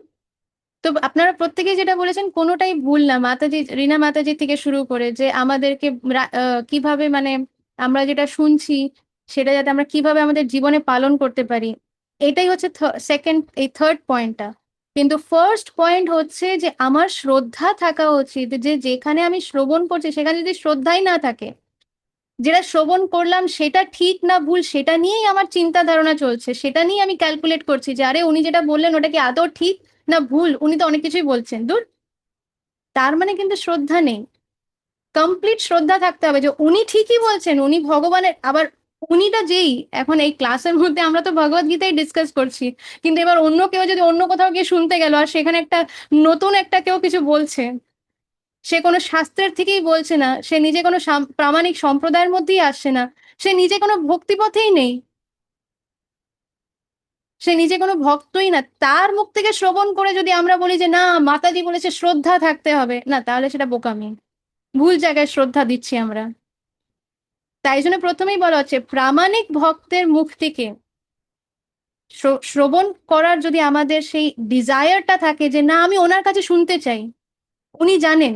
তো আপনারা প্রত্যেকেই যেটা বলেছেন কোনোটাই ভুল না, মাতাজি, রিনা মাতাজি থেকে শুরু করে যে আমাদেরকে কিভাবে মানে আমরা যেটা শুনছি সেটা যাতে আমরা কিভাবে আমাদের জীবনে পালন করতে পারি, এটাই হচ্ছে সেকেন্ড, এই থার্ড পয়েন্টটা। কিন্তু ফার্স্ট পয়েন্ট হচ্ছে যে আমার শ্রদ্ধা থাকা উচিত, যে যেখানে আমি শ্রবণ করছি সেখানে যদি শ্রদ্ধাই না থাকে, যেটা শ্রবণ করলাম সেটা ঠিক না ভুল সেটা নিয়েই আমার চিন্তা ধারণা চলছে, সেটা নিয়ে আমি ক্যালকুলেট করছি যে আরে উনি যেটা বললেন ওটা কি আদৌ ঠিক না ভুল, উনি তো অনেক কিছুই বলছেন, দূর, তার মানে কিন্তু শ্রদ্ধা নেই। কমপ্লিট শ্রদ্ধা থাকতে হবে যে উনি ঠিকই বলছেন, উনি ভগবানের, আবার উনিটা যেই, এখন এই ক্লাসের মধ্যে আমরা তো ভগবত গীতাই ডিসকাস করছি, কিন্তু এবার অন্য কেউ যদি অন্য কোথাও গিয়ে শুনতে গেল আর সেখানে একটা নতুন একটা কেউ কিছু বলছে, সে কোনো শাস্ত্রের থেকেই বলছে না, সে নিজে কোনো প্রামাণিক সম্প্রদায়ের মধ্যেই আসছে না, সে নিজে কোনো ভক্তিপথেই নেই, সে নিজে কোনো ভক্তই না, তার মুখ থেকে শ্রবণ করে যদি আমরা বলি যে না মাতাজি বলেছে শ্রদ্ধা থাকতে হবে, না তাহলে সেটা বোকামি, ভুল জায়গায় শ্রদ্ধা দিচ্ছি আমরা। তাই জন্য প্রথমেই বলা হচ্ছে প্রামাণিক ভক্তের মুখ থেকে শ্রবণ করার যদি আমাদের সেই ডিজায়ারটা থাকে যে না আমি ওনার কাছে শুনতে চাই, উনি জানেন,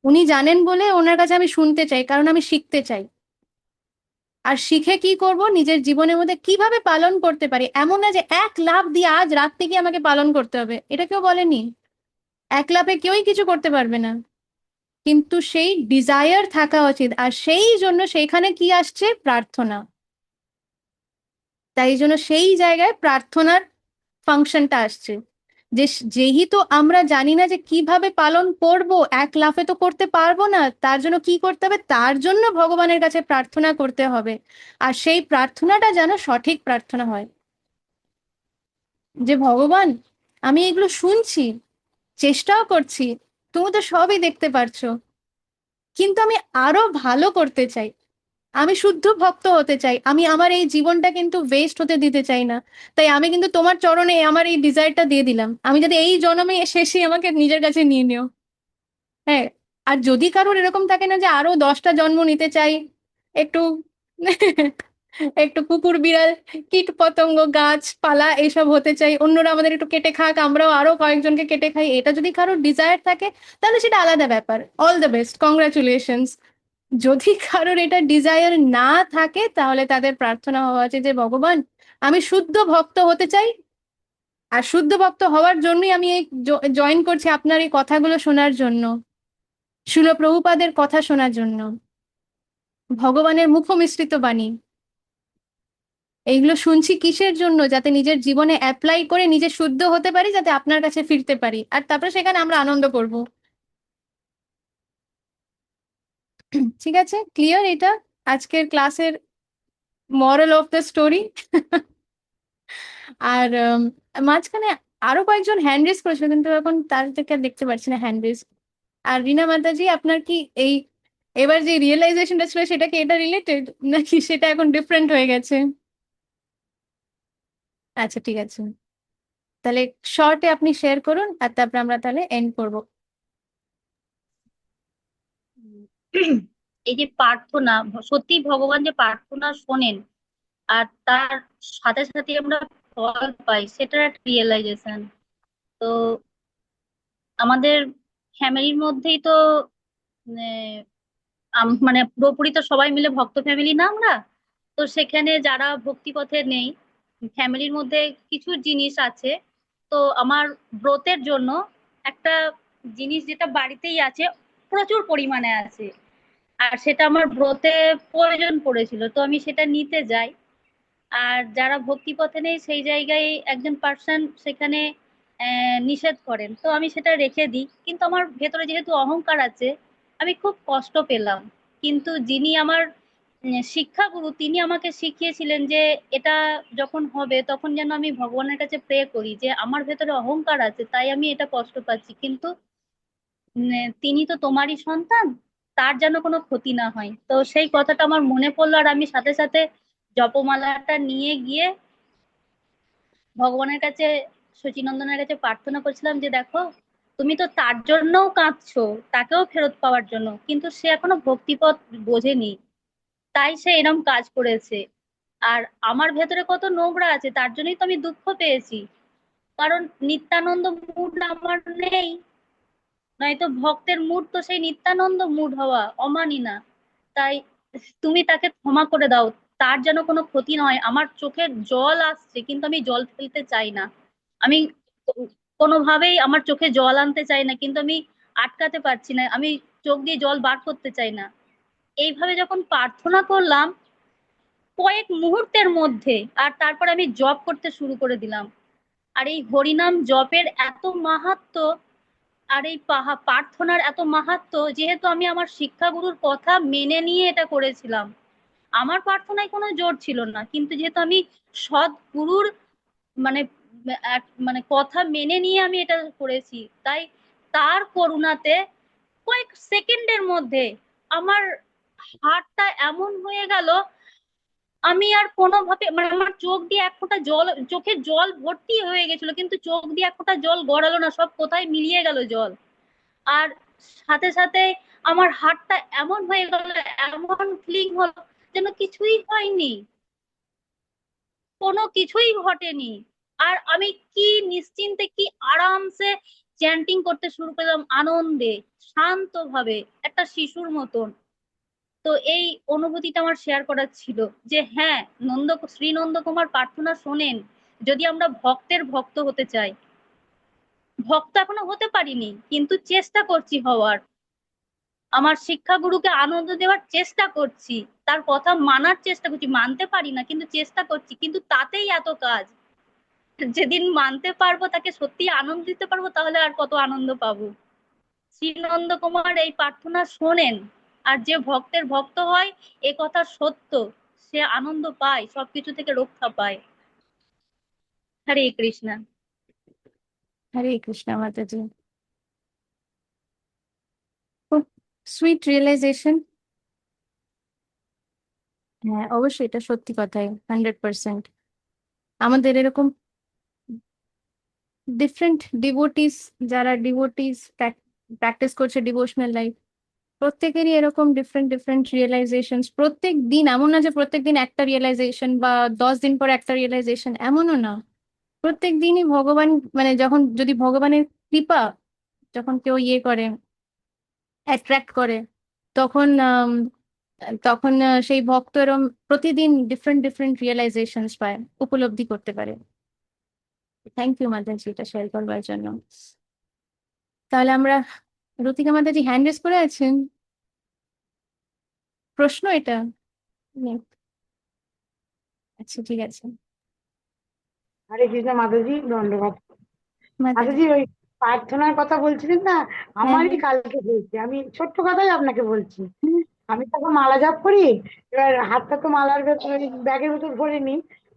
উনি জানেন বলে ওনার কাছে আমি শুনতে চাই, কারণ আমি শিখতে চাই। আর শিখে কি করব, নিজের জীবনের মধ্যে কিভাবে পালন করতে পারি, এমন না যে এক লাফ দিয়ে আজ রাত থেকে আমাকে পালন করতে হবে, এটা কেউ বলেনি, এক লাফে কেউই কিছু করতে পারবে না, কিন্তু সেই ডিজায়ার থাকা উচিত। আর সেই জন্য সেইখানে কি আসছে, প্রার্থনা। তাই জন্য সেই জায়গায় প্রার্থনার ফাংশনটা আসছে, যে যেহেতু আমরা জানি না যে কিভাবে পালন করব, এক লাফে তো করতে পারবো না, তার জন্য কি করতে হবে, তার জন্য ভগবানের কাছে প্রার্থনা করতে হবে। আর সেই প্রার্থনাটা যেন সঠিক প্রার্থনা হয়, যে ভগবান আমি এগুলো শুনছি, চেষ্টাও করছি, তুমি তো সবই দেখতে পারছো, কিন্তু আমি আরো ভালো করতে চাই, আমি শুদ্ধ ভক্ত হতে চাই, আমি আমার এই জীবনটা কিন্তু ওয়েস্ট হতে দিতে চাই না। তাই আমি কিন্তু তোমার চরণে আমার এই ডিজায়ারটা দিয়ে দিলাম, আমি যাতে এই জন্মে শেষে আমাকে নিজের কাছে নিয়ে নিও। হ্যাঁ, আর যদি কারোর এরকম থাকে না যে আরো 10টা জন্ম নিতে চাই, একটু একটু কুকুর বিড়াল কীট পতঙ্গ গাছপালা এইসব হতে চাই, অন্যরা আমাদের একটু কেটে খাক, আমরাও আরো কয়েকজনকে কেটে খাই, এটা যদি কারোর ডিজায়ার থাকে তাহলে সেটা আলাদা ব্যাপার, অল দ্য বেস্ট, কংগ্রাচুলেশনস। যদি কারোর এটা ডিজায়ার না থাকে তাহলে তাদের প্রার্থনা হওয়া উচিত যে ভগবান আমি শুদ্ধ ভক্ত হতে চাই, আর শুদ্ধ ভক্ত হওয়ার জন্যই আমি এই জয়েন করছি আপনার এই কথাগুলো শোনার জন্য, শিল প্রভুপাদের কথা শোনার জন্য, ভগবানের মুখমিশ্রিত বাণী, এইগুলো শুনছি কিসের জন্য, যাতে নিজের জীবনে অ্যাপ্লাই করে নিজে শুদ্ধ হতে পারি, যাতে আপনার কাছে ফিরতে পারি, আর তারপরে সেখানে আমরা আনন্দ করব। ঠিক আছে, ক্লিয়ার এটা আজকের ক্লাসের মরাল অফ দ্য স্টোরি? আর মাঝখানে আরো কয়েকজন হ্যান্ড রেজ করেছিল, কিন্তু এখন তার থেকে আর দেখতে পাচ্ছি না হ্যান্ড রেজ। আর রিনা মাতাজি আপনার কি এই এবার যে রিয়েলাইজেশনটা ছিল সেটা কি এটা রিলেটেড, নাকি সেটা এখন ডিফারেন্ট হয়ে গেছে? আচ্ছা ঠিক আছে, তাহলে শর্টে আপনি শেয়ার করুন আর তারপরে আমরা তাহলে এন্ড করব। এই যে প্রার্থনা, সত্যি ভগবান যে প্রার্থনা শোনেন আর তার সাথে সাথে আমরা ফল পাই, সেটার একটা রিয়েলাইজেশন। তো আমাদের ফ্যামিলির মধ্যেই তো মানে পুরোপুরি তো সবাই মিলে ভক্ত ফ্যামিলি না আমরা, তো সেখানে যারা ভক্তি পথে নেই, ফ্যামিলির মধ্যে কিছু জিনিস আছে। তো আমার ব্রতের জন্য একটা জিনিস যেটা বাড়িতেই আছে, প্রচুর পরিমাণে আছে, আর সেটা আমার ব্রতে প্রয়োজন পড়েছিল, তো আমি সেটা নিতে যাই। আর যারা ভক্তি পথে নেই সেই জায়গায় একজন পার্সন সেখানে নিষেধ করেন, তো আমি সেটা রেখে দিই, কিন্তু আমার ভেতরে যেহেতু অহংকার আছে, আমি খুব কষ্ট পেলাম। কিন্তু যিনি আমার শিক্ষাগুরু, তিনি আমাকে শিখিয়েছিলেন যে এটা যখন হবে তখন যেন আমি ভগবানের কাছে প্রে করি যে আমার ভেতরে অহংকার আছে তাই আমি এটা কষ্ট পাচ্ছি, কিন্তু তিনি তো তোমারই সন্তান, তার যেন কোনো ক্ষতি না হয়। তো সেই কথাটা আমার মনে পড়লো, আর আমি সাথে সাথে জপমালাটা নিয়ে গিয়ে ভগবানের কাছে, শচীনন্দনের কাছে প্রার্থনা করছিলাম যে দেখো, তুমি তো তার জন্যও কাঁদছো, তাকেও ফেরত পাওয়ার জন্য, কিন্তু সে এখনো ভক্তিপথ বোঝেনি, তাই সে এরম কাজ করেছে। আর আমার ভেতরে কত নোংরা আছে, তার জন্যই তো আমি দুঃখ পেয়েছি। কারণ নিত্যানন্দ মুড আমার নেই, নয়তো ভক্তের মুড তো সেই নিত্যানন্দ মুড হওয়া অমানি না। তাই তুমি তাকে ক্ষমা করে দাও, তার যেন কোনো ক্ষতি না হয়। আমার চোখে জল আসছে কিন্তু আমি জল ফেলতে চাই না, আমি কোনোভাবেই আমার চোখে জল আনতে চাই না, কিন্তু আমি আটকাতে পারছি না, আমি চোখ দিয়ে জল বার করতে চাই না। এইভাবে যখন প্রার্থনা করলাম কয়েক মুহূর্তের মধ্যে, আর তারপর আমি জপ করতে শুরু করে দিলাম। আর এই হরিনাম জপের এত মাহাত্ম্য, আর এই প্রার্থনার এত মাহাত্ম্য, যেহেতু আমি আমার শিক্ষাগুরুর কথা মেনে নিয়ে এটা করেছিলাম। আমার প্রার্থনায় কোনো জোর ছিল না, কিন্তু যেহেতু আমি সৎ গুরুর মানে মানে কথা মেনে নিয়ে আমি এটা করেছি, তাই তার করুণাতে কয়েক সেকেন্ডের মধ্যে আমার হাতটা এমন হয়ে গেল, আমি আর কোনোভাবে মানে আমার চোখ দিয়ে এক ফোঁটা জল, চোখে জল ভর্তি হয়ে গেছিল কিন্তু চোখ দিয়ে এক ফোঁটা জল গড়ালো না, সব কোথায় মিলিয়ে গেল জল। আর সাথে সাথে আমার হাতটা এমন হয়ে গেল, এমন ফিলিং হলো যেন কিছুই হয়নি, কোনো কিছুই ঘটেনি। আর আমি কি নিশ্চিন্তে কি আরামসে চ্যান্টিং করতে শুরু করলাম, আনন্দে শান্ত ভাবে একটা শিশুর মতন। তো এই অনুভূতিটা আমার শেয়ার করার ছিল যে হ্যাঁ, শ্রী নন্দকুমার প্রার্থনা শোনেন। যদি আমরা ভক্তের ভক্ত হতে চাই, ভক্ত এখনো হতে পারিনি কিন্তু চেষ্টা করছি হওয়ার, আমার শিক্ষাগুরুকে আনন্দ দেওয়ার চেষ্টা করছি, তার কথা মানার চেষ্টা করছি, মানতে পারি না কিন্তু চেষ্টা করছি, কিন্তু তাতেই এত কাজ। যেদিন মানতে পারবো, তাকে সত্যি আনন্দ দিতে পারবো, তাহলে আর কত আনন্দ পাবো। শ্রীনন্দ কুমার এই প্রার্থনা শোনেন, আর যে ভক্তের ভক্ত হয় এ কথা সত্য, সে আনন্দ পায়, সবকিছু থেকে রক্ষা পায়। হরে কৃষ্ণা। হরে কৃষ্ণ মাতাজি। খুব সুইট রিয়েলাইজেশন। হ্যাঁ, অবশ্যই এটা সত্যি কথাই, 100%। আমাদের এরকম ডিফারেন্ট ডিভোটিস, যারা ডিভোটিস প্র্যাকটিস করছে ডিভোশনাল লাইফ, প্রত্যেকেরই এরকম ডিফারেন্ট ডিফারেন্ট রিয়েলাইজেশন। প্রত্যেক দিন এমন না যে প্রত্যেক দিন একটা রিয়েলাইজেশন বা 10 দিন পর একটা রিয়েলাইজেশন, এমনও না। প্রত্যেক দিনই ভগবান, মানে যখন যদি ভগবানের কৃপা যখন কেউ ইয়ে করে, অ্যাট্রাক্ট করে, তখন তখন সেই ভক্ত এরম প্রতিদিন ডিফারেন্ট ডিফারেন্ট রিয়েলাইজেশন পায়, উপলব্ধি করতে পারে। থ্যাংক ইউ মাতাজি এটা শেয়ার করবার জন্য। তাহলে আমরা, রতিকা মাতাজি হ্যান্ড রেজ করে আছেন, প্রশ্ন এটা? নেই। আচ্ছা, ঠিক আছে হরে কৃষ্ণ মাতাজি, দণ্ডবাদ। মাতাজি। মাতাজি ওই প্রার্থনার কথা বলছিলেন না, হ্যাঁ, আমারই হ্যাঁ। কালকে হয়েছে। আমি ছোট্ট কথাই আপনাকে বলছি। হুম, আমি তখন মালা জাপ করি, এবার হাতটা তো মালার ভেতর ব্যাগের ভেতর ভরে নি,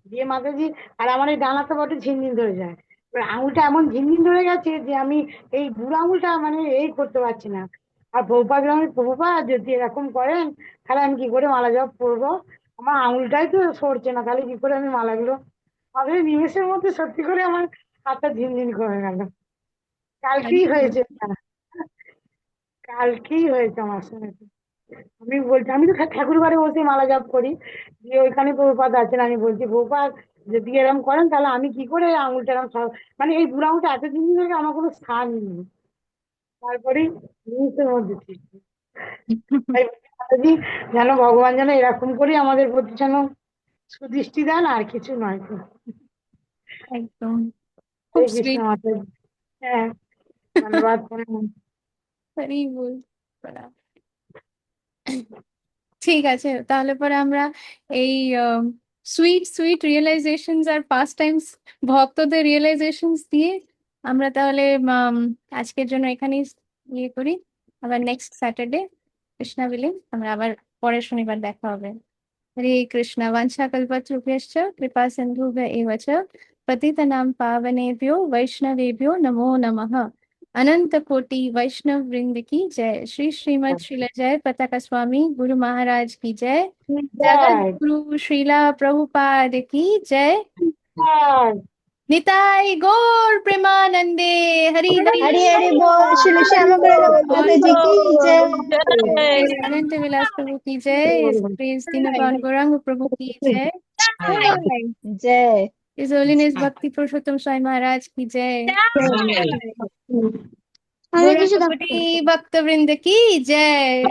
দিয়ে মাতাজি, আর আমার এই ডানাতে বটে ঝিনঝিন ধরে যায়। এবার আঙুলটা এমন ঝিনঝিন ধরে গেছে যে আমি এই বুড়ো আঙুলটা মানে এই করতে পারছি না। আর প্রভুপাদ আমি, প্রভুপাদ যদি এরকম করেন তাহলে আমি কি করে মালা জাপ করবো? আমার আঙুলটাই তো সরছে না, তাহলে কি করে আমি মালাগুলো, আমাদের নিমেষের মধ্যে সত্যি করে আমার হাতটা ঝিনঝিন করে গেল। হরে কালকেই হয়েছে কৃষ্ণ। এটা। কালকেই হয়েছে আমার সঙ্গে। আমি বলছি, আমি তো ঠাকুর ঘরে বসে মালা জাপ করি, দিয়ে ওইখানে প্রভুপাদ আছেন, আমি বলছি প্রভুপাদ যদি এরকম করেন তাহলে আমি কি করে আঙুলটা এরকম মানে এই বুড়ো আঙুলটা এত দিন ধরে আমার কোনো স্থান নেই। তারপরেই জিনিসের মধ্যে ঠিক। তাই বলছি, মাতাজি যেন ভগবান যেন এরকম করে আমাদের প্রতি যেন সুদৃষ্টি দেন, আর কিছু নয় তো। একদম খুব হরে কৃষ্ণ সুইট। মাতাজি। হ্যাঁ, ধন্যবাদ, প্রণাম। হরি বল। প্রণাম। ঠিক আছে, তাহলে পরে আমরা এই সুইট সুইট রিয়েলাইজেশনস আর পাস্ট টাইমস, ভক্তদের রিয়েলাইজেশনস দিয়ে আমরা তাহলে আজকের জন্য এখানেই ইয়ে করি। আবার নেক্সট স্যাটারডে কৃষ্ণা বিলে আমরা আবার পরের শনিবার দেখা হবে। হরে কৃষ্ণ। বাঞ্ছাকল্পতরুভ্যশ্চ কৃপা সিন্ধুভ্য এব চ পতিতানাং পাবনেভ্यो वैष्णवेभ्यो नमो नमः। अनंत कोटि वैष्णव वृंद की जय। श्री श्रीमद श्रीलजय पताका स्वामी गुरु महाराज की जय। जगत জয় गुरु श्रीला प्रभुपाद की जय। জয়। निताई गौर प्रेमानंदे। हरि हरि हरि हरि बोल, श्री श्याम प्रभु माता जी की जय। प्रेज अनंत विलास प्रभु की जय। प्रेज दीनपाल गौरांग प्रभु की जय। जय। His Holiness Bhakti Purushottam Swami Maharaj ki jai. हरे Krishna Gaura Bhakta Vrinda ki jai.